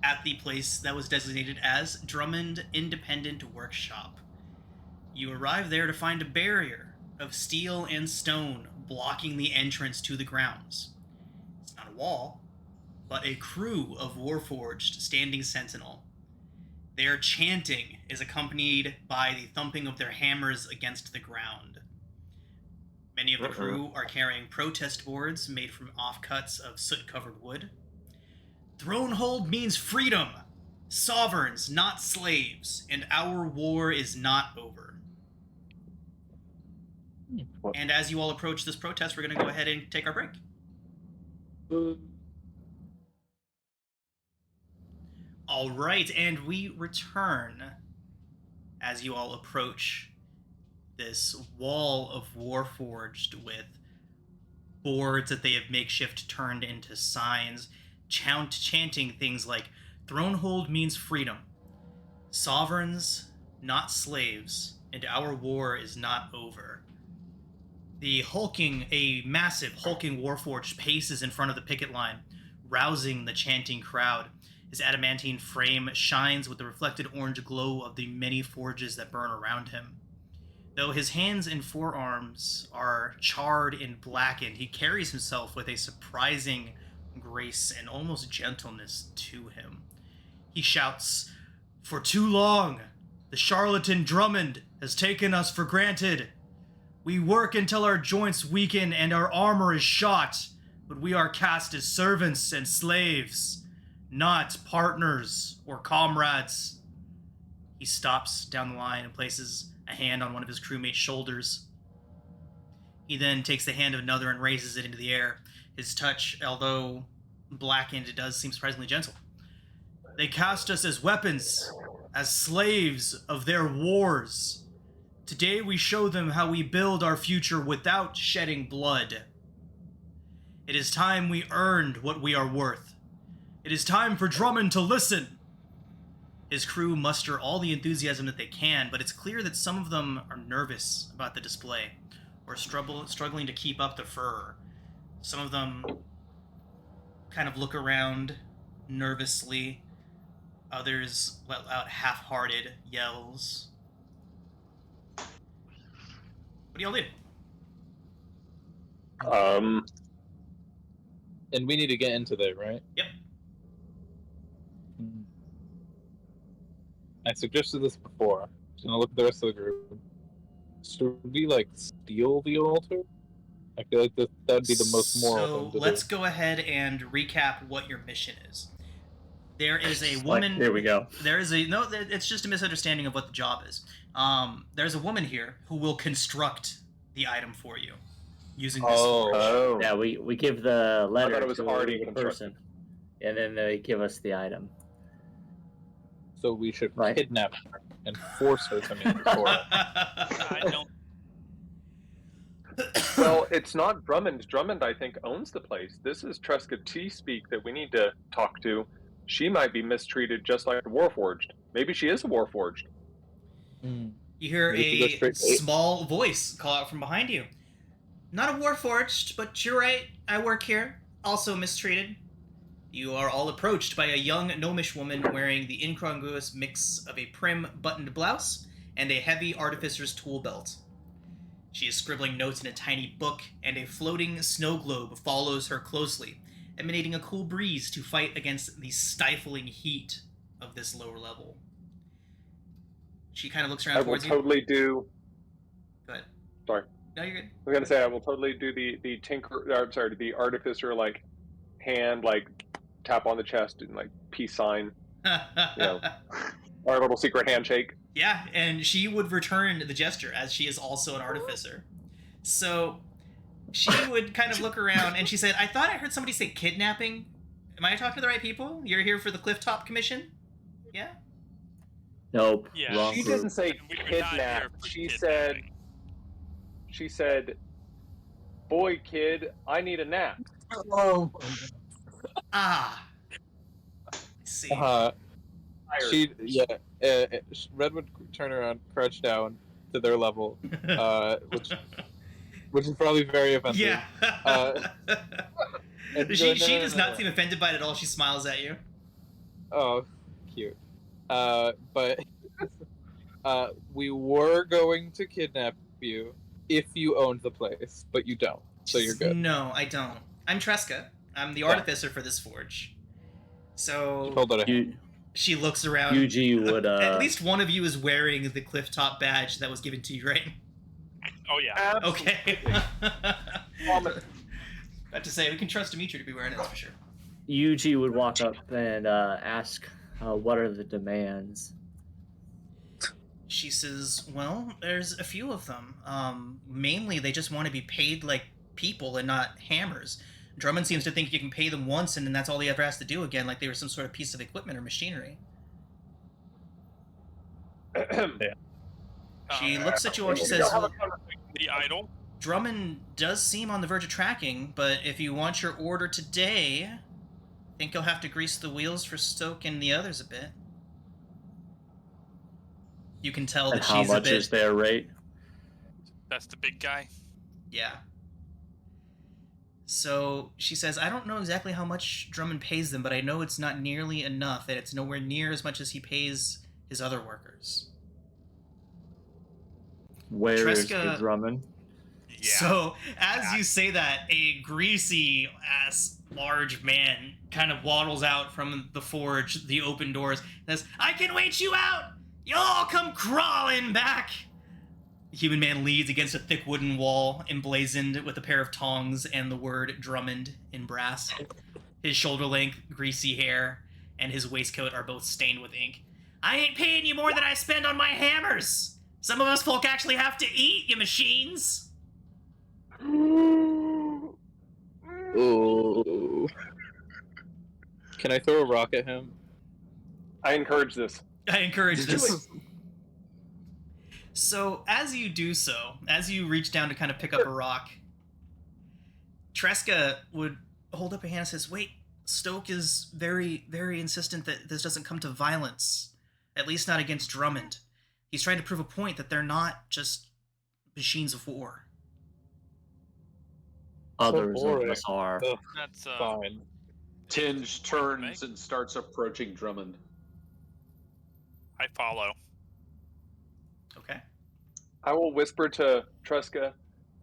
at the place that was designated as Drummond Independent Workshop. You arrive there to find a barrier of steel and stone blocking the entrance to the grounds. It's not a wall, but a crew of Warforged standing sentinel. Their chanting is accompanied by the thumping of their hammers against the ground. Many of the crew are carrying protest boards made from offcuts of soot-covered wood. Thronehold means freedom, sovereigns, not slaves, and our war is not over. And as you all approach this protest, we're going to go ahead and take our break. All right, and we return as you all approach this wall of Warforged with boards that they have makeshift turned into signs, chanting things like, Thronehold means freedom, sovereigns, not slaves, and our war is not over. A massive hulking Warforged paces in front of the picket line, rousing the chanting crowd. His adamantine frame shines with the reflected orange glow of the many forges that burn around him. Though his hands and forearms are charred and blackened, he carries himself with a surprising grace and almost gentleness to him. He shouts, "For too long, the charlatan Drummond has taken us for granted. We work until our joints weaken and our armor is shot, but we are cast as servants and slaves, not partners or comrades." He stops down the line and places a hand on one of his crewmates' shoulders. He then takes the hand of another and raises it into the air. His touch, although blackened, it does seem surprisingly gentle. "They cast us as weapons, as slaves of their wars. Today we show them how we build our future without shedding blood. It is time we earned what we are worth. It is time for Drummond to listen." His crew muster all the enthusiasm that they can, but it's clear that some of them are nervous about the display, or struggling to keep up the fervor. Some of them kind of look around nervously. Others let out half-hearted yells What do y'all do? And we need to get into there, right? Yep. I suggested this before. Just gonna look at the rest of the group. Should we like steal the altar? I feel like that'd be the most moral thing to let's do. go ahead and recap what your mission is. There is a woman. Here we go. There is a no. It's just a misunderstanding of what the job is. There's a woman here who will construct the item for you using this forge. Oh. Yeah, we give the letter I thought it was to already the constructed. person, and then they give us the item. So we should Right. kidnap her and force her to make the forge. I don't. Well, it's not Drummond. Drummond, I think, owns the place. This is Tresca T speak that we need to talk to. She might be mistreated just like the Warforged. Maybe she is a Warforged. You hear Maybe go a straight to- small voice call out from behind you. Not a Warforged, but you're right. I work here. Also mistreated. You are all approached by a young gnomish woman wearing the incongruous mix of a prim buttoned blouse and a heavy artificer's tool belt. She is scribbling notes in a tiny book, and a floating snow globe follows her closely, emanating a cool breeze to fight against the stifling heat of this lower level. She kind of looks around I will towards you. totally do. Go ahead. Sorry. No, you're good. I was gonna say I will totally do the the artificer like hand like tap on the chest and like peace sign. Yeah. Our little secret handshake. Yeah, and she would return the gesture as she is also an artificer. So she would kind of look around and she said, I thought I heard somebody say kidnapping. Am I talking to the right people? You're here for the Clifftop Commission? Yeah? Nope. Yeah. Wrong She group. didn't say We are not here kidnap. for She kidnapping. said, boy, kid, I need a nap. Ah. I see. Red would turn around, crouch down to their level, which is probably very offensive. Yeah. And she go, no, does not seem offended by it at all. She smiles at you. Oh, cute. But we were going to kidnap you if you owned the place, but you don't, so you're good. No, I don't. I'm Tresca. I'm the artificer for this forge. So Hold on. she looks around. UG would At least one of you is wearing the Clifftop badge that was given to you, right? Oh yeah. Okay. About to say, we can trust Dimitri to be wearing it, that's for sure. UG would walk up and ask, what are the demands? She says, well, there's a few of them. Mainly, they just want to be paid like people and not hammers. Drummond seems to think you can pay them once and then that's all he ever has to do again, like they were some sort of piece of equipment or machinery. She looks at you and she says, well, The idol. Drummond does seem on the verge of tracking, but if you want your order today, I think you'll have to grease the wheels for Stoke and the others a bit. You can tell that How she's a much bit... is their rate? That's the big guy. Yeah. So she says, I don't know exactly how much Drummond pays them, but I know it's not nearly enough, and it's nowhere near as much as he pays his other workers. Where is Tresca- the Drummond? Yeah. So, as you say that, a greasy-ass large man kind of waddles out from the forge, the open doors, and says, I can wait you out! You'll all come crawling back! The human man leads against a thick wooden wall, emblazoned with a pair of tongs and the word Drummond in brass. His shoulder-length, greasy hair and his waistcoat are both stained with ink. I ain't paying you more than I spend on my hammers! Some of us folk actually have to eat, you machines! Ooh. Can I throw a rock at him? I encourage this. I encourage this. So, as you do so, as you reach down to kind of pick up a rock, Tresca would hold up a hand and says, wait, Stoke is very, very insistent that this doesn't come to violence. At least not against Drummond. He's trying to prove a point that they're not just machines of war. Others of boring. us are. Ugh, That's fine. Tinge turns and starts approaching Drummond. I follow. Okay. I will whisper to Truska,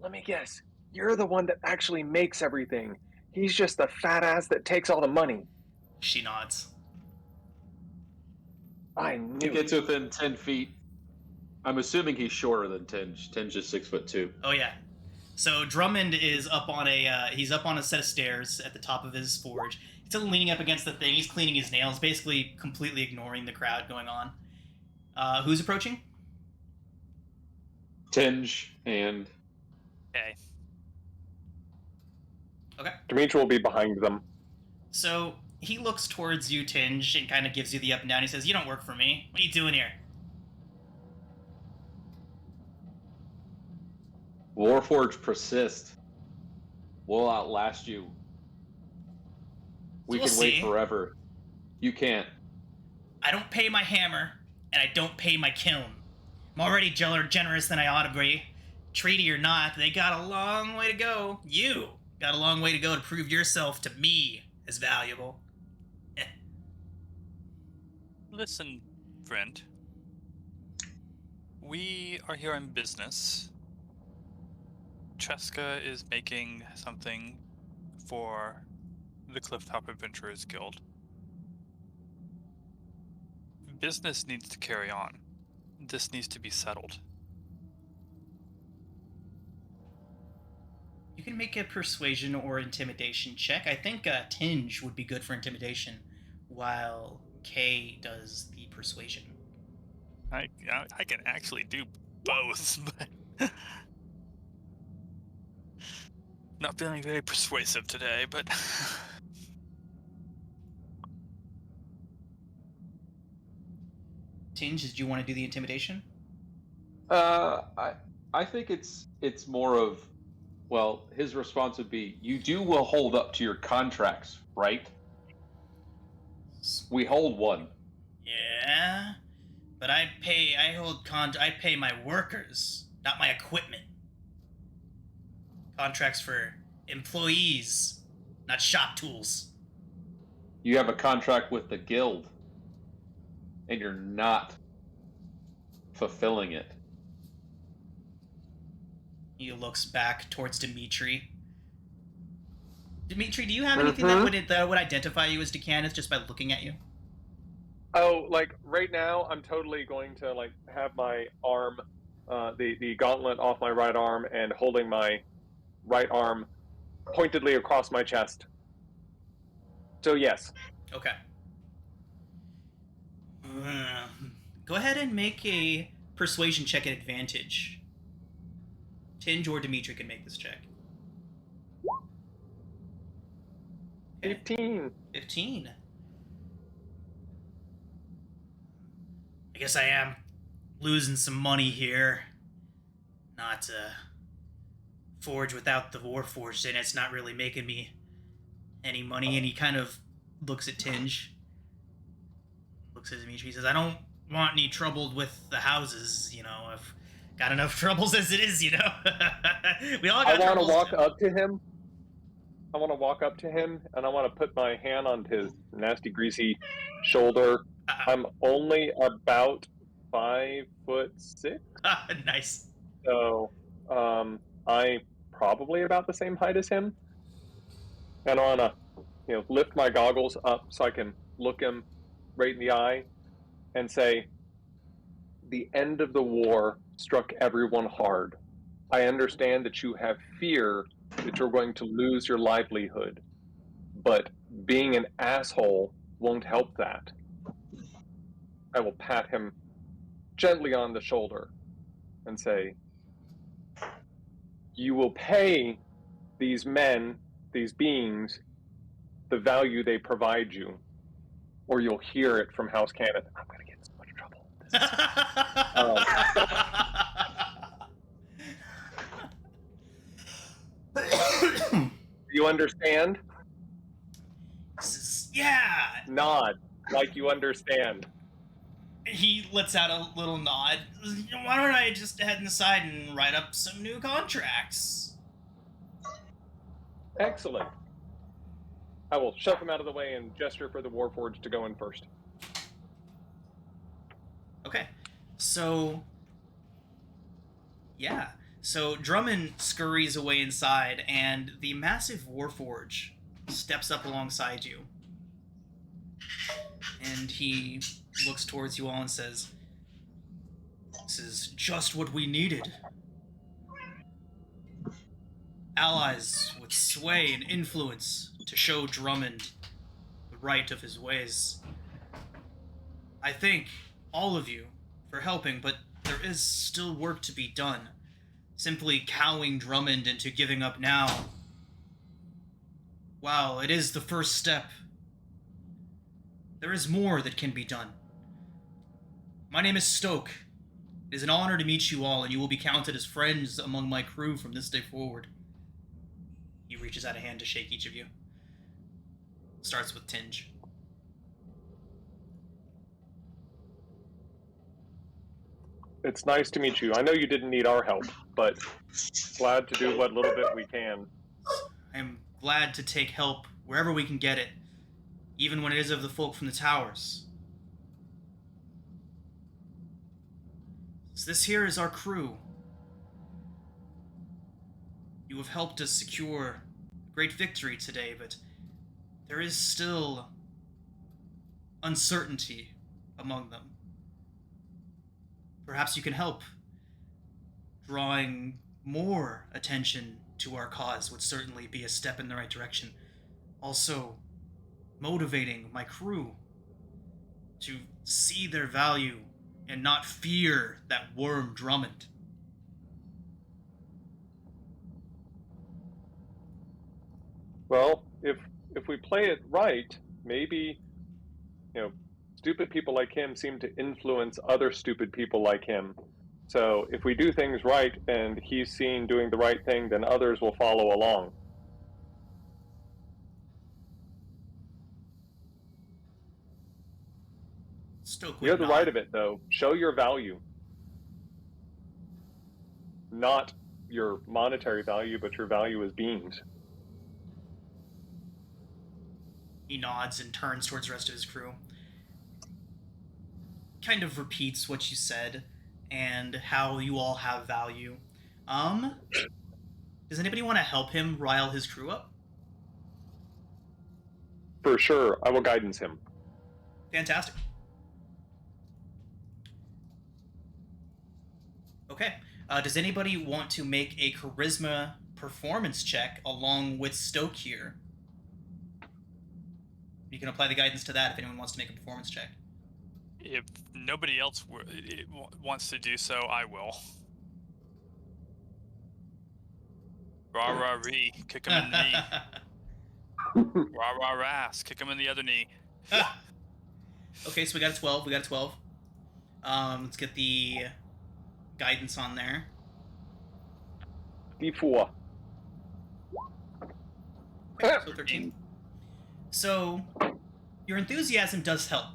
let me guess, you're the one that actually makes everything. He's just the fat ass that takes all the money. She nods. I He knew gets within 10 feet. I'm assuming he's shorter than Tinge. Tinge is 6'2". Oh yeah. So Drummond is up on he's up on a set of stairs at the top of his forge. He's still leaning up against the thing. He's cleaning his nails, basically completely ignoring the crowd going on. Who's approaching? Tinge and... Okay. Okay. Dimitri will be behind them. So he looks towards you, Tinge, and kind of gives you the up and down. He says, "You don't work for me. What are you doing here?" Warforged persist. We'll outlast you. We We'll can wait see. forever. You can't. I don't pay my hammer, and I don't pay my kiln. I'm already generous than I ought to be. Treaty or not, they got a long way to go. You got a long way to go to prove yourself to me as valuable. Listen, friend. We are here in business. Cheska is making something for the Clifftop Adventurers Guild. Business needs to carry on. This needs to be settled. You can make a persuasion or intimidation check. I think Tinge would be good for intimidation, while Kay does the persuasion. I can actually do both, but not feeling very persuasive today, but Tinge, did you want to do the intimidation? I think it's more of, well, his response would be, you will hold up to your contracts, right? We hold one. Yeah, but I pay my workers, not my equipment. Contracts for employees, not shop tools. You have a contract with the guild, and you're not fulfilling it. He looks back towards Dimitri. Dimitri, do you have anything that would identify you as Decanus just by looking at you? Oh, like right now, I'm totally going to like have my arm, the gauntlet off my right arm, and holding my right arm pointedly across my chest. So yes. Okay. Go ahead and make a persuasion check at advantage. Tinge or Dimitri can make this check. 15. 15. I guess I am losing some money here. Not forge without the Warforged in it's not really making me any money. And he kind of looks at Tinge. Looks at Dimitri. He says, I don't want any trouble with the houses, you know. I've got enough troubles as it is, you know. We all got troubles. I want to walk up to him. I want to walk up to him, and I want to put my hand on his nasty, greasy shoulder. I'm only about 5'6". Nice. So, I'm probably about the same height as him. And I want to, lift my goggles up so I can look him right in the eye and say, the end of the war struck everyone hard. I understand that you have fear that you're going to lose your livelihood, but being an asshole won't help that. I will pat him gently on the shoulder and say, you will pay these men, these beings, the value they provide you, or you'll hear it from House Cannon. I'm going to get in so much trouble. Do you understand? Yeah. Nod, like you understand. He lets out a little nod. Why don't I just head inside and write up some new contracts? Excellent. I will shove him out of the way and gesture for the Warforged to go in first. Okay. So, Yeah. So Drummond scurries away inside, and the massive Warforge steps up alongside you. And he looks towards you all and says, "This is just what we needed. Allies with sway and influence to show Drummond the right of his ways. I thank all of you for helping, but there is still work to be done. Simply cowing Drummond into giving up now, while it is the first step, there is more that can be done. My name is Stoke. It is an honor to meet you all, and you will be counted as friends among my crew from this day forward." He reaches out a hand to shake each of you. Starts with Tinge. It's nice to meet you. I know you didn't need our help, but glad to do what little bit we can. I'm glad to take help wherever we can get it, even when it is of the folk from the towers. So this here is our crew. You have helped us secure a great victory today, but there is still uncertainty among them. Perhaps you can help. Drawing more attention to our cause would certainly be a step in the right direction. Also, motivating my crew to see their value and not fear that worm Drummond. Well, if we play it right, maybe, stupid people like him seem to influence other stupid people like him. So if we do things right and he's seen doing the right thing, then others will follow along. You have the right of it, though. Show your value. Not your monetary value, but your value as beings. He nods and turns towards the rest of his crew. Kind of repeats what you said and how you all have value. Does anybody want to help him rile his crew up? For sure. I will guidance him. Fantastic. Okay. Does anybody want to make a charisma performance check along with Stoke here? You can apply the guidance to that if anyone wants to make a performance check. If nobody else wants to do so, I will. Rah-rah-ree, kick him in the knee. Rah-rah-ras, kick him in the other knee. Okay, so we got a 12. Let's get the guidance on there. D4. Okay, so 13. So, your enthusiasm does help.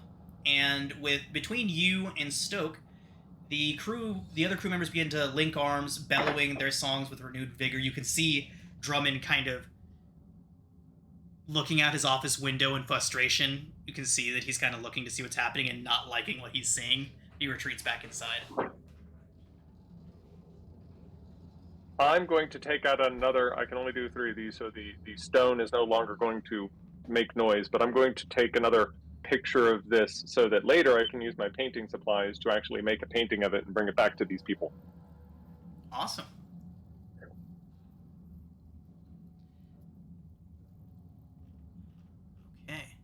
And between you and Stoke, the other crew members begin to link arms, bellowing their songs with renewed vigor. You can see Drummond kind of looking out his office window in frustration. You can see that he's kind of looking to see what's happening and not liking what he's seeing. He retreats back inside. I'm going to take out another. I can only do 3 of these, so the stone is no longer going to make noise, but I'm going to take another picture of this so that later I can use my painting supplies to actually make a painting of it and bring it back to these people. Awesome. Okay.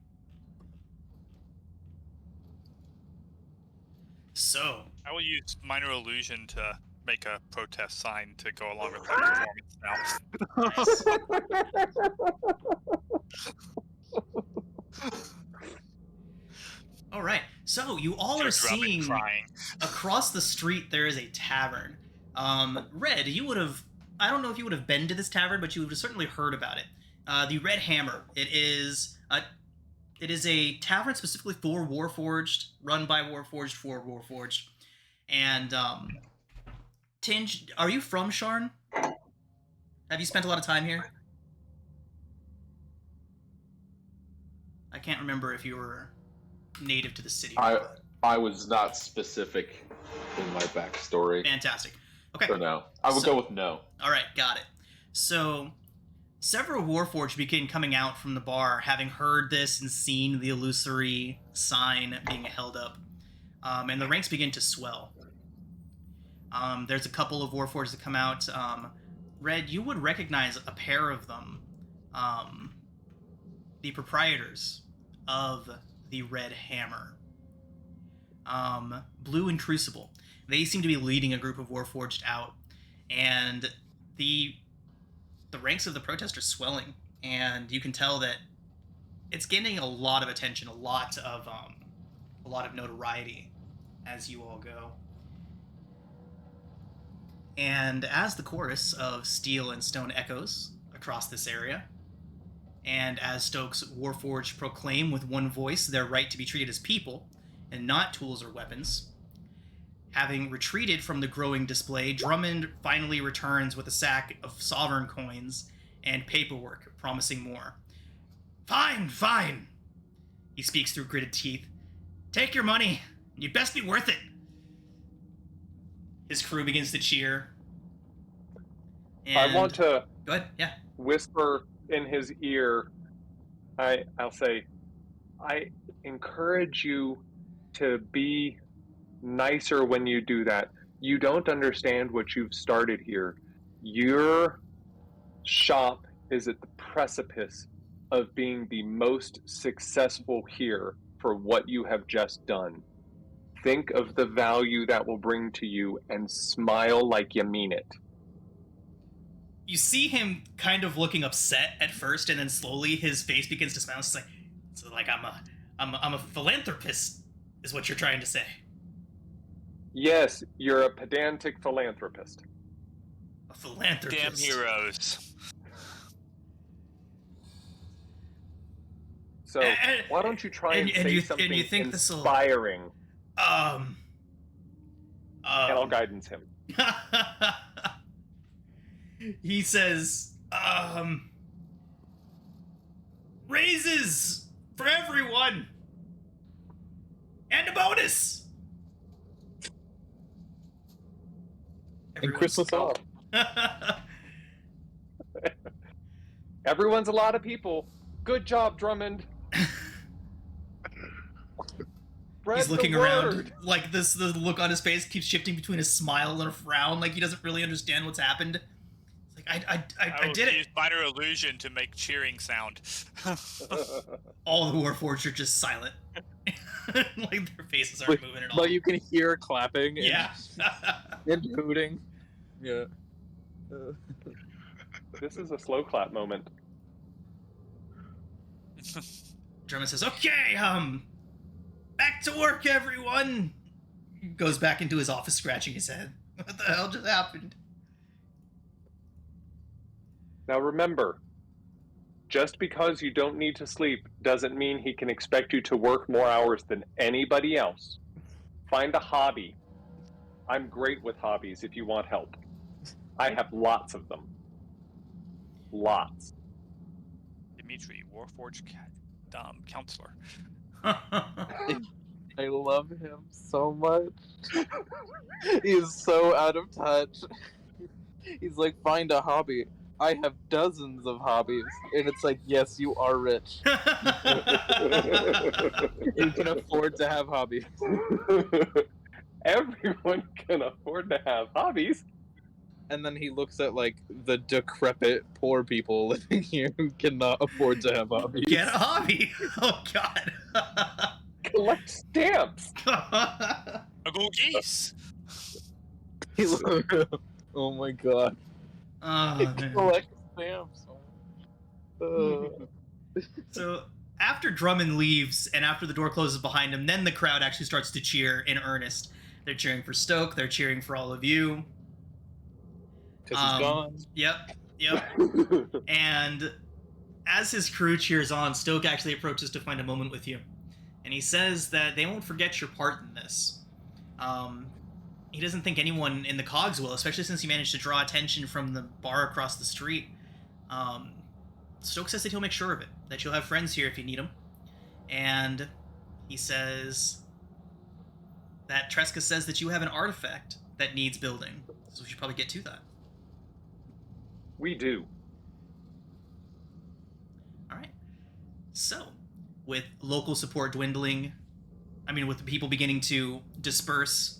So, I will use minor illusion to make a protest sign to go along with that performance now. All right. So you all are seeing across the street there is a tavern. Red, you would have, I don't know if you would have been to this tavern, but you would have certainly heard about it. The Red Hammer. It is a tavern specifically for Warforged, run by Warforged for Warforged. And Tinge, are you from Sharn? Have you spent a lot of time here? I can't remember if you were native to the city. I was not specific in my backstory. Fantastic. Okay. So no. I would go with no. All right, got it. So, several Warforged begin coming out from the bar, having heard this and seen the illusory sign being held up. And the ranks begin to swell. There's a couple of Warforged that come out. Red, you would recognize a pair of them. The proprietors of the Red Hammer. Blue and Crucible. They seem to be leading a group of Warforged out. And the ranks of the protest are swelling. And you can tell that it's gaining a lot of attention, a lot of notoriety as you all go. And as the chorus of steel and stone echoes across this area, and as Stokes Warforged proclaim with one voice their right to be treated as people and not tools or weapons, having retreated from the growing display, Drummond finally returns with a sack of sovereign coins and paperwork promising more. Fine, fine, he speaks through gritted teeth. Take your money. You'd best be worth it. His crew begins to cheer. And I want to go ahead, yeah. Whisper in his ear. I'll say, I encourage you to be nicer when you do that. You don't understand what you've started here. Your shop is at the precipice of being the most successful here for what you have just done. Think of the value that will bring to you and smile like you mean it. You see him kind of looking upset at first, and then slowly his face begins to smile. It's like I'm a philanthropist, is what you're trying to say. Yes, you're a pedantic philanthropist. A philanthropist. Damn heroes. So why don't you try and say something and you think inspiring? And I'll guidance him. He says, raises for everyone, and a bonus. And Christmas off. Everyone's a lot of people. Good job, Drummond. He's looking around like this. The look on his face keeps shifting between a smile and a frown, like he doesn't really understand what's happened. It's like I did it. Use minor illusion to make cheering sound. All the Warforged are just silent, like their faces aren't moving at all. But you can hear clapping. Yeah. And hooting. Yeah. This is a slow clap moment. Drummond says, "Okay, back to work, everyone." Goes back into his office, scratching his head. What the hell just happened? Now remember, just because you don't need to sleep doesn't mean he can expect you to work more hours than anybody else. Find a hobby. I'm great with hobbies if you want help. I have lots of them. Lots. Dimitri, Warforged counselor. I love him so much. He's so out of touch. He's like, find a hobby. I have dozens of hobbies. And it's like, yes, you are rich. You can afford to have hobbies. Everyone can afford to have hobbies. And then he looks at, like, the decrepit poor people living here who cannot afford to have hobbies. Get a hobby! Oh, God. Collect stamps! A go geese! Oh my god. Oh, Collect stamps. So, after Drummond leaves, and after the door closes behind him, then the crowd actually starts to cheer in earnest. They're cheering for Stoke, they're cheering for all of you. Because he's gone. Yep. And as his crew cheers on, Stoke actually approaches to find a moment with you. And he says that they won't forget your part in this. He doesn't think anyone in the cogs will, especially since he managed to draw attention from the bar across the street. Stoke says that he'll make sure of it, that you'll have friends here if you need them. And he says that Tresca says that you have an artifact that needs building. So we should probably get to that. We do. All right. So, with local support dwindling, with the people beginning to disperse,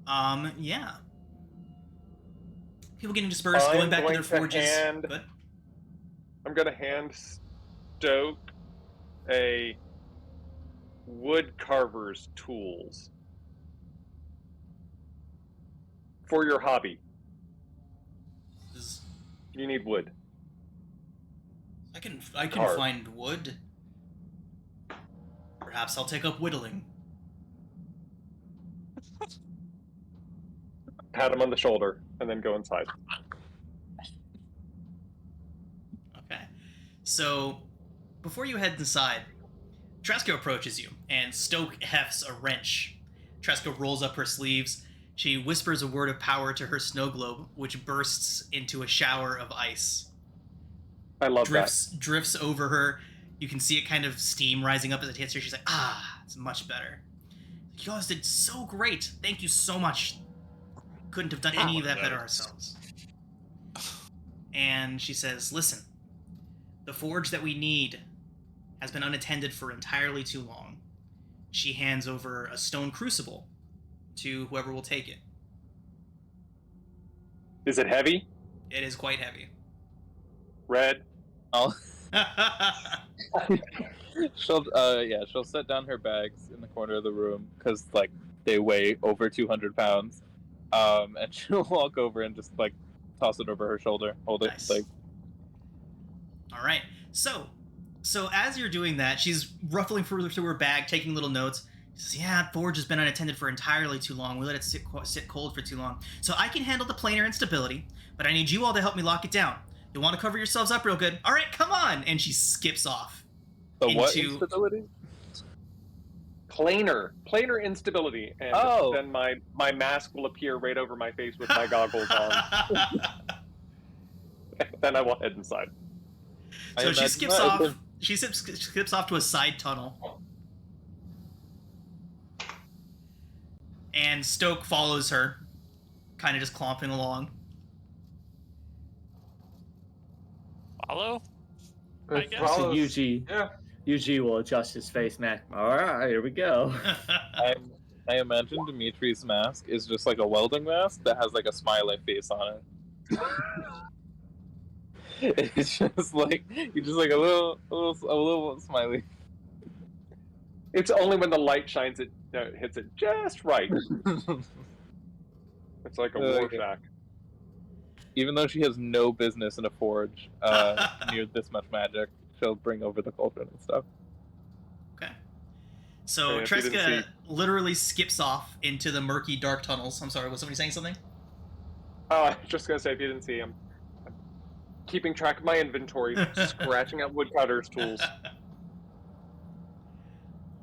yeah. People getting dispersed, going back to their forges. I'm going to hand Stoke a wood carver's tools for your hobby. You need wood. I can find wood. Perhaps I'll take up whittling. Pat him on the shoulder and then go inside. Okay. So, before you head inside, Tresca approaches you, and Stoke hefts a wrench. Tresca rolls up her sleeves. She whispers a word of power to her snow globe, which bursts into a shower of ice. I love that. Drifts over her. You can see it kind of steam rising up as it hits her. She's like, it's much better. You guys did so great. Thank you so much. Couldn't have done any of that better ourselves. And she says, listen, the forge that we need has been unattended for entirely too long. She hands over a stone crucible to whoever will take it. Is it heavy? It is quite heavy. Red? Oh. She'll set down her bags in the corner of the room because they weigh over 200 pounds, and she'll walk over and just toss it over her shoulder, hold it. Nice. All right. So as you're doing that, she's ruffling through her bag, taking little notes. She says, "Yeah, forge has been unattended for entirely too long. We let it sit cold for too long. So I can handle the planar instability, but I need you all to help me lock it down. You want to cover yourselves up real good? All right, come on!" And she skips off. What instability? Planar instability, and then my mask will appear right over my face with my goggles on. Then I will head inside. So she skips off. She skips off to a side tunnel, and Stoke follows her, kind of just clomping along. Follow? I guess. So Yuji will adjust his face mask. All right, here we go. I imagine Dimitri's mask is just like a welding mask that has a smiley face on it. It's just you just a little smiley. It's only when the light shines it hits it just right. It's like a Rorschach. Even though she has no business in a forge near this much magic, she'll bring over the cauldron and stuff. Okay. So Tresca literally skips off into the murky, dark tunnels. I'm sorry, was somebody saying something? Oh, I was just going to say, if you didn't see, I'm keeping track of my inventory, scratching out woodcutter's tools.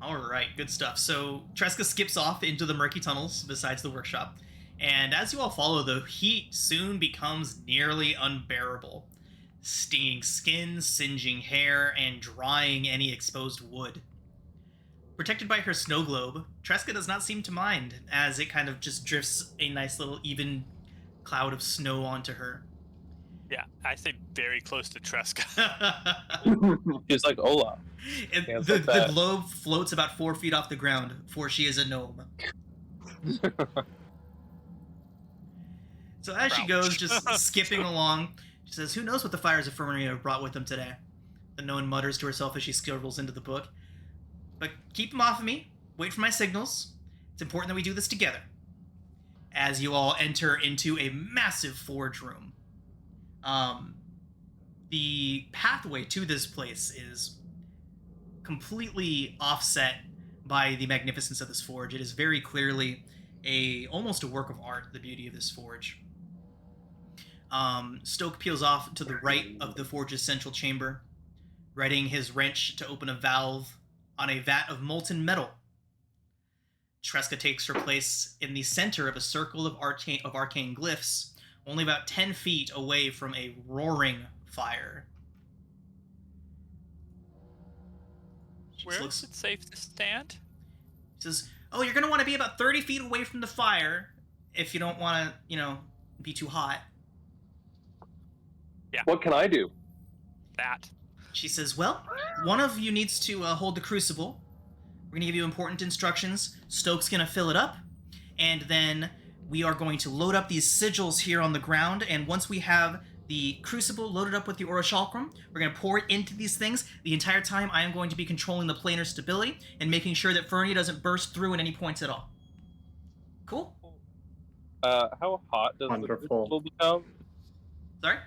All right, good stuff. So Tresca skips off into the murky tunnels besides the workshop. And as you all follow, the heat soon becomes nearly unbearable. Stinging skin, singeing hair, and drying any exposed wood. Protected by her snow globe, Tresca does not seem to mind, as it kind of just drifts a nice little even cloud of snow onto her. Yeah, I stay very close to Tresca. She's like Olaf. The globe floats about 4 feet off the ground, for she is a gnome. So as she goes, just skipping along, she says, "Who knows what the Fires of Infirmary have brought with them today?" The gnome mutters to herself as she scribbles into the book. "But keep them off of me. Wait for my signals. It's important that we do this together." As you all enter into a massive forge room. The pathway to this place is completely offset by the magnificence of this forge. It is very clearly almost a work of art, the beauty of this forge. Stoke peels off to the right of the forge's central chamber, readying his wrench to open a valve on a vat of molten metal. Tresca takes her place in the center of a circle of arcane glyphs, only about 10 feet away from a roaring fire. Where is it safe to stand? She says, Oh, you're gonna want to be about 30 feet away from the fire if you don't want to, be too hot. Yeah. What can I do? That. She says, well, one of you needs to hold the crucible. We're gonna give you important instructions. Stoke's gonna fill it up, and then we are going to load up these sigils here on the ground, and once we have the crucible loaded up with the orichalcum, we're going to pour it into these things. The entire time I am going to be controlling the planar stability and making sure that Fernie doesn't burst through at any points at all. Cool? How hot does the crucible become? Sorry?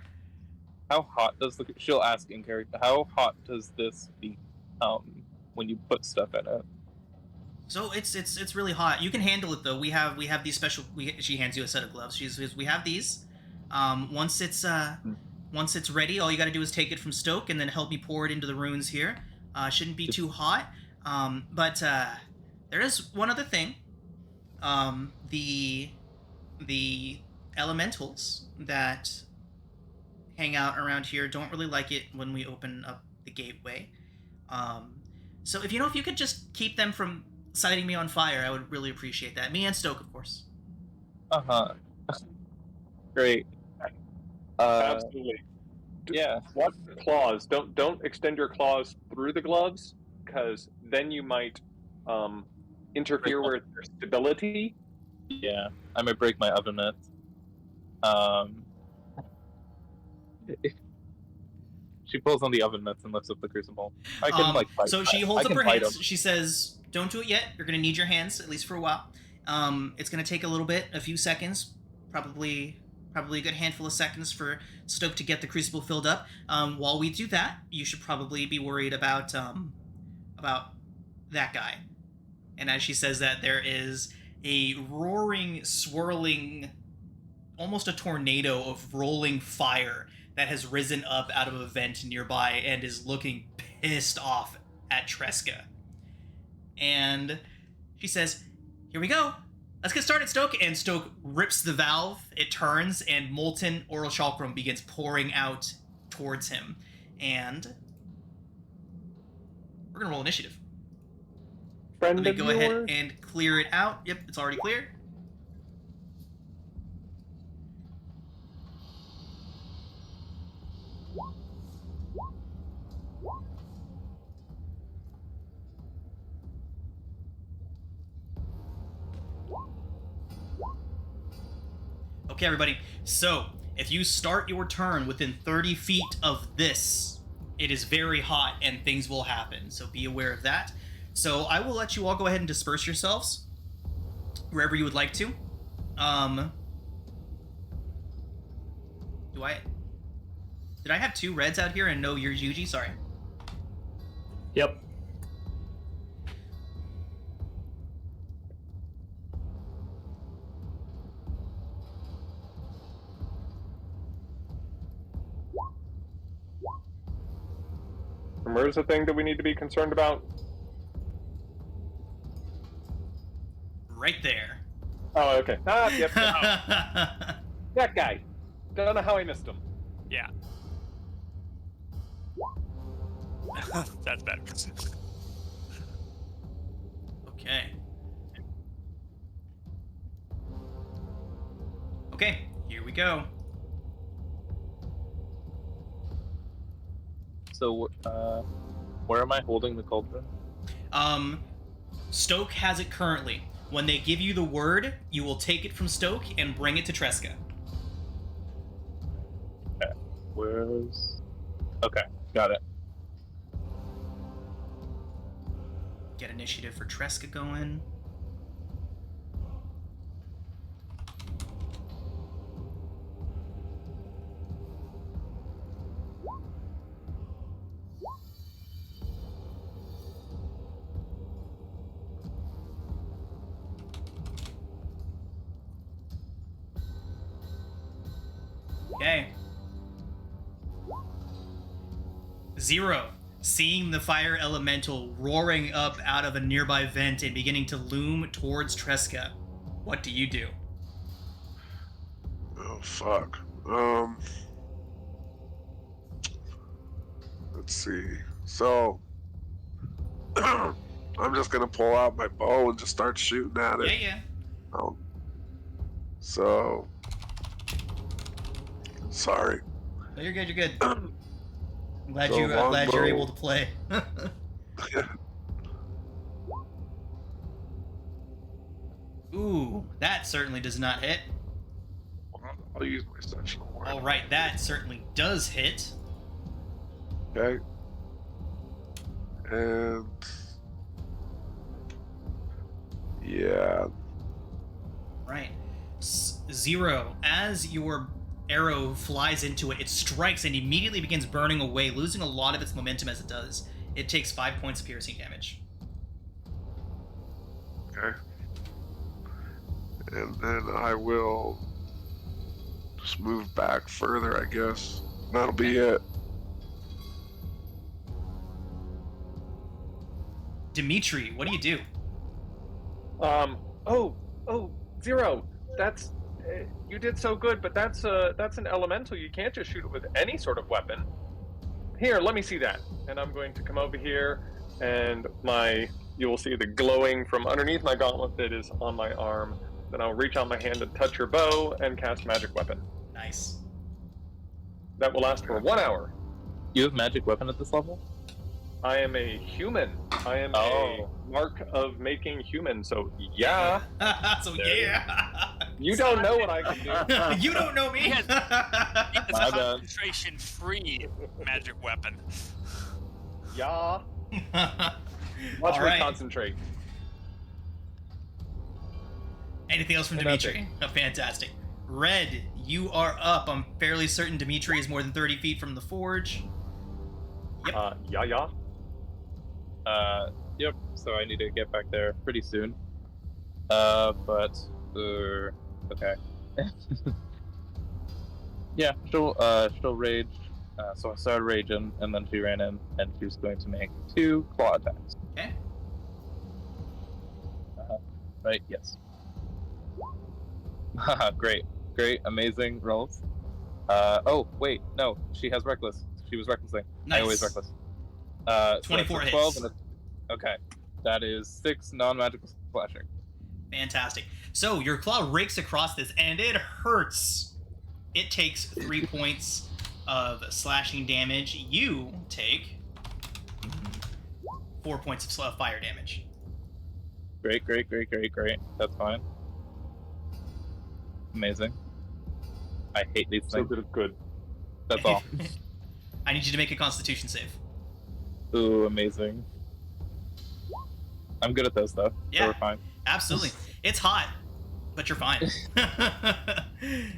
How hot does she'll ask in character, how hot does this become when you put stuff in it? So it's really hot. You can handle it though. We have these special. She hands you a set of gloves. We have these. Once it's ready, all you got to do is take it from Stoke and then help me pour it into the runes here. Shouldn't be too hot. But there is one other thing. The elementals that hang out around here don't really like it when we open up the gateway. So if you could just keep them from setting me on fire, I would really appreciate that. Me and Stoke, of course. Great. Absolutely. Yeah. Watch the claws. Don't extend your claws through the gloves, because then you might interfere with their stability. Yeah, I might break my oven mitts. She pulls on the oven mitts and lifts up the crucible. I can fight. So she holds up her hands. She says, "Don't do it yet. You're gonna need your hands at least for a while. It's gonna take a few seconds, probably a good handful of seconds for Stoke to get the crucible filled up. While we do that, you should probably be worried about that guy." And as she says that, there is a roaring, swirling, almost a tornado of rolling fire that has risen up out of a vent nearby and is looking pissed off at Tresca. And she says, "Here we go. Let's get started, Stoke." And Stoke rips the valve, it turns, and molten orichalcum begins pouring out towards him. And we're gonna roll initiative. Let me go ahead and clear it out. Yep, it's already cleared. Okay, everybody. So, if you start your turn within 30 feet of this, it is very hot and things will happen. So be aware of that. So I will let you all go ahead and disperse yourselves wherever you would like to. Did I have 2 reds out here and no Yuji? Sorry. Yep. And where's the thing that we need to be concerned about? Right there. Oh, okay. Yep. That guy. Don't know how I missed him. Yeah. That's better. Okay. Okay, here we go. So, where am I holding the cauldron? Stoke has it currently. When they give you the word, you will take it from Stoke and bring it to Tresca. Okay. Where's... Okay, got it. Get initiative for Tresca going. Okay. 0. Seeing the fire elemental roaring up out of a nearby vent and beginning to loom towards Tresca. What do you do? Oh, fuck. Let's see. So, I'm just gonna pull out my bow and just start shooting at it. Yeah. So, sorry. No, you're good. You're good. I'm glad So you're able to play. Ooh, that certainly does not hit. I'll use my sectional one. All right, that certainly does hit. Okay. And yeah. Right. Zero. As your arrow flies into it, it strikes and immediately begins burning away, losing a lot of its momentum as it does. It takes 5 points of piercing damage. Okay. And then I will just move back further, I guess. That'll be it. Dimitri, what do you do? Zero. That's you did so good, but that's an elemental. You can't just shoot it with any sort of weapon. Here, let me see that. And I'm going to come over here, and you will see the glowing from underneath my gauntlet that is on my arm. Then I'll reach out my hand and touch your bow and cast magic weapon. Nice. That will last for 1 hour. You have magic weapon at this level? I am a human. I am a mark of making human, so yeah. So yeah. You don't know what I can do. You don't know me. It's a concentration-free magic weapon. Yeah. Watch All me right. concentrate. Anything else from Dimitri? Oh, fantastic. Red, you are up. I'm fairly certain Dimitri is more than 30 feet from the forge. Yep. Yeah. Yep. So I need to get back there pretty soon. Okay. Yeah, she'll rage. So I started raging, and then she ran in, and she's going to make 2 claw attacks. Okay. Right? Yes. Great, amazing rolls. Oh wait, no, she has reckless. She was recklessing. Nice. I always reckless. 24 hits. 12 and okay, that is 6 non-magical slashing. Fantastic. So your claw rakes across this, and it hurts. It takes 3 points of slashing damage. You take 4 points of fire damage. Great. That's fine. Amazing. I hate these So things. good. That's all. I need you to make a Constitution save. Ooh, amazing. I'm good at those though. Yeah. So we're fine. Absolutely. It's hot, but you're fine.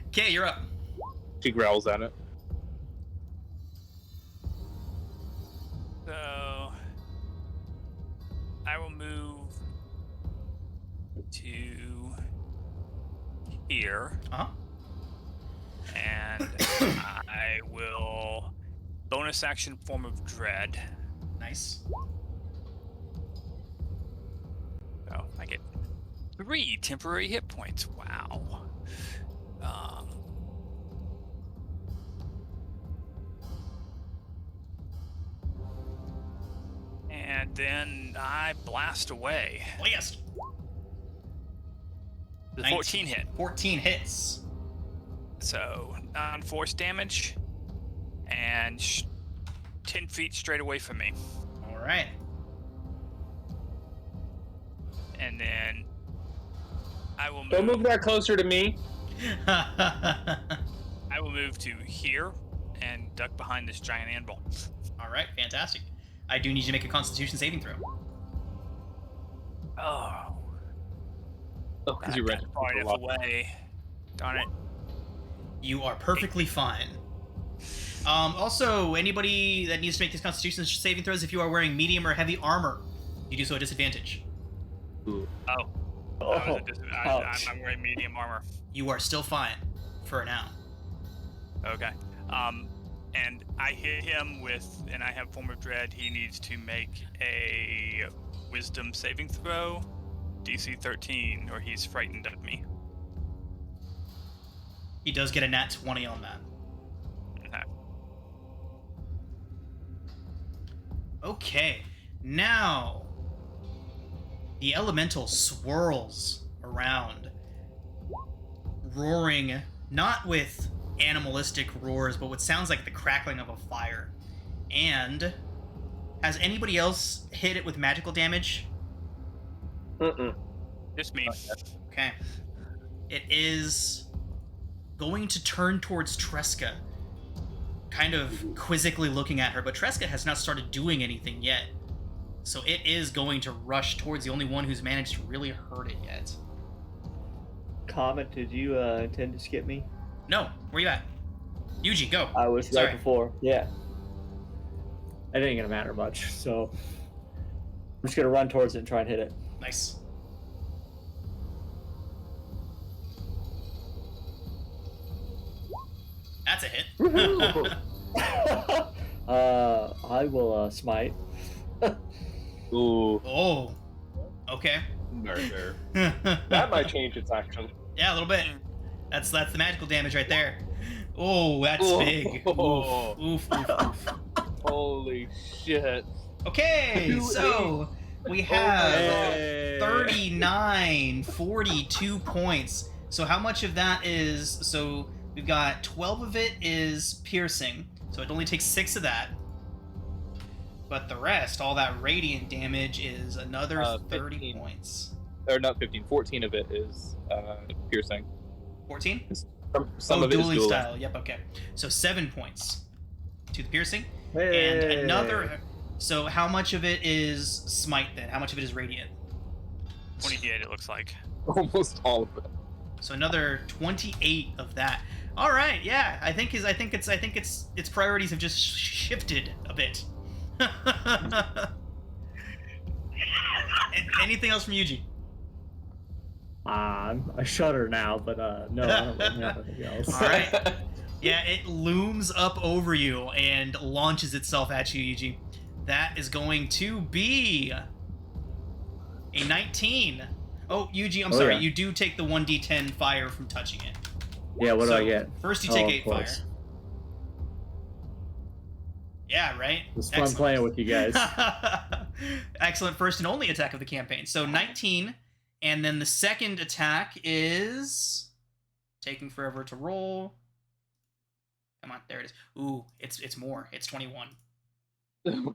Okay, you're up. She growls at it. So I will move to here. Uh-huh. And I will bonus action form of dread. Nice. Oh, I get 3 temporary hit points. Wow. And then I blast away. Blast. The 19. 14 hit. 14 hits. So non-force damage and 10 feet straight away from me. All right. And then I will Don't move that closer to me. I will move to here and duck behind this giant anvil. All right, fantastic. I do need you to make a Constitution saving throw. Oh, because you ran far enough away. Darn it. You are perfectly fine. Also, anybody that needs to make these Constitution saving throws, if you are wearing medium or heavy armor, you do so at disadvantage. Ooh. I'm wearing medium armor. You are still fine for now. Okay. And I hit him with, and I have form of dread. He needs to make a wisdom saving throw, DC 13, or he's frightened of me. He does get a nat 20 on that. Okay. Now, the elemental swirls around, roaring, not with animalistic roars, but what sounds like the crackling of a fire. And has anybody else hit it with magical damage? Just me. Okay. It is going to turn towards Tresca, kind of quizzically looking at her, but Tresca has not started doing anything yet. So it is going to rush towards the only one who's managed to really hurt it yet. Comet, did you intend to skip me? No, where you at? Yuji, go. I was Sorry. right before. Yeah. It ain't gonna matter much, so I'm just gonna run towards it and try and hit it. Nice. That's a hit. I will smite. Ooh. Oh. Okay. Murder. That might change its action. Yeah, a little bit. That's the magical damage right there. Oh, that's big. Oh. Oof, oof, oof. Holy shit. Okay, so we have Hey. 39, 42 points. So how much of that is... So we've got 12 of it is piercing. So it only takes 6 of that. But the rest, all that radiant damage, is another 30 15. points. Or not 15, 14 of it is piercing. 14? Some of it is dueling dueling. style. Yep, okay. So 7 points to the piercing. Hey. And another... So how much of it is smite then? How much of it is radiant? 28, it looks like. Almost all of it. So another 28 of that. All right, yeah. I think its priorities have just shifted a bit. Anything else from Yuji? I shudder now, but no, I don't really have anything else. All right. Yeah, it looms up over you and launches itself at you, Yuji. That is going to be a 19. Oh, Yuji, I'm sorry. Yeah. You do take the 1d10 fire from touching it. Yeah, what do So, I get? First, you take of 8 fire. course. Yeah, right? It's fun Excellent. playing with you guys. Excellent first and only attack of the campaign. So 19, and then the second attack is taking forever to roll. Come on, there it is. Ooh, it's more. It's 21.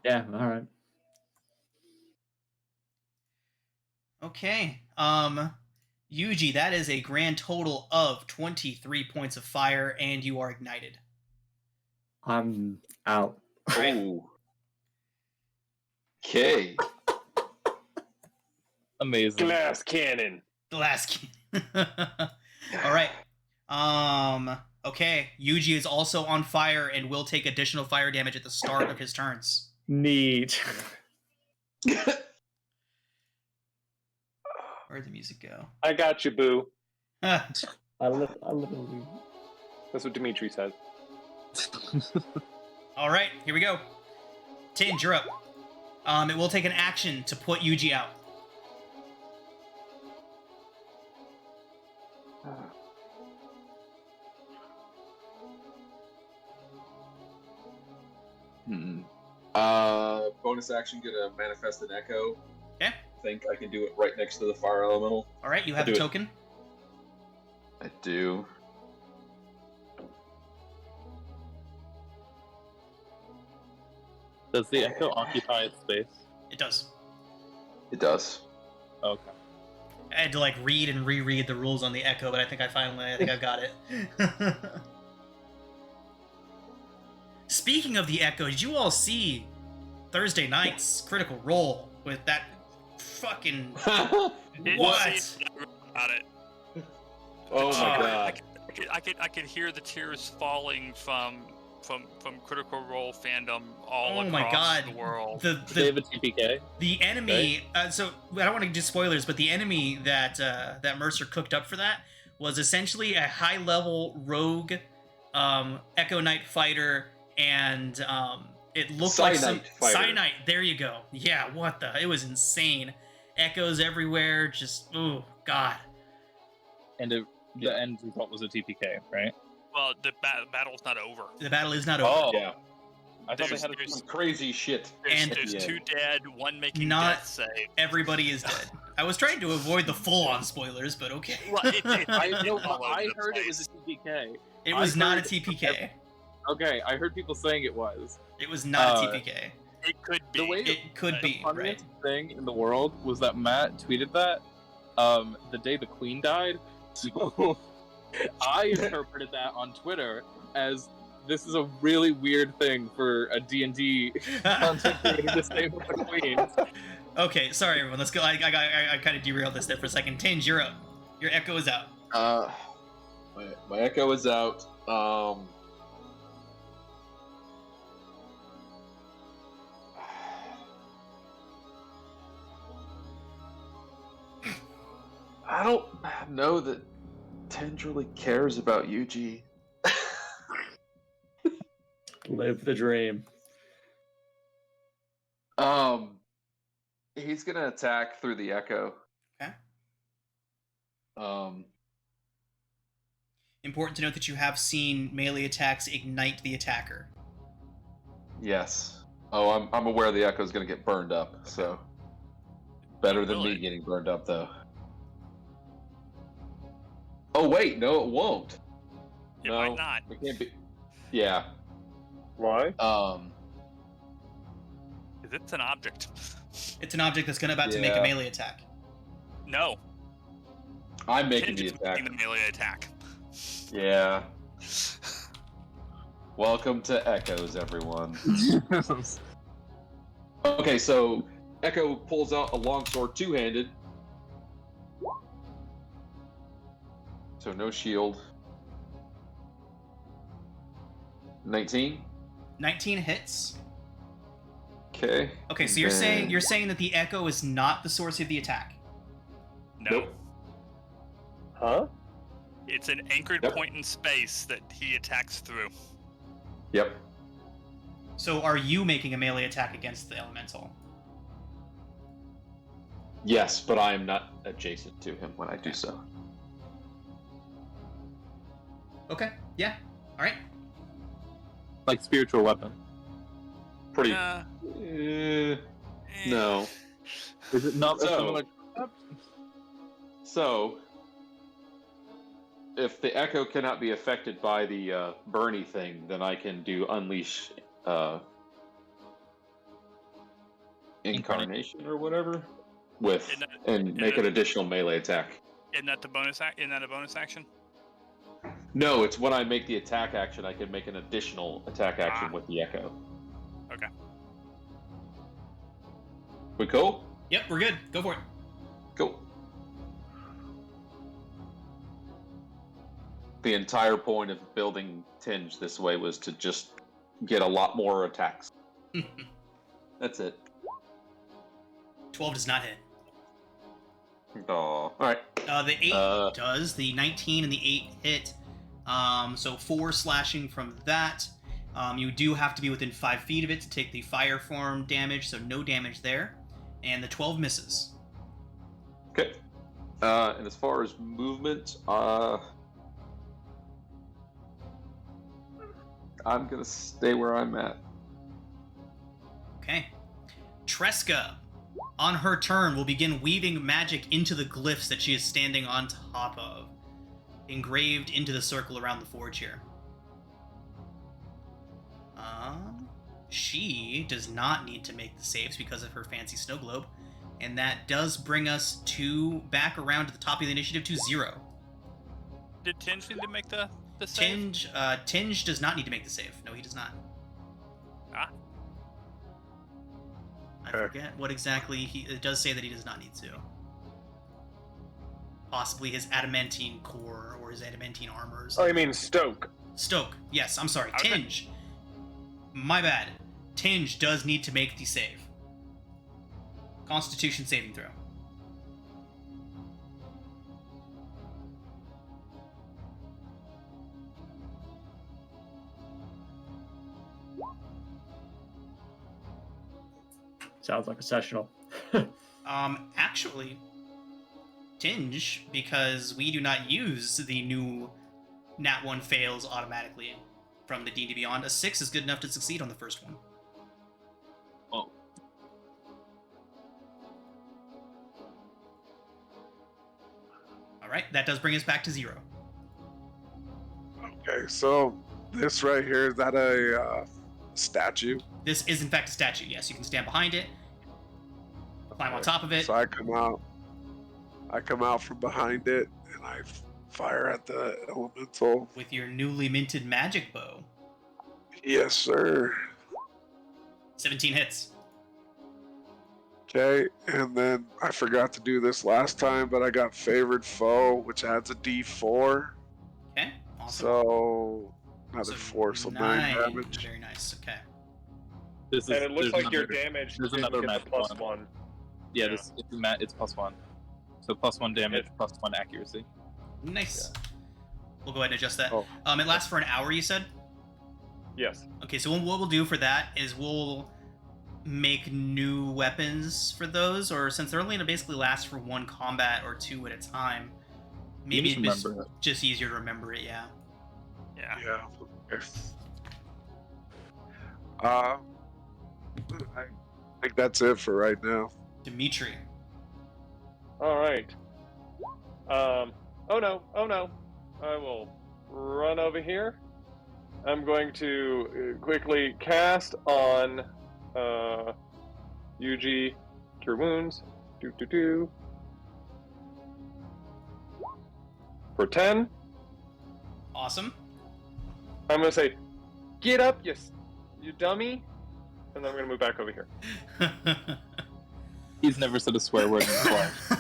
Yeah, all right. Okay. Yuji, that is a grand total of 23 points of fire, and you are ignited. I'm out. Ooh. Okay. Amazing. Glass cannon. The last All right. Okay. Yuji is also on fire and will take additional fire damage at the start of his turns. Neat. Where'd the music go? I got you, boo. I live in That's what Dimitri said. All right, here we go. Tinge, you're up. It will take an action to put Yuji out. Bonus action, gonna manifest an echo. Okay. I think I can do it right next to the fire elemental. All right, you have a do it. token. I do. Does the echo occupy its space? It does. It does. Okay. I had to like read and reread the rules on the echo, but I think I've got it. Speaking of the echo, did you all see Thursday night's Critical Role with that fucking Didn't what? see about it. Oh my god. I could hear the tears falling from Critical Role fandom all Oh across my god! the world. Do they have a TPK? The enemy. So I don't want to do spoilers, but the enemy that that Mercer cooked up for that was essentially a high-level rogue Echo Knight fighter, and it looked like some fighter. Cyanide. There you go. Yeah, what the? It was insane. Echoes everywhere. Just oh god. And the end result was a TPK, right? Well, the battle's not over. The battle is not over. Oh, Yeah. I thought they There's- had a there's- Some crazy shit. There's, And- there's Yeah. 2 dead, 1 making Not- death save. Everybody is dead. I was trying to avoid the full-on spoilers, but okay. Well, I heard it was a TPK. It was not a TPK. Okay, I heard people saying it was. It was not a TPK. It could be. It could be, the funniest thing in the world was that Matt tweeted that the day the Queen died. So I interpreted that on Twitter as this is a really weird thing for a D&D content creator to say with the Queen. Okay, sorry everyone. Let's go. I kind of derailed this there for a second. Tinge, you're up. Your echo is out. My echo is out. I don't know that Tinge really cares about Yuji. Live the dream. He's gonna attack through the echo. Okay. Um, Important to note that you have seen melee attacks ignite the attacker. yes. Oh, I'm aware the echo is gonna get burned up. So better than me getting burned up, though. Oh wait, no, it won't. It No, might not. it can't be. Yeah. Why? Because it's an object. It's an object that's about to make a Yeah. melee attack. No. I'm making Tinge the is attack. making the melee attack. Yeah. Welcome to Echoes, everyone. Okay, so Echo pulls out a longsword two-handed. So no shield. 19. 19 hits. Okay. Okay, so and you're then- saying that the echo is not the source of the attack. No. Nope. Huh? It's an anchored Yep. point in space that he attacks through. Yep. So are you making a melee attack against the elemental? Yes, but I am not adjacent to him when I do so. Okay. Yeah. All right. Like spiritual weapon. Pretty. Uh, No. Is it not So- similar? So, if the echo cannot be affected by the Bernie thing, then I can do unleash incarnation or whatever with and make an additional melee attack. Isn't that the bonus? Isn't that a bonus action? No, it's when I make the attack action, I can make an additional attack action with the echo. Okay. We cool? Yep, we're good. Go for it. Cool. The entire point of building Tinge this way was to just get a lot more attacks. That's it. 12 does not hit. Oh, alright. The 8 does. The 19 and the 8 hit. So 4 slashing from that. You do have to be within 5 feet of it to take the fire form damage, so no damage there. And the 12 misses. Okay. And as far as movement, I'm gonna stay where I'm at. Okay. Tresca, on her turn, will begin weaving magic into the glyphs that she is standing on top of, engraved into the circle around the forge here. She does not need to make the saves because of her fancy snow globe, and that does bring us back around to the top of the initiative to 0. Did Tinge need to make the save? Tinge does not need to make the save. No, he does not. Ah. I forget what exactly it does say that he does not need to. Possibly his adamantine core or his adamantine armor. Or Oh, something. you mean Stoke? Stoke. Yes, I'm sorry. Okay. Tinge. My bad. Tinge does need to make the save. Constitution saving throw. Sounds like a sessional. Actually, Tinge, because we do not use the new Nat 1 fails automatically from the D&D Beyond, a 6 is good enough to succeed on the first one. Oh. All right, that does bring us back to 0. Okay, so this right here, is that a statue? This is in fact a statue. Yes, you can stand behind it, climb on top of it. So I come out from behind it, and I fire at the elemental. With your newly minted magic bow. Yes, sir. 17 hits. Okay, and then I forgot to do this last time, but I got favored foe, which adds a D4. Okay, awesome. So another 4, so 9 damage. Very nice. Okay. And it looks like your damage there's didn't another get the magic +1. Yeah, it's +1. So +1 damage, +1 accuracy. Nice. Yeah. We'll go ahead and adjust that. Oh. It lasts for an hour, you said? Yes. Okay, so what we'll do for that is we'll make new weapons for those, or since they're only going to basically last for 1 combat or 2 at a time, maybe it's just easier to remember it, yeah. Yeah. Okay. I think that's it for right now. Dimitri. All right. Oh no. I will run over here. I'm going to quickly cast on Yuji Cure Wounds. For 10. Awesome. I'm going to say, get up, you dummy. And then I'm going to move back over here. He's never said a swear word in his life.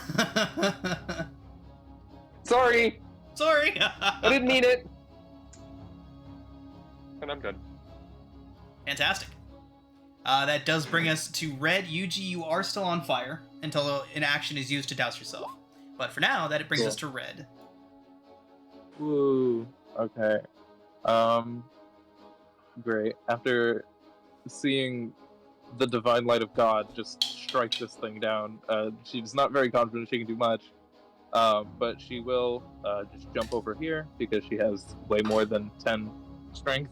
Sorry. I didn't mean it. And I'm done. Fantastic. That does bring us to red. Yuji, you are still on fire until an action is used to douse yourself. But for now, that it brings us to red. Woo. Okay. Great. After seeing the divine light of God just strike this thing down, she's not very confident she can do much. But she will just jump over here because she has way more than 10 strength.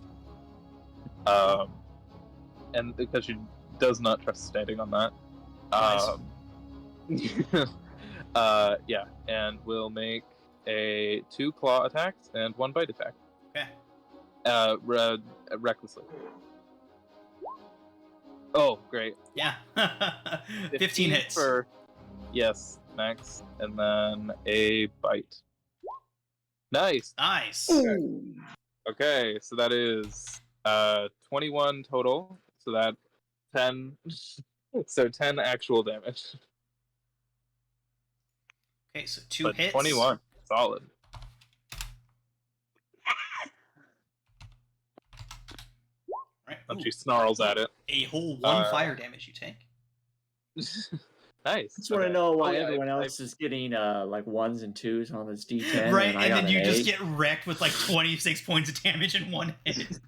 And because she does not trust standing on that. Yeah, and we'll make a 2 claw attacks and 1 bite attack. Okay. Recklessly. Oh, great. Yeah. 15 hits. Yes, max. And then a bite. Nice. Okay, so that is 21 total. So that 10. So 10 actual damage. Okay, so 2 hits. 21. Solid. Right. And she snarls at it. A whole 1 fire damage you take. Nice. I just want to know why everyone else is getting like 1s and 2s on this D10. Right, and then you 8. just get wrecked with like 26 points of damage in 1 hit.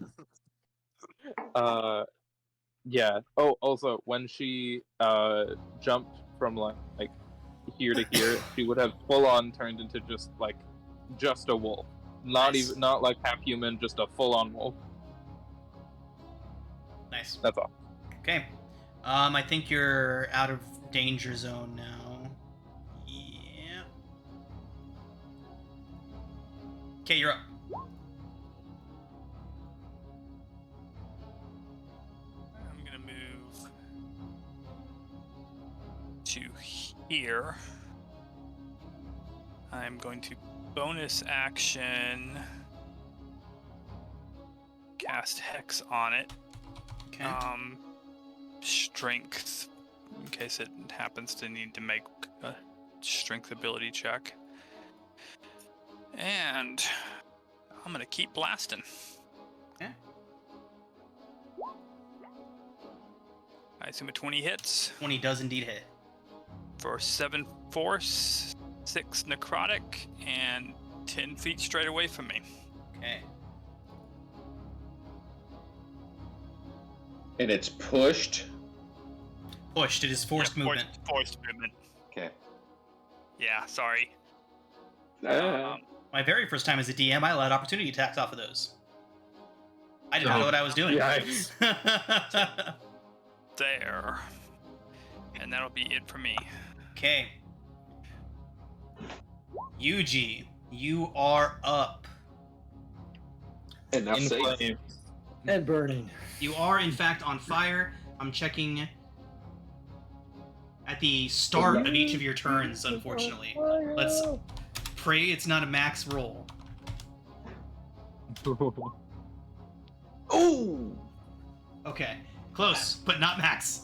Yeah. Oh, also, when she jumped from like here to here, she would have full on turned into just a wolf. Not like half human, just a full on wolf. Nice. That's all. Okay. I think you're out of danger zone now. Yeah. Okay, you're up. I'm gonna move to here. I'm going to bonus action cast Hex on it. Okay. Strength, in case it happens to need to make a strength ability check. And I'm gonna keep blasting. Okay. I assume a 20 hits. 20 does indeed hit. For 7 force, 6 necrotic, and 10 feet straight away from me. Okay. And it's pushed. Pushed. It is forced movement. Forced movement. Okay. Yeah, sorry. My very first time as a DM, I allowed opportunity attacks off of those. I didn't know what I was doing. Yikes. There. And that'll be it for me. Okay. Yuji, you are up. And now In safe. flames. And burning. You are, in fact, on fire. I'm checking at the start of each of your turns, unfortunately. Let's pray it's not a max roll. Oh! Okay, close, but not max.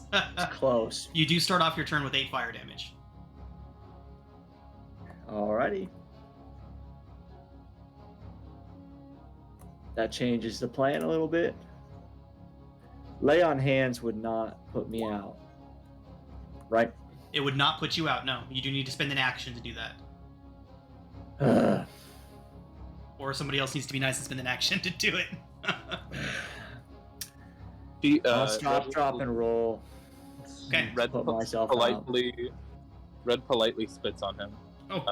Close. You do start off your turn with 8 fire damage. Alrighty. That changes the plan a little bit. Lay on hands would not put me out. Right? It would not put you out, no. You do need to spend an action to do that. Or somebody else needs to be nice and spend an action to do it. I'll stop, drop, and roll. Okay. Red Put myself Red politely spits on him. Oh.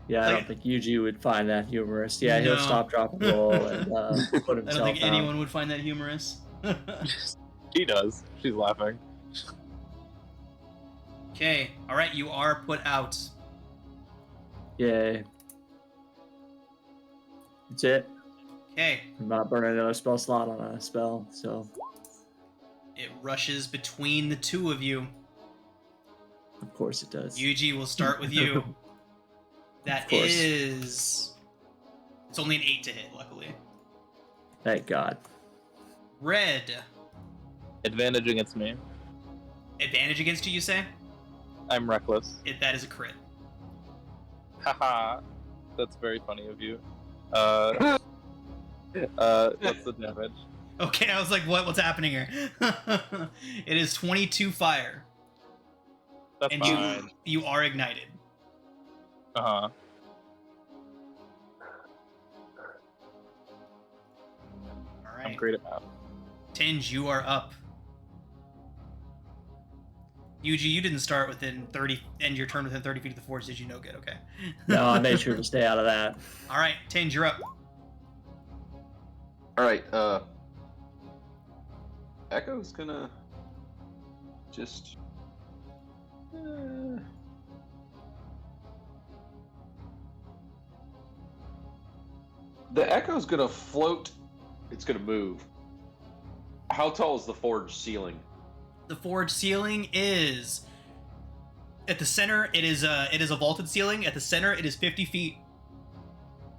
Yeah, I don't think Yuji would find that humorous. Yeah, he'll No. stop, drop, and roll, and put himself I don't think out. anyone would find that humorous. She does. She's laughing. Okay, alright, you are put out. Yay. That's it. Okay, I'm not burning another spell slot on a spell, so it rushes between the two of you. of course it does. Yuji, we'll start with you. That Of course. is... It's only an 8 to hit, luckily. Thank God. Red. Advantage against me. Advantage against you, you say? I'm reckless. That is a crit. Haha. That's very funny of you. What's the damage? Okay, I was like, what's happening here? It is 22 fire. That's And fine. you are ignited. Uh-huh. I'm Alright. great at math. Tinge, you are up. Yuji, you didn't start within 30, end your turn within 30 feet of the forge, did you? No good, okay. No, I made sure to stay out of that. Alright, Tinge, you're up. Alright, Echo's gonna just... The Echo's gonna float. It's gonna move. How tall is the forge ceiling? The forge ceiling is... At the center, it is a vaulted ceiling. At the center, it is 50 feet.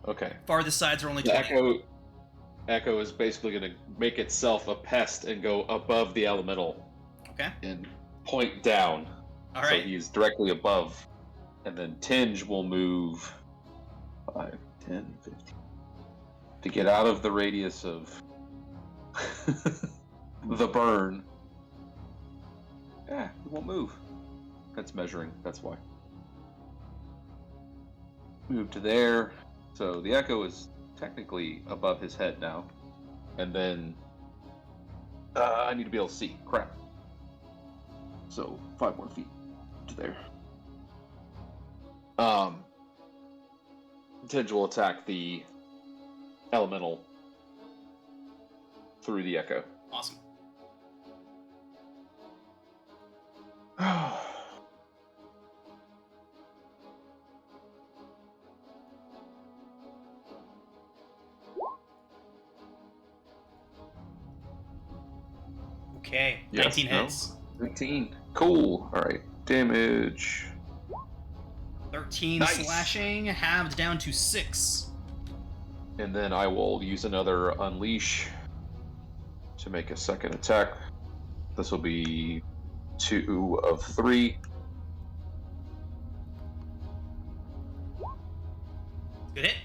Okay. Farthest sides are only The 20. Echo is basically gonna make itself a pest and go above the elemental. Okay. And point down. All So right. he's directly above. And then Tinge will move 5, 10, 15. To get out of the radius of the burn. Yeah, he won't move. That's measuring, that's why. Move to there. So the Echo is technically above his head now. And then I need to be able to see. Crap. So 5 more feet to there. Tinge will attack the elemental through the Echo. Awesome. Okay, Yes, 19 no? hits. 19. Cool. Alright. Damage. 13 Nice. slashing, halved down to 6. And then I will use another Unleash to make a second attack. This will be 2 of 3. Good hit.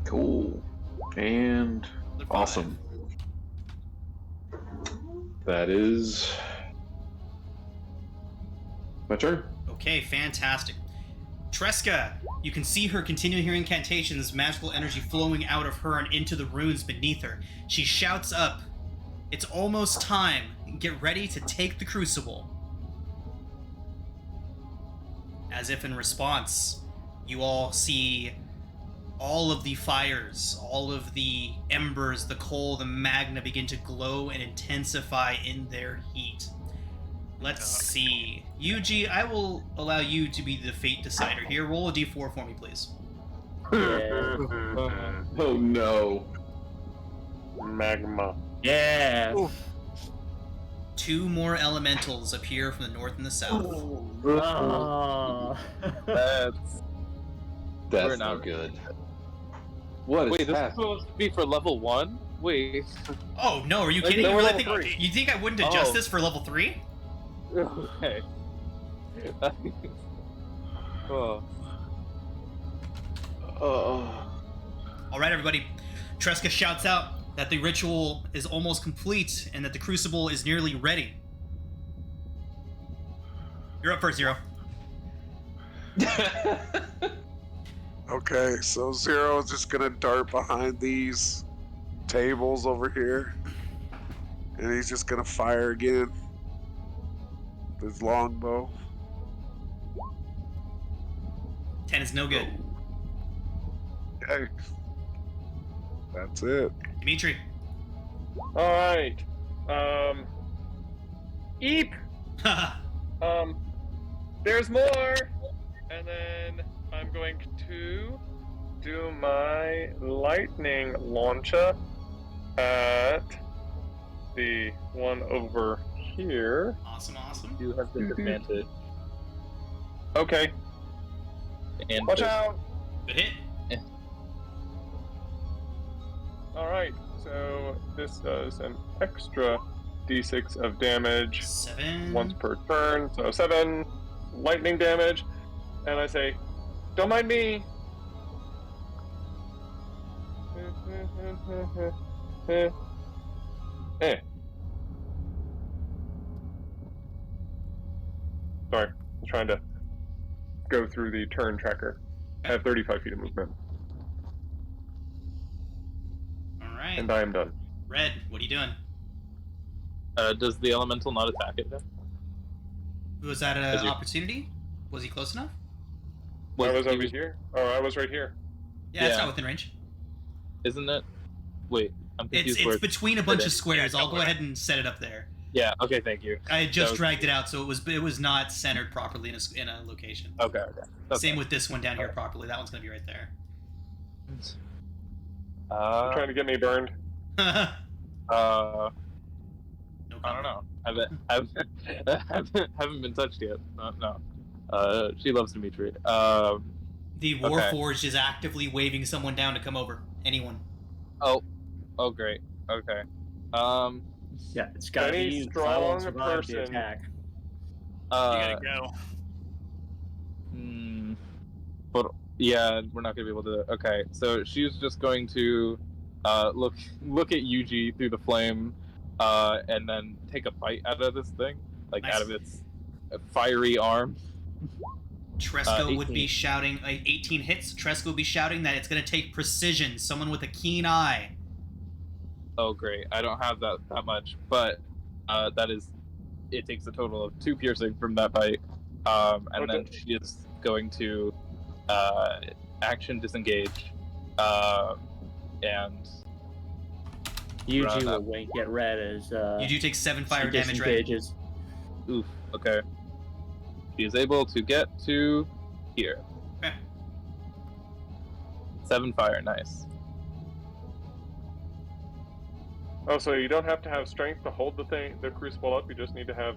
Cool. And Another 5. awesome. That is my turn. Okay, fantastic. Tresca, you can see her continue hearing incantations, magical energy flowing out of her and into the runes beneath her. She shouts up, "It's almost time. Get ready to take the crucible." As if in response, you all see all of the fires, all of the embers, the coal, the magna begin to glow and intensify in their heat. Let's see. Yuji, I will allow you to be the fate decider here. Roll a d4 for me, please. Oh no. Magma. Yeah. Oof. 2 more elementals appear from the north and the south. Oh. That's That's not not good. What is wait. This is happening? supposed to be for level 1. Wait. Oh no, are you Like, kidding? no, You we're really level think 3. you think I wouldn't adjust Oh. this for level 3? Okay. Oh. All right, everybody. Tresca shouts out that the ritual is almost complete and that the crucible is nearly ready. You're up first, Zero. Okay, so Zero is just gonna dart behind these tables over here, and he's just gonna fire again with his longbow. 10 is no good. Okay, that's it. Dimitri. All right. Eep. There's more, and then I'm going to do my lightning launcher at the one over here. Awesome, awesome. You have disadvantage. Okay, And watch out. Good hit. All right, so this does an extra d6 of damage 7. once per turn, so 7 lightning damage, and I say, don't mind me. Sorry, I'm trying to go through the turn tracker. I have 35 feet of movement, All right. and I am done. Red, what are you doing? does the elemental not attack it then? Was that an Is he- opportunity? Was he close enough? I was he over here. Oh, I was right here. Yeah, it's Yeah. not within range. Isn't it? Wait, I'm confused. It's between a bunch of squares. Yeah, I'll go don't ahead and set it up there. Yeah. Okay. Thank you. I had just was- dragged it out, so it was not centered properly in a location. Okay. Okay. Same with this one down here properly. That one's gonna be right there. You're trying to get me burned. No I comment. don't know. Haven't been touched yet. No. She loves Dimitri. The Okay. Warforged is actively waving someone down to come over. Anyone. Oh, great. Okay. Yeah, it's got to be Any used. strong I won't survive the person. attack. You gotta go. But yeah, we're not gonna be able to. Okay, so she's just going to look at Yuji through the flame, and then take a bite out of this thing, like Nice. out of its fiery arm. Tresco would be 18. shouting, 18 hits. Tresco would be shouting that it's going to take precision, someone with a keen eye. Oh, great! I don't have that much, but that is. It takes a total of 2 piercing from that bite, and then she is going to action disengage, and Yuji Run will up. wink at Red as You do take 7 she fire damage, right? disengages. oof. Okay. She is able to get to here. Okay. 7 fire, nice. Oh, so you don't have to have strength to hold the crucible up. You just need to have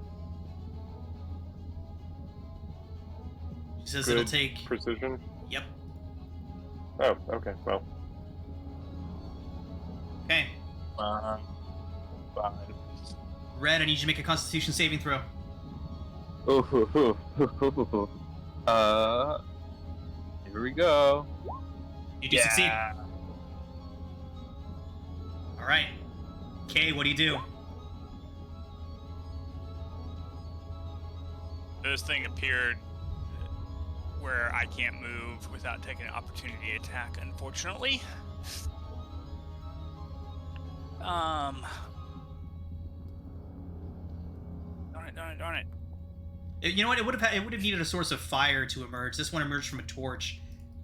She says good it'll take. precision. Yep. Oh, okay. Well, Okay. Fine. Red, I need you to make a Constitution saving throw. Here we go. You do succeed. All right. Kay, what do you do? This thing appeared where I can't move without taking an opportunity attack, unfortunately. Darn it. You know what? It would have needed a source of fire to emerge. This one emerged from a torch,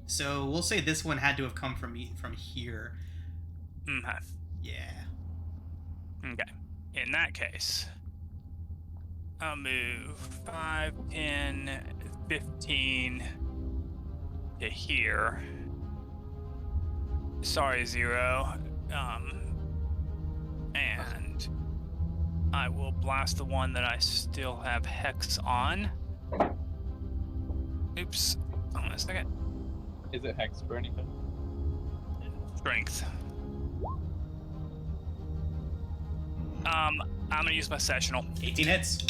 so we'll say this one had to have come from here. Okay. Yeah. Okay. In that case, I'll move 5, 10, 15 to here. Sorry, Zero. And I will blast the one that I still have Hex on. Oops. Hold on a second. Is it hex for anything? Strength. I'm gonna use my sessional. 18 hits.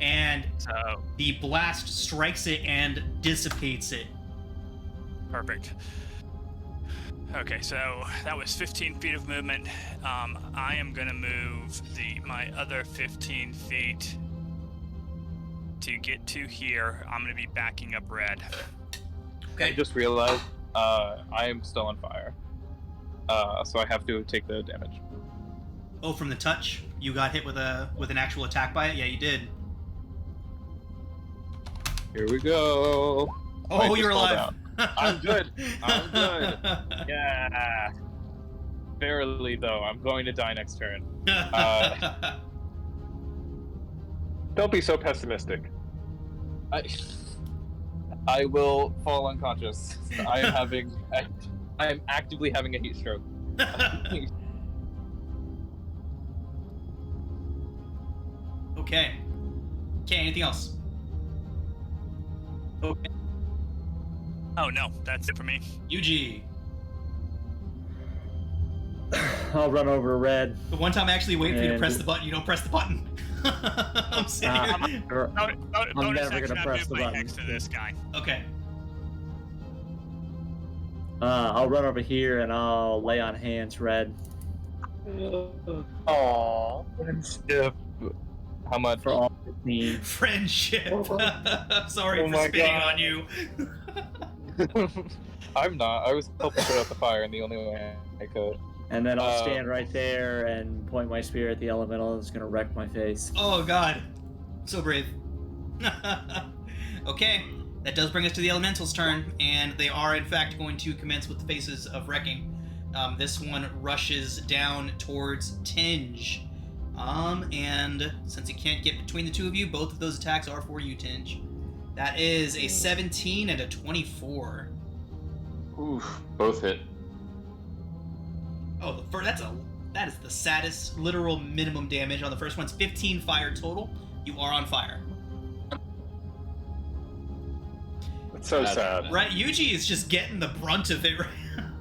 And So the blast strikes it and dissipates it. perfect. Okay, so that was 15 feet of movement. I am gonna move my other 15 feet to get to here. I'm gonna be backing up red. Okay. I just realized I am still on fire. So I have to take the damage. Oh, from the touch? You got hit with an actual attack by it? Yeah, you did. Here we go. Oh, I just you're fell alive. down. I'm good. I'm good. Yeah. Barely, though. I'm going to die next turn. Don't be so pessimistic. I will fall unconscious. I am actively having a heat stroke. Okay. Okay, anything else? Okay. Oh no, that's it for me. Yuji. I'll run over to red. The one time I actually wait for you to And- press the button, you don't press the button. I'm sitting here. I'm Bonus never action, gonna I press move the my button. Hex to this guy. Okay. I'll run over here and I'll lay on hands red Aww. How much? for all 15. Friendship. I'm sorry Oh for my spitting God. on you. I'm not. I was helping put out the fire in the only way I could. And then I'll stand right there and point my spear at the elemental that's gonna wreck my face. Oh god. So brave. Okay. That does bring us to the elemental's turn, and they are in fact going to commence with the Faces of Wrecking. This one rushes down towards Tinge. And since he can't get between the two of you, both of those attacks are for you, Tinge. That is a 17 and a 24. Oof, both hit. Oh, that is the saddest literal minimum damage on the first one's 15 fire total. You are on fire. It's so sad. Right, Yuji is just getting the brunt of it right now.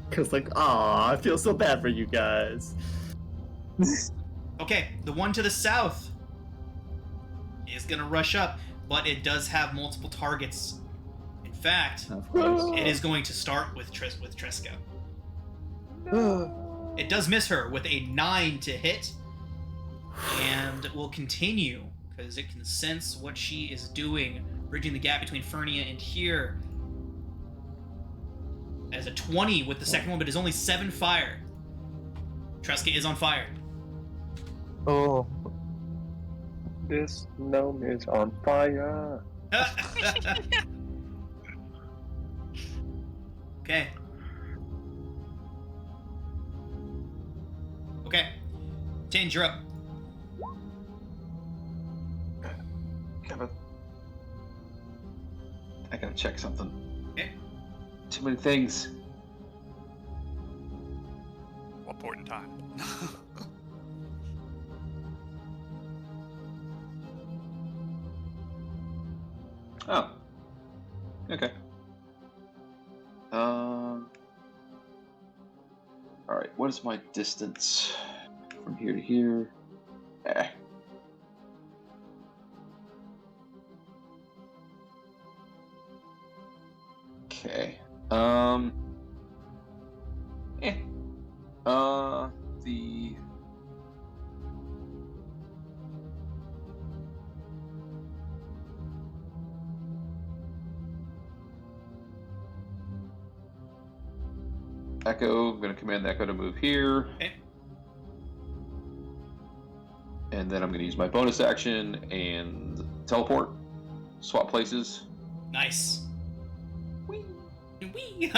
Cause I feel so bad for you guys. Okay, the one to the south is gonna rush up, but it does have multiple targets. In fact, Of course. it is going to start with Triska. It does miss her with a 9 to hit, and will continue because it can sense what she is doing, bridging the gap between Fernia and here. As a 20 with the second one, but is only 7 fire. Triska is on fire. Oh. This gnome is on fire. Okay. Okay. Tinge, you're up. I gotta check something. Okay. Too many things. What point in time? Oh. Okay. Alright, what is my distance from here to here? Okay. The Echo, I'm going to command the Echo to move here. Okay. And then I'm going to use my bonus action and teleport. Swap places. Nice. Whee! Whee!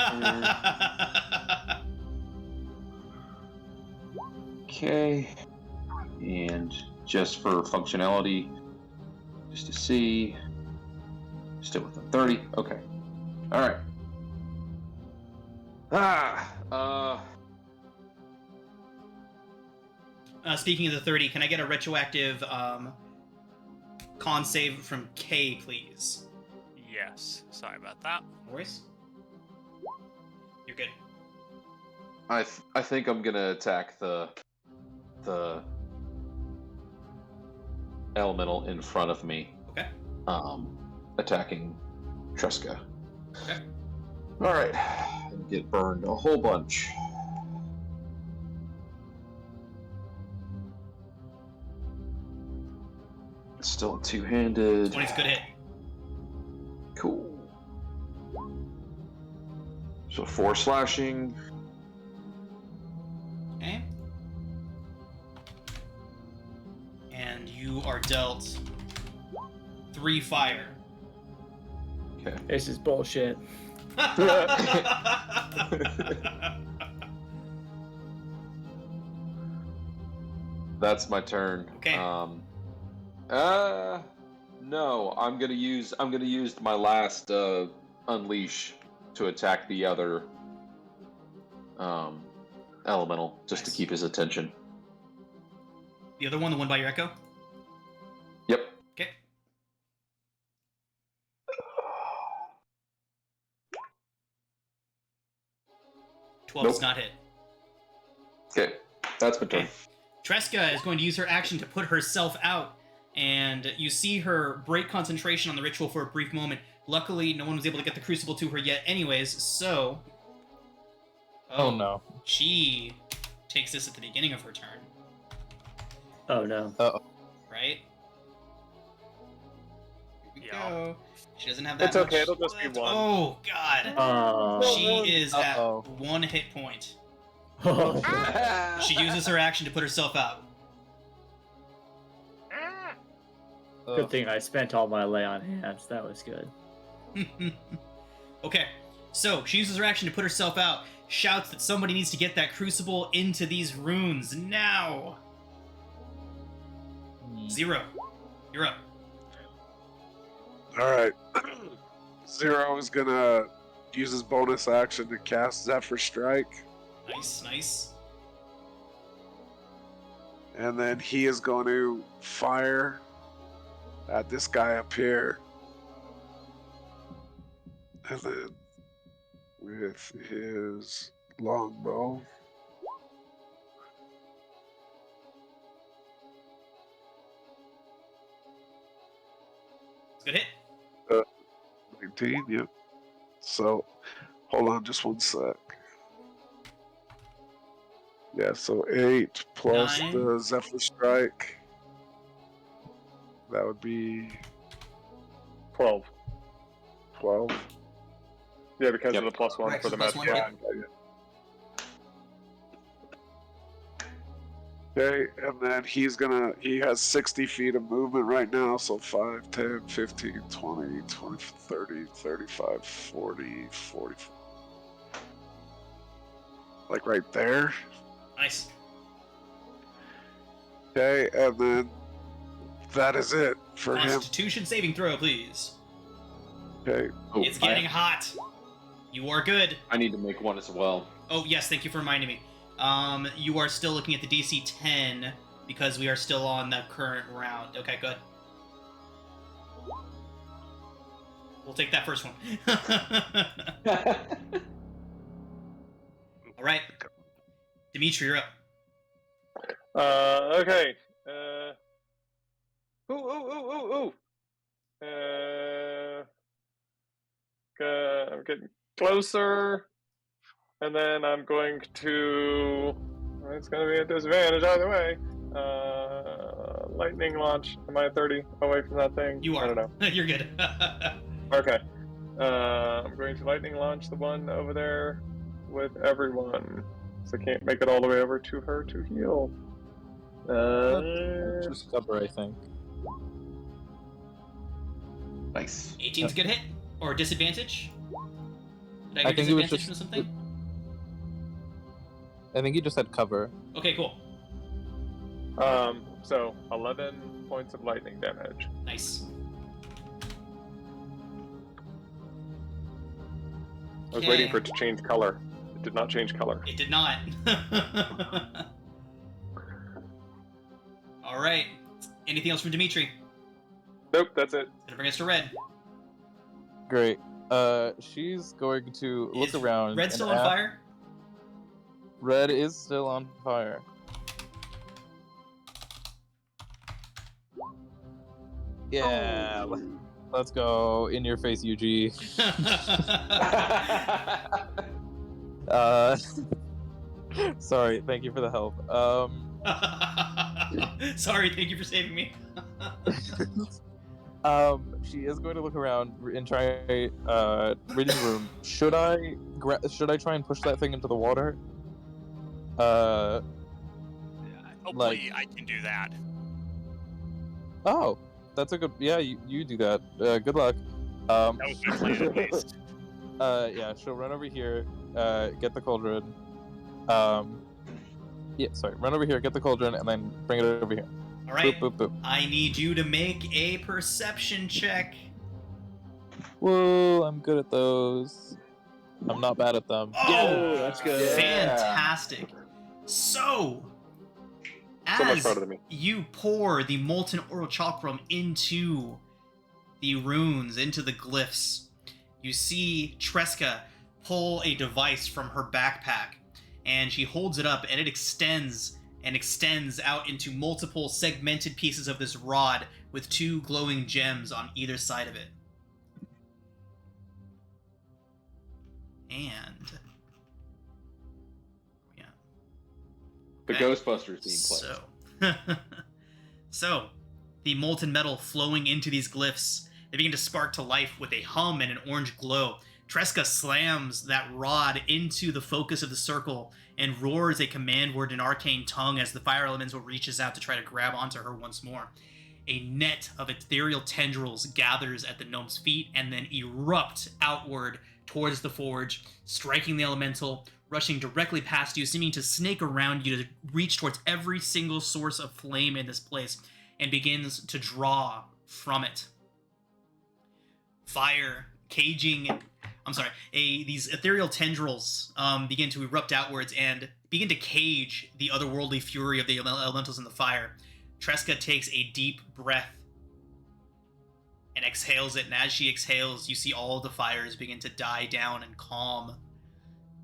Okay. And just for functionality, just to see. Still within 30. Okay. All right. Speaking of the 30, can I get a retroactive con save from K, please? Yes. Sorry about that. No worries. You're good. I think I'm gonna attack the elemental in front of me. Okay. Attacking Tresca. Okay. All right. And get burned a whole bunch. Still two-handed. 20's a good hit. Cool. So 4 slashing. Okay. And you are dealt 3 fire. Okay. This is bullshit. That's my turn. Okay. No, I'm gonna use my last unleash to attack the other elemental just to Nice. keep his attention. The other one, the one by your echo? Yep. Okay. Twelve does Nope. not hit. Okay, that's my turn. Okay. Tresca is going to use her action to put herself out, and you see her break concentration on the ritual for a brief moment. Luckily, no one was able to get the crucible to her yet anyways, so... Oh no. She takes this at the beginning of her turn, Oh no. right? Here we Yeah. go. She doesn't have that It's much. okay, it'll just be one. Oh, God. Oh. She is at Uh-oh. 1 hit point. Oh. She uses her action to put herself out. Good thing I spent all my lay on hands. That was good. Okay, so she uses her action to put herself out, shouts that somebody needs to get that crucible into these runes now. 0, you're up. All right. Zero is gonna use his bonus action to cast Zephyr Strike, Nice, nice. and then he is going to fire at this guy up here, and then with his longbow. It's a good hit. 19, yep. So, hold on just one sec. Yeah, so 8 plus 9. the Zephyr Strike. That would be 12. 12. Yeah, because Yep. of the +1 Right, for so the plus magic. one, Yeah. Okay, and then he has 60 feet of movement right now, so 5, 10, 15, 20, 20, 30, 35, 40, 40. Like right there. Nice. Okay, and then that is it for him. Constitution saving throw, please. Okay. Oh, It's getting hot. You are good. I need to make one as well. Oh, yes, thank you for reminding me. You are still looking at the DC 10 because we are still on the current round. Okay, good. We'll take that first one. All right. Dimitri, you're up. Okay. Ooh. I'm getting closer. And then I'm going to... It's going to be a disadvantage either way. Lightning launch. Am I at 30 away from that thing? You are. I don't know. You're good. Okay. I'm going to lightning launch the one over there with everyone. So I can't make it all the way over to her to heal. Just cover, I think. Nice. 18's a good hit? Or disadvantage? Did I I give think it was disadvantage just- from something? I think you just said cover. Okay, cool. So 11 points of lightning damage. Nice. I was waiting for it to change color. It did not change color. It did not. All right. Anything else from Dimitri? Nope, that's it. Gonna bring us to Red. Great. She's going to look around. Red still on fire? Red is still on fire. Yeah. Let's go. In your face, UG. Sorry. Thank you for the help. Sorry, thank you for saving me. She is going to look around and try reading the room. Should I try and push that thing into the water? Hopefully, I can do that. Oh, that's a good. Yeah, you do that. Good luck. That was my plan, at least. Yeah, she'll run over here, get the cauldron. Run over here, get the cauldron, and then bring it over here. All right. Boop, boop, boop. I need you to make a perception check. Whoa, I'm good at those. I'm not bad at them. Oh, that's good. Fantastic. So much better than me. you pour the molten oral chakram into the runes, into the glyphs, you see Tresca pull a device from her backpack, and she holds it up, and it extends out into multiple segmented pieces of this rod with 2 glowing gems on either side of it. And yeah. The Okay. Ghostbusters theme plays. So, the molten metal flowing into these glyphs, they begin to spark to life with a hum and an orange glow. Tresca slams that rod into the focus of the circle and roars a command word in arcane tongue as the fire elemental reaches out to try to grab onto her once more. A net of ethereal tendrils gathers at the gnome's feet and then erupt outward towards the forge, striking the elemental, rushing directly past you, seeming to snake around you to reach towards every single source of flame in this place, and begins to draw from it. Fire, these ethereal tendrils begin to erupt outwards and begin to cage the otherworldly fury of the elementals in the fire. Tresca takes a deep breath and exhales it, and as she exhales, you see all of the fires begin to die down and calm.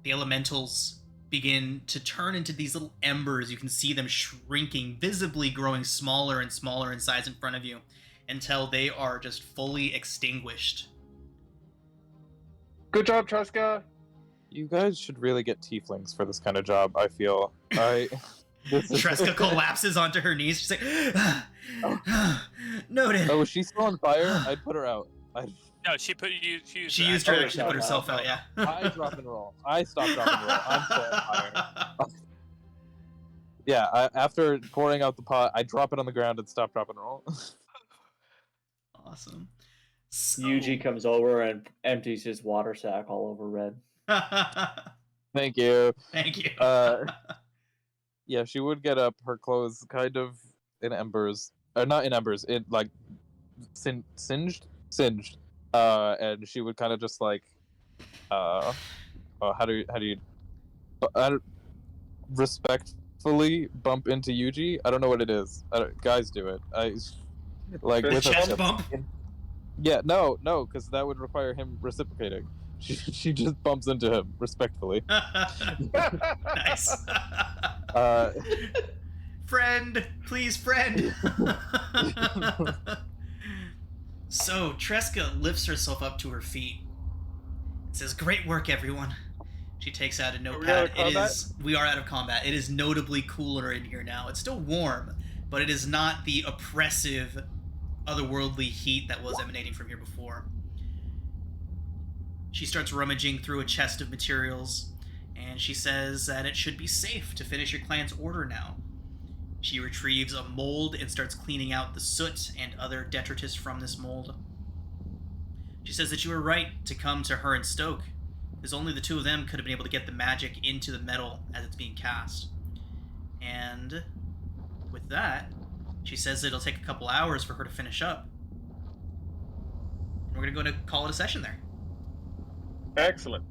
The elementals begin to turn into these little embers. You can see them shrinking, visibly growing smaller and smaller in size in front of you, until they are just fully extinguished. Good job, Tresca. You guys should really get tieflings for this kind of job, I feel. Tresca collapses onto her knees. She's like, noted. Oh, is she still on fire? I'd put her out. No, she used her action to put herself out, yeah. I drop and roll. I stop, drop, and roll. I'm still on fire. Yeah, after pouring out the pot, I drop it on the ground and stop, drop, and roll. Awesome. Yuji comes over and empties his water sack all over Red. Thank you. Thank you. Yeah, she would get up, her clothes kind of in embers. Not in embers, in like singed. And she would kind of just like respectfully bump into Yuji. I don't know what it is. Guys do it. Like with chest bump? Yeah, no, because that would require him reciprocating. She just bumps into him respectfully. Nice. Friend, please, friend. So Tresca lifts herself up to her feet. It says, "Great work, everyone." She takes out a notepad. We are out of combat. It is notably cooler in here now. It's still warm, but it is not the oppressive, otherworldly heat that was emanating from here before. She starts rummaging through a chest of materials, and she says that it should be safe to finish your client's order now. She retrieves a mold and starts cleaning out the soot and other detritus from this mold. She says that you were right to come to her and Stoke, because only the two of them could have been able to get the magic into the metal as it's being cast. And with that, She says it'll take a couple hours for her to finish up. And we're going to call it a session there. Excellent.